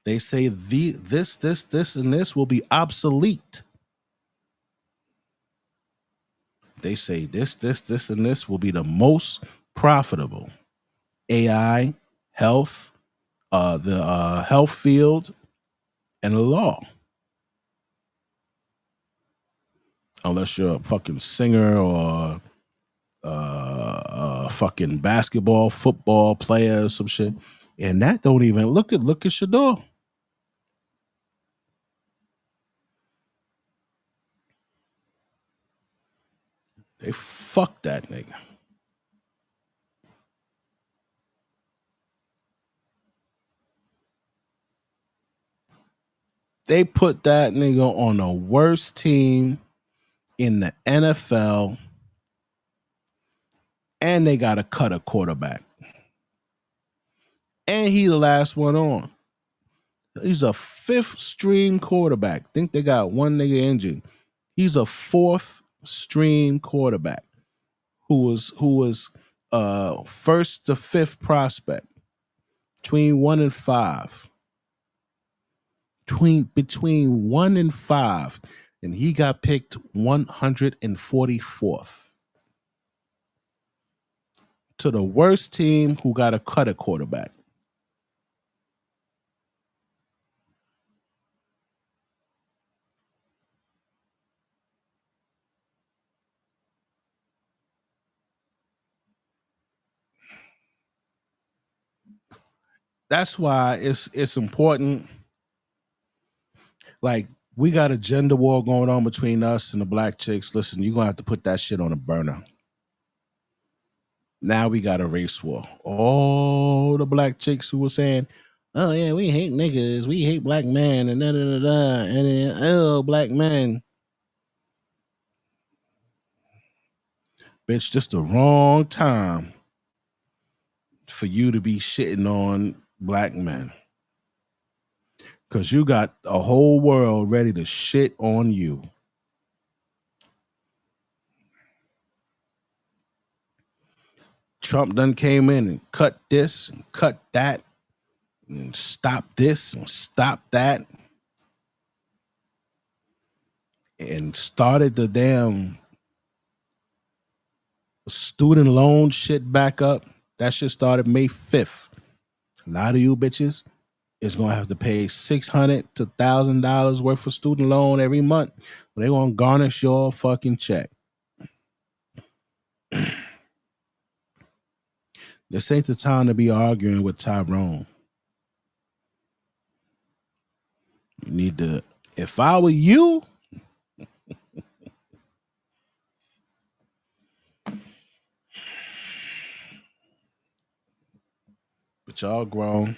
they say this, and this will be obsolete. They say this, and this will be the most profitable. AI, health, the health field, and the law. Unless you're a fucking singer or a fucking basketball, football player or some shit. And that don't even look at Shador. They fucked that nigga. They put that nigga on the worst team in the NFL, and they got to cut a quarterback. And he the last one on. He's a 5th string quarterback. Think they got one nigga injured. He's a 4th string quarterback who was 1st to 5th prospect, between 1 and 5. Between 1 and 5, and he got picked 144th to the worst team who got to cut a quarterback. That's why it's important. Like, we got a gender war going on between us and the black chicks. Listen, you're going to have to put that shit on a burner. Now we got a race war. All the black chicks who were saying, oh, yeah, we hate niggas. We hate black men. And da-da-da-da. And then, oh, black men. Bitch, just the wrong time for you to be shitting on black men. Because you got a whole world ready to shit on you. Trump done came in and cut this and cut that and stop this and stop that and started the damn student loan shit back up. That shit started May 5th. A lot of you bitches is going to have to pay $600 to $1,000 worth of student loan every month. They're going to garnish your fucking check. This ain't the time to be arguing with Tyrone. You need to, if I were you, but y'all grown.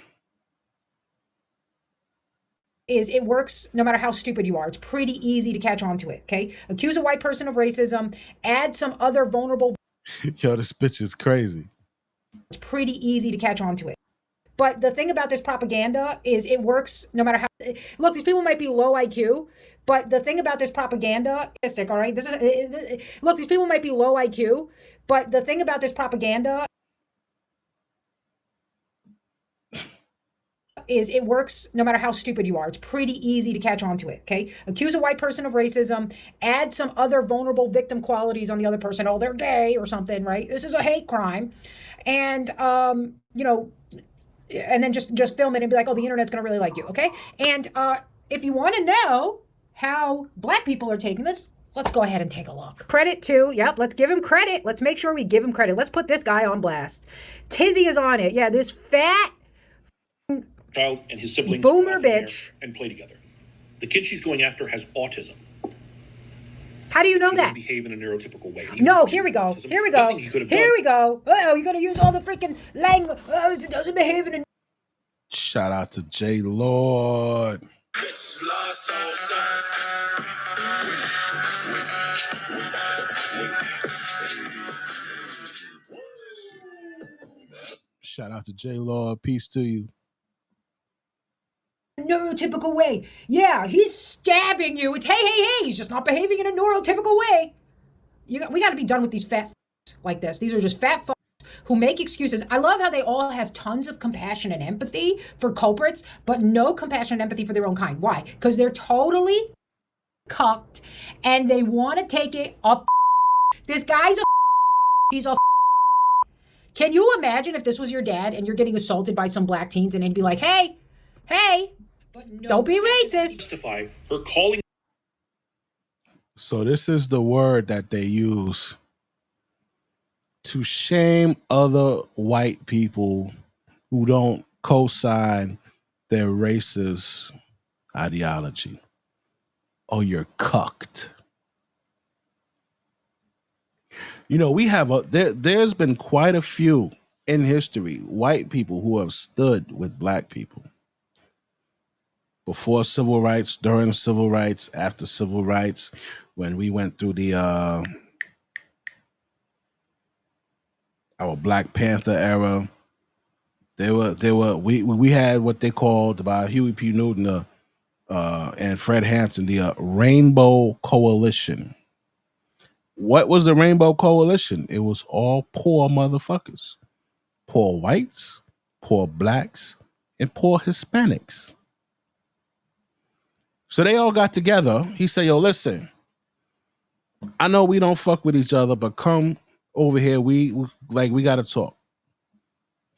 Is it works no matter how stupid you are. It's pretty easy to catch on to it, okay? Accuse a white person of racism, add some other vulnerable... Yo, this bitch is crazy. It's pretty easy to catch on to it. But the thing about this propaganda is it works no matter how... Look, these people might be low IQ, but the thing about this propaganda... All right? Look, these people might be low IQ, but the thing about this propaganda... is it works no matter how stupid you are. It's pretty easy to catch on to it, okay? Accuse a white person of racism, add some other vulnerable victim qualities on the other person. Oh, they're gay or something, right? This is a hate crime. And, you know, and then just film it and be like, oh, the internet's going to really like you, okay? And if you want to know how black people are taking this, let's go ahead and take a look. Credit to, yep, let's give him credit. Let's make sure we give him credit. Let's put this guy on blast. Tizzy is on it. Yeah, this fat... child and his siblings boomer bitch and play together. The kid she's going after has autism. How do you know that? Behave in a neurotypical way. No, here we go. Here we go. Here we go. Oh, you're gonna use all the freaking language. Oh, it doesn't behave in a... Shout out to J Lord. Shout out to J Lord. Peace to you. Neurotypical way. Yeah, he's stabbing you. It's hey, hey, hey. He's just not behaving in a neurotypical way. We got to be done with these fat like this. These are just fat who make excuses. I love how they all have tons of compassion and empathy for culprits, but no compassion and empathy for their own kind. Why? Because they're totally cucked and they want to take it up. This guy's he's a Can you imagine if this was your dad and you're getting assaulted by some black teens and he'd be like, hey, don't be racist. Justify her calling. So this is the word that they use to shame other white people who don't co-sign their racist ideology. Oh, you're cucked. You know, we have there's been quite a few in history, white people who have stood with black people. Before civil rights, during civil rights, after civil rights, when we went through the our Black Panther era, we had what they called by Huey P. Newton and Fred Hampton the Rainbow Coalition. What was the Rainbow Coalition? It was all poor motherfuckers, poor whites, poor blacks, and poor Hispanics. So they all got together. He said, yo, listen, I know we don't fuck with each other, but come over here. We got to talk.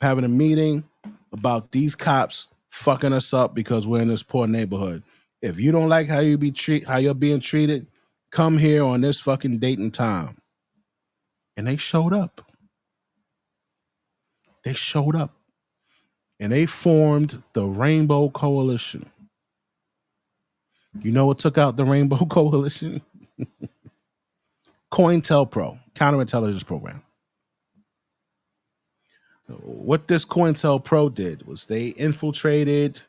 Having a meeting about these cops fucking us up because we're in this poor neighborhood. If you don't like how you're being treated, come here on this fucking date and time. And they showed up. They showed up. And they formed the Rainbow Coalition. You know what took out the Rainbow Coalition? COINTELPRO, counterintelligence program. What this COINTELPRO did was they infiltrated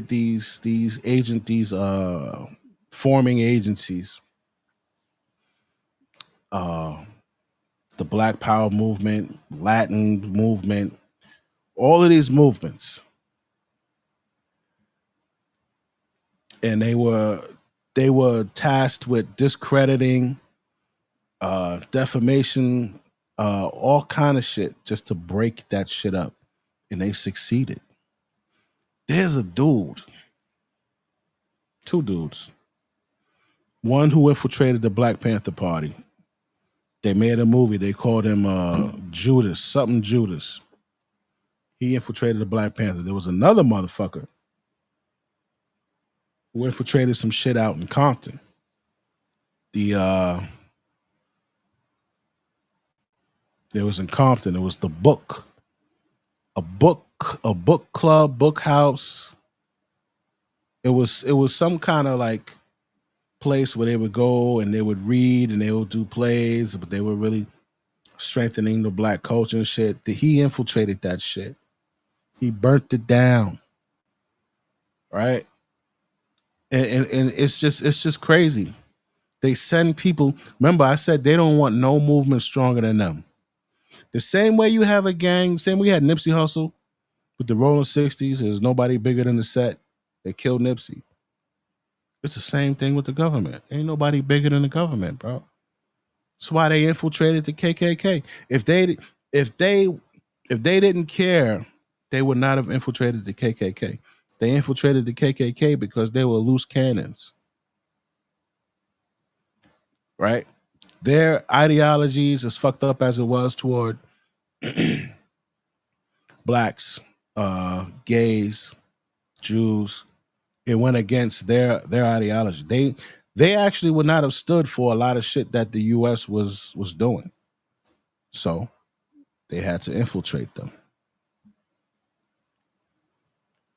these forming agencies. The Black Power movement, Latin movement, all of these movements. And they were tasked with discrediting, defamation, all kind of shit just to break that shit up. And they succeeded. There's a dude, two dudes. One who infiltrated the Black Panther Party. They made a movie. They called him Judas, something Judas. He infiltrated the Black Panther. There was another motherfucker who infiltrated some shit out in Compton. There was in Compton. It was the Book, a book club, book house. It was some kind of like place where they would go and they would read and they would do plays, but they were really strengthening the black culture and shit. He infiltrated that shit. He burnt it down. Right? And it's just crazy. They send people. Remember, I said they don't want no movement stronger than them. The same way you have a gang, same way we had Nipsey Hussle with the Rolling 60s. There's nobody bigger than the set. They killed Nipsey. It's the same thing with the government. Ain't nobody bigger than the government, bro. That's why they infiltrated the KKK. If they didn't care, they would not have infiltrated the KKK. They infiltrated the KKK because they were loose cannons. Right? Their ideologies, as fucked up as it was toward blacks, gays, Jews, it went against their ideology. They actually would not have stood for a lot of shit that the US was doing. So they had to infiltrate them.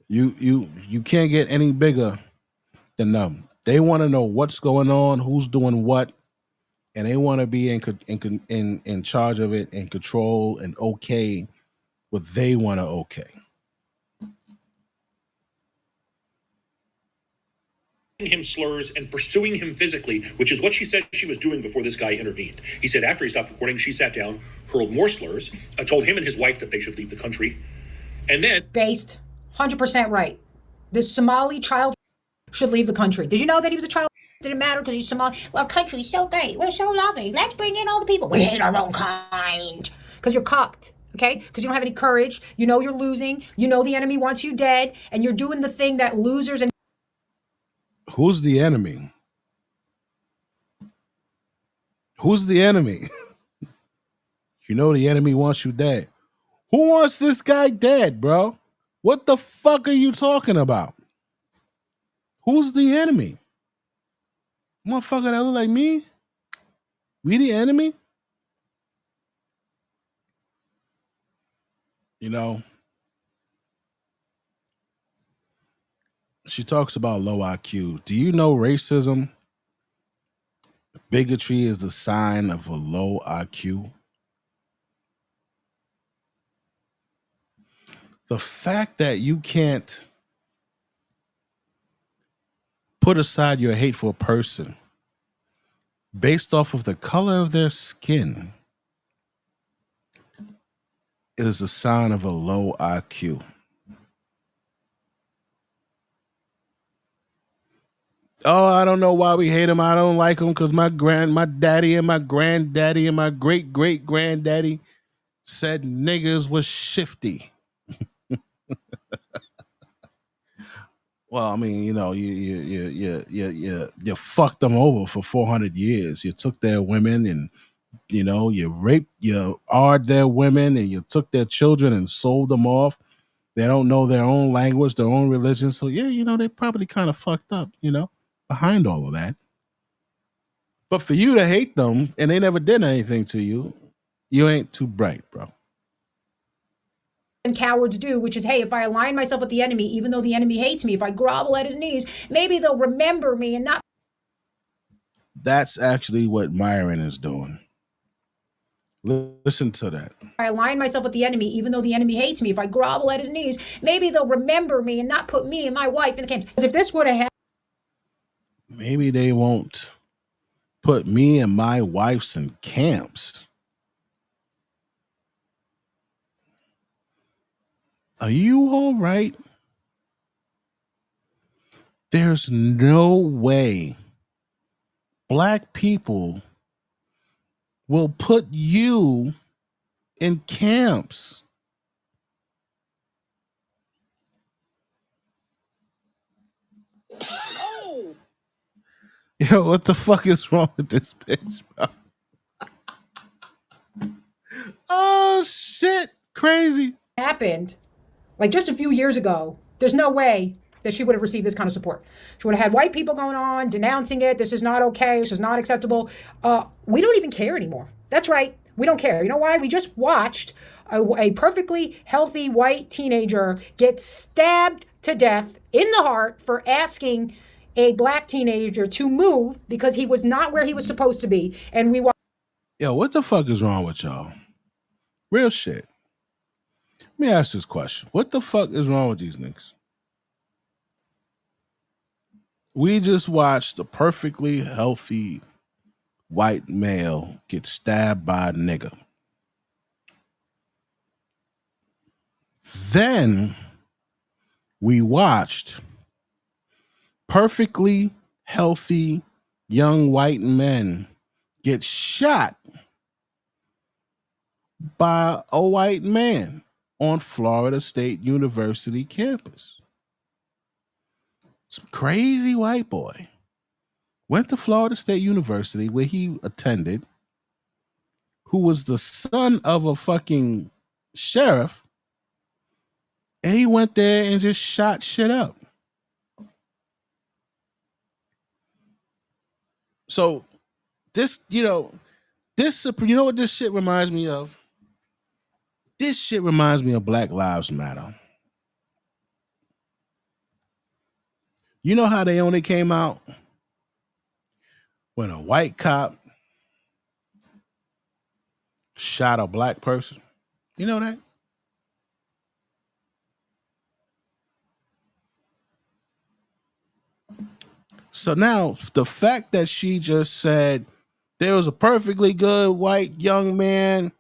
You can't get any bigger than them. They want to know what's going on, who's doing what, and they want to be in charge of it and control and okay what they want to okay. Him slurs and pursuing him physically, which is what she said she was doing before this guy intervened. He said after he stopped recording, she sat down, hurled more slurs, told him and his wife that they should leave the country, and then... Based, 100% right. This Somali child should leave the country. Did you know that he was a child? Didn't matter because he's Somali. Well, country's so great. We're so loving. Let's bring in all the people. We hate our own kind. Because you're cucked, okay? Because you don't have any courage. You know you're losing. You know the enemy wants you dead. And you're doing the thing that losers and... Who's the enemy? Who's the enemy? You know the enemy wants you dead. Who wants this guy dead, bro? What the fuck are you talking about? Who's the enemy? Motherfucker that look like me? We the enemy? You know, she talks about low IQ. Do you know racism? Bigotry is the sign of a low IQ. The fact that you can't put aside your hate for a person based off of the color of their skin is a sign of a low IQ. Oh, I don't know why we hate him. I don't like him because my daddy and my granddaddy and my great-great-granddaddy said niggas was shifty. Well, I mean, you know, you fucked them over for 400 years. You took their women and, you know, you raped, you ard their women and you took their children and sold them off. They don't know their own language, their own religion. So, yeah, you know, they probably kind of fucked up, you know, behind all of that. But for you to hate them and they never did anything to you, you ain't too bright, bro. Cowards do, which is, hey, if I align myself with the enemy, even though the enemy hates me, if I grovel at his knees, maybe they'll remember me and not. That's actually what Myron is doing. Listen to that. I align myself with the enemy, even though the enemy hates me. If I grovel at his knees, maybe they'll remember me and not put me and my wife in the camps. Because if this would have happened, maybe they won't put me and my wives in camps. Are you all right? There's no way black people will put you in camps. Oh. Yo, what the fuck is wrong with this bitch, bro? Oh, shit. Crazy. Happened like just a few years ago, there's no way that she would have received this kind of support. She would have had white people going on, denouncing it. This is not okay. This is not acceptable. We don't even care anymore. That's right. We don't care. You know why? We just watched a perfectly healthy white teenager get stabbed to death in the heart for asking a black teenager to move because he was not where he was supposed to be. And we watched. Yo, what the fuck is wrong with y'all? Real shit. Let me ask this question. What the fuck is wrong with these niggas? We just watched a perfectly healthy white male get stabbed by a nigga. Then we watched perfectly healthy young white men get shot by a white man on Florida State University campus. Some crazy white boy went to Florida State University where he attended, who was the son of a fucking sheriff, and he went there and just shot shit up. So this, you know what this shit reminds me of? This shit reminds me of Black Lives Matter. You know how they only came out when a white cop shot a black person? You know that? So now the fact that she just said there was a perfectly good white young man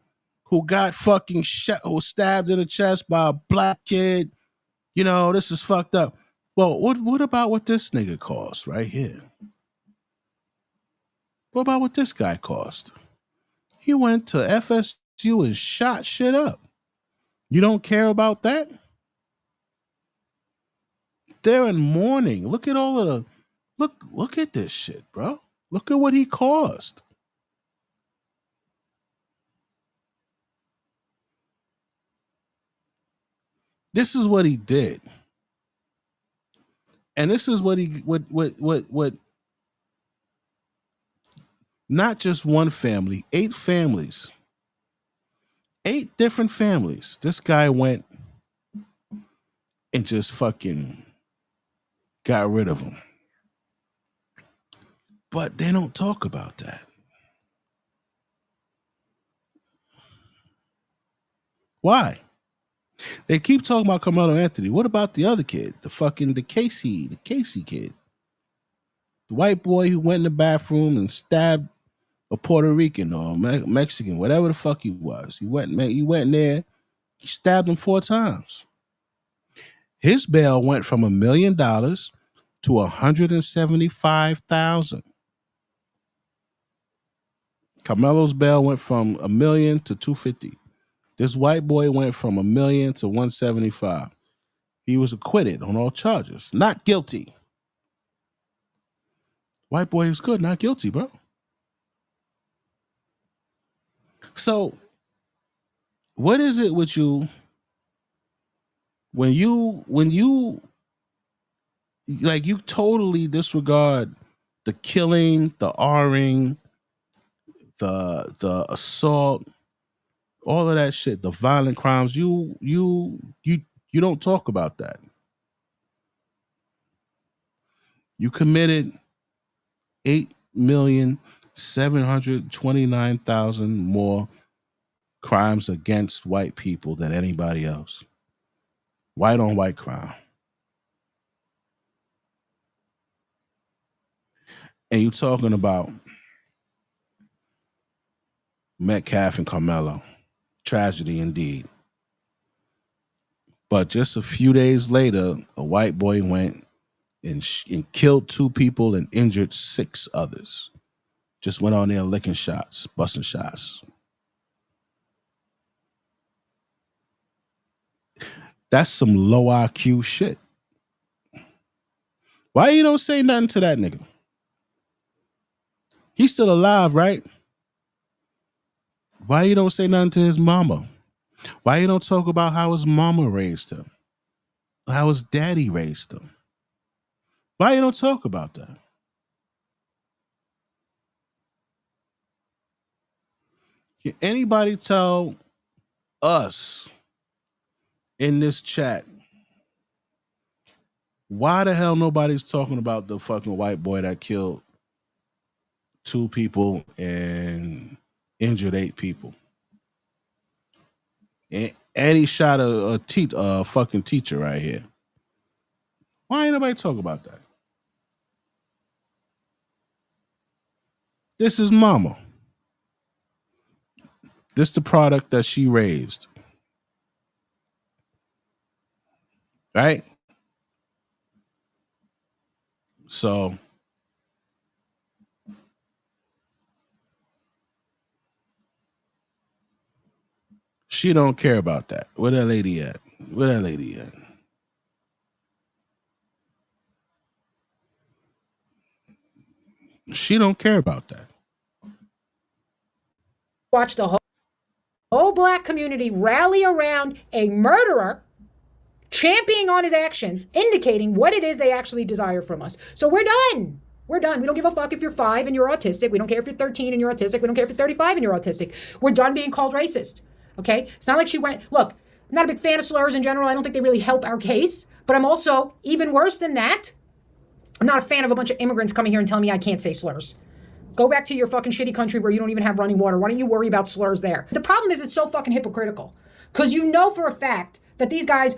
who got fucking shot, who was stabbed in the chest by a black kid, you know, this is fucked up. Well, what about what this nigga cost right here? What about what this guy cost? He went to FSU and shot shit up. You don't care about that? They're in mourning. Look at all of the look at this shit, bro. Look at what he caused. This is what he did. And this is what he what not just one family, 8 families. 8 different families. This guy went and just fucking got rid of them. But they don't talk about that. Why? They keep talking about Carmelo Anthony. What about the other kid? The Casey kid. The white boy who went in the bathroom and stabbed a Puerto Rican or Mexican, whatever the fuck he was. He went in there, he stabbed him 4 times. His bail went from $1 million to $175,000. Carmelo's bail went from $1 million to $250,000. This white boy went from $1 million to $175,000. He was acquitted on all charges, not guilty. White boy was good, not guilty, bro. So, what is it with you when you like you totally disregard the killing, the R-ing, the assault, all of that shit, the violent crimes, you don't talk about that. You committed 8,729,000 more crimes against white people than anybody else. White on white crime. And you talking about Metcalf and Carmelo. Tragedy indeed. But just a few days later, a white boy went and killed 2 people and injured 6 others. Just went on there licking shots, busting shots. That's some low IQ shit. Why you don't say nothing to that nigga? He's still alive, right? Why you don't say nothing to his mama? Why you don't talk about how his mama raised him? How his daddy raised him? Why you don't talk about that? Can anybody tell us in this chat why the hell nobody's talking about the fucking white boy that killed 2 people and injured 8 people? And he shot a fucking teacher right here. Why ain't nobody talk about that? This is mama. This the product that she raised. Right? So she don't care about that. Where that lady at? Where that lady at? She don't care about that. Watch the whole black community rally around a murderer, championing on his actions, indicating what it is they actually desire from us. So we're done. We're done. We don't give a fuck if you're 5 and you're autistic. We don't care if you're 13 and you're autistic. We don't care if you're 35 and you're autistic. We're done being called racist. Okay? It's not like she went, look, I'm not a big fan of slurs in general. I don't think they really help our case. But I'm also, even worse than that, I'm not a fan of a bunch of immigrants coming here and telling me I can't say slurs. Go back to your fucking shitty country where you don't even have running water. Why don't you worry about slurs there? The problem is it's so fucking hypocritical. Because you know for a fact that these guys,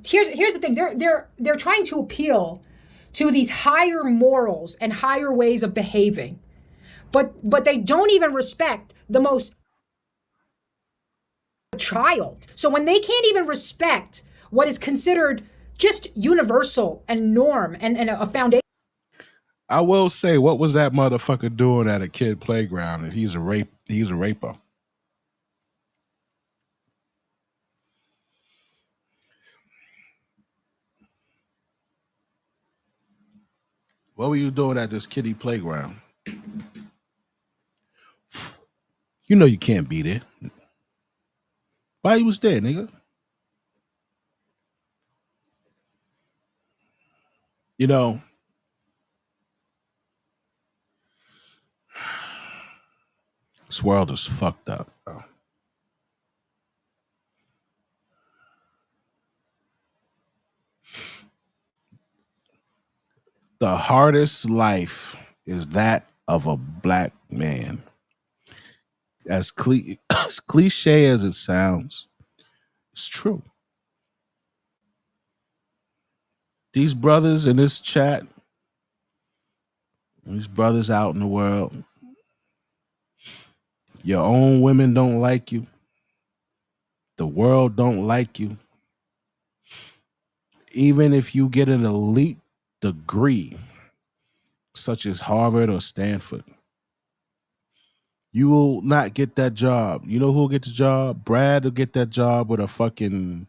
here's the thing, they're trying to appeal to these higher morals and higher ways of behaving. But they don't even respect the most child. So when they can't even respect what is considered just universal and norm and a foundation. I will say, what was that motherfucker doing at a kid playground? And he's a raper. What were you doing at this kiddie playground? You know you can't be there. Why you was there, nigga? You know, this world is fucked up, bro. The hardest life is that of a black man. As cliche as it sounds, it's true. These brothers in this chat, these brothers out in the world, your own women don't like you. The world don't like you. Even if you get an elite degree, such as Harvard or Stanford, you will not get that job. You know who will get the job? Brad will get that job with a fucking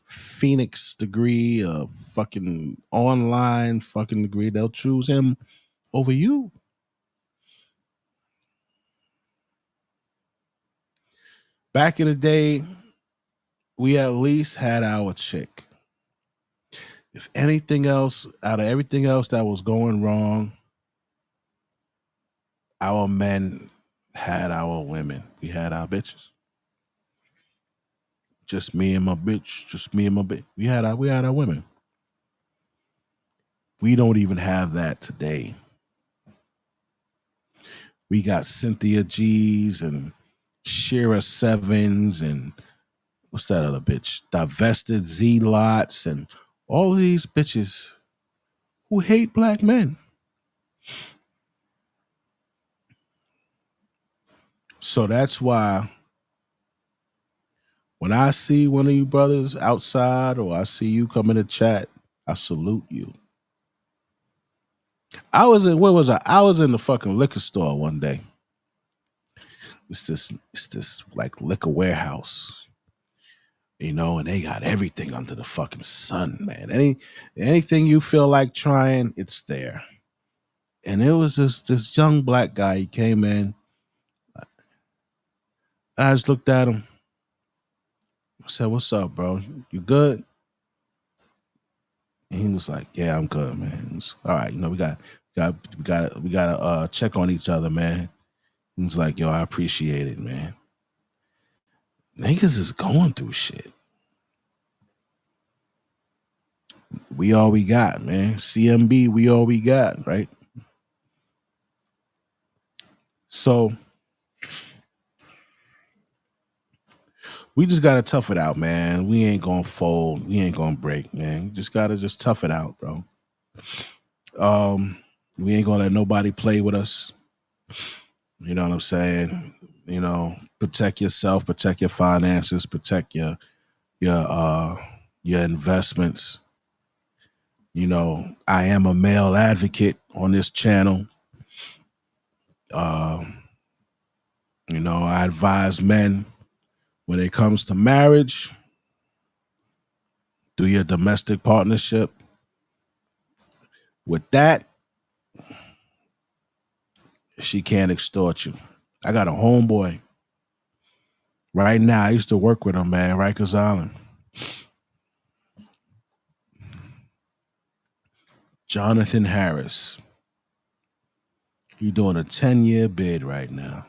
Phoenix degree, a fucking online fucking degree. They'll choose him over you. Back in the day, we at least had our chick. If anything else, out of everything else that was going wrong, our men had our women. We had our bitches. Just me and my bitch. Just me and my bitch. We had our women. We don't even have that today. We got Cynthia G's and Shira Sevens and what's that other bitch? Divested Z-Lots and all of these bitches who hate black men. So that's why when I see one of you brothers outside or I see you come in the chat, I salute you. I was in the fucking liquor store one day. It's this like liquor warehouse, you know, and they got everything under the fucking sun, man. Anything you feel like trying, it's there. And it was this young black guy. He came in. I just looked at him. I said, "What's up, bro? You good?" And he was like, "Yeah, I'm good, man." Was, all right, you know, we got to check on each other, man. He was like, "Yo, I appreciate it, man." Niggas is going through shit. We all we got, man. CMB, we all we got, right? So we just gotta tough it out, man. We ain't gonna fold. We ain't gonna break, man. We just gotta tough it out, bro. We ain't gonna let nobody play with us. You know what I'm saying? You know, protect yourself, protect your finances, protect your investments. You know, I am a male advocate on this channel. You know, I advise men when it comes to marriage, do your domestic partnership. With that, she can't extort you. I got a homeboy right now. I used to work with him, man, Rikers Island. Jonathan Harris. He's doing a 10-year bid right now.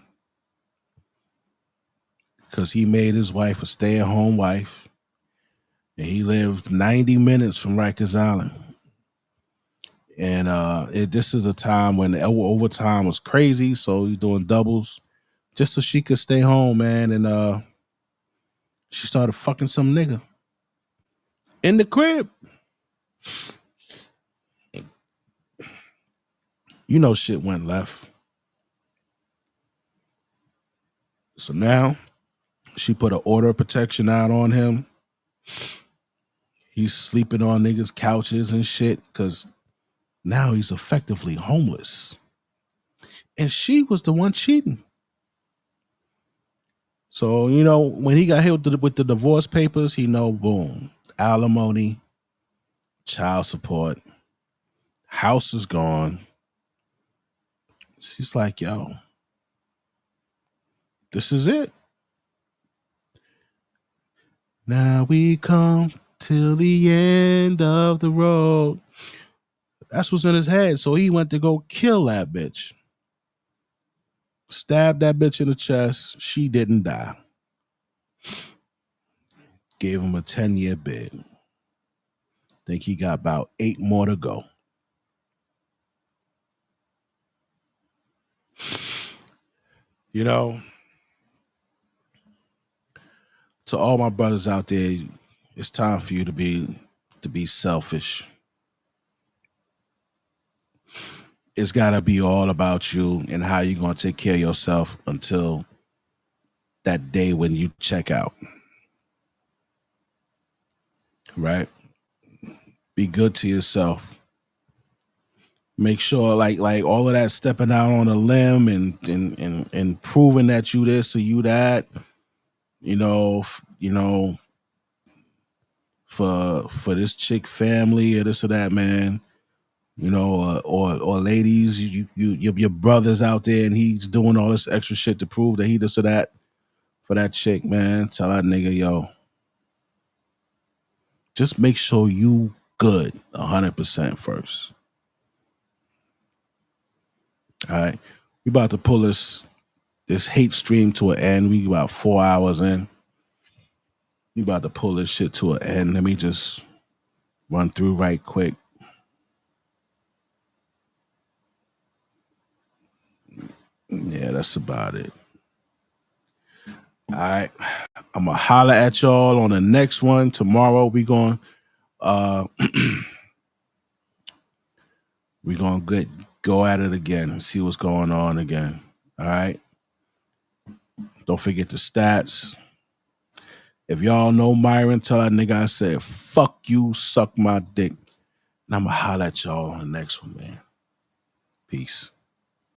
Because he made his wife a stay-at-home wife. And he lived 90 minutes from Rikers Island. And this is a time when the overtime was crazy, so he's doing doubles just so she could stay home, man. And she started fucking some nigga in the crib. You know shit went left. So now she put an order of protection out on him. He's sleeping on niggas' couches and shit because now he's effectively homeless. And she was the one cheating. So, you know, when he got hit with the divorce papers, he know, boom, alimony, child support, house is gone. She's like, yo, this is it. Now we come till the end of the road. That's what's in his head. So he went to go kill that bitch. Stabbed that bitch in the chest. She didn't die. Gave him a 10-year bid. Think he got about 8 more to go. You know, to all my brothers out there, it's time for you to be selfish. It's got to be all about you and how you're going to take care of yourself until that day when you check out. Right? Be good to yourself. Make sure like all of that stepping out on a limb and proving that you this or you that, you know, for this chick family or this or that, man, you know, or ladies, your brother's out there and he's doing all this extra shit to prove that he this or that for that chick, man. Tell that nigga, yo, just make sure you good 100% first. All right, we about to pull this hate stream to an end. We about 4 hours in. We about to pull this shit to an end. Let me just run through right quick. Yeah, that's about it. All right, I'm gonna holler at y'all on the next one tomorrow. We going we gonna go at it again and see what's going on again. All right. Don't forget the stats. If y'all know Myron, tell that nigga I said, fuck you, suck my dick. And I'm gonna holler at y'all on the next one, man. Peace.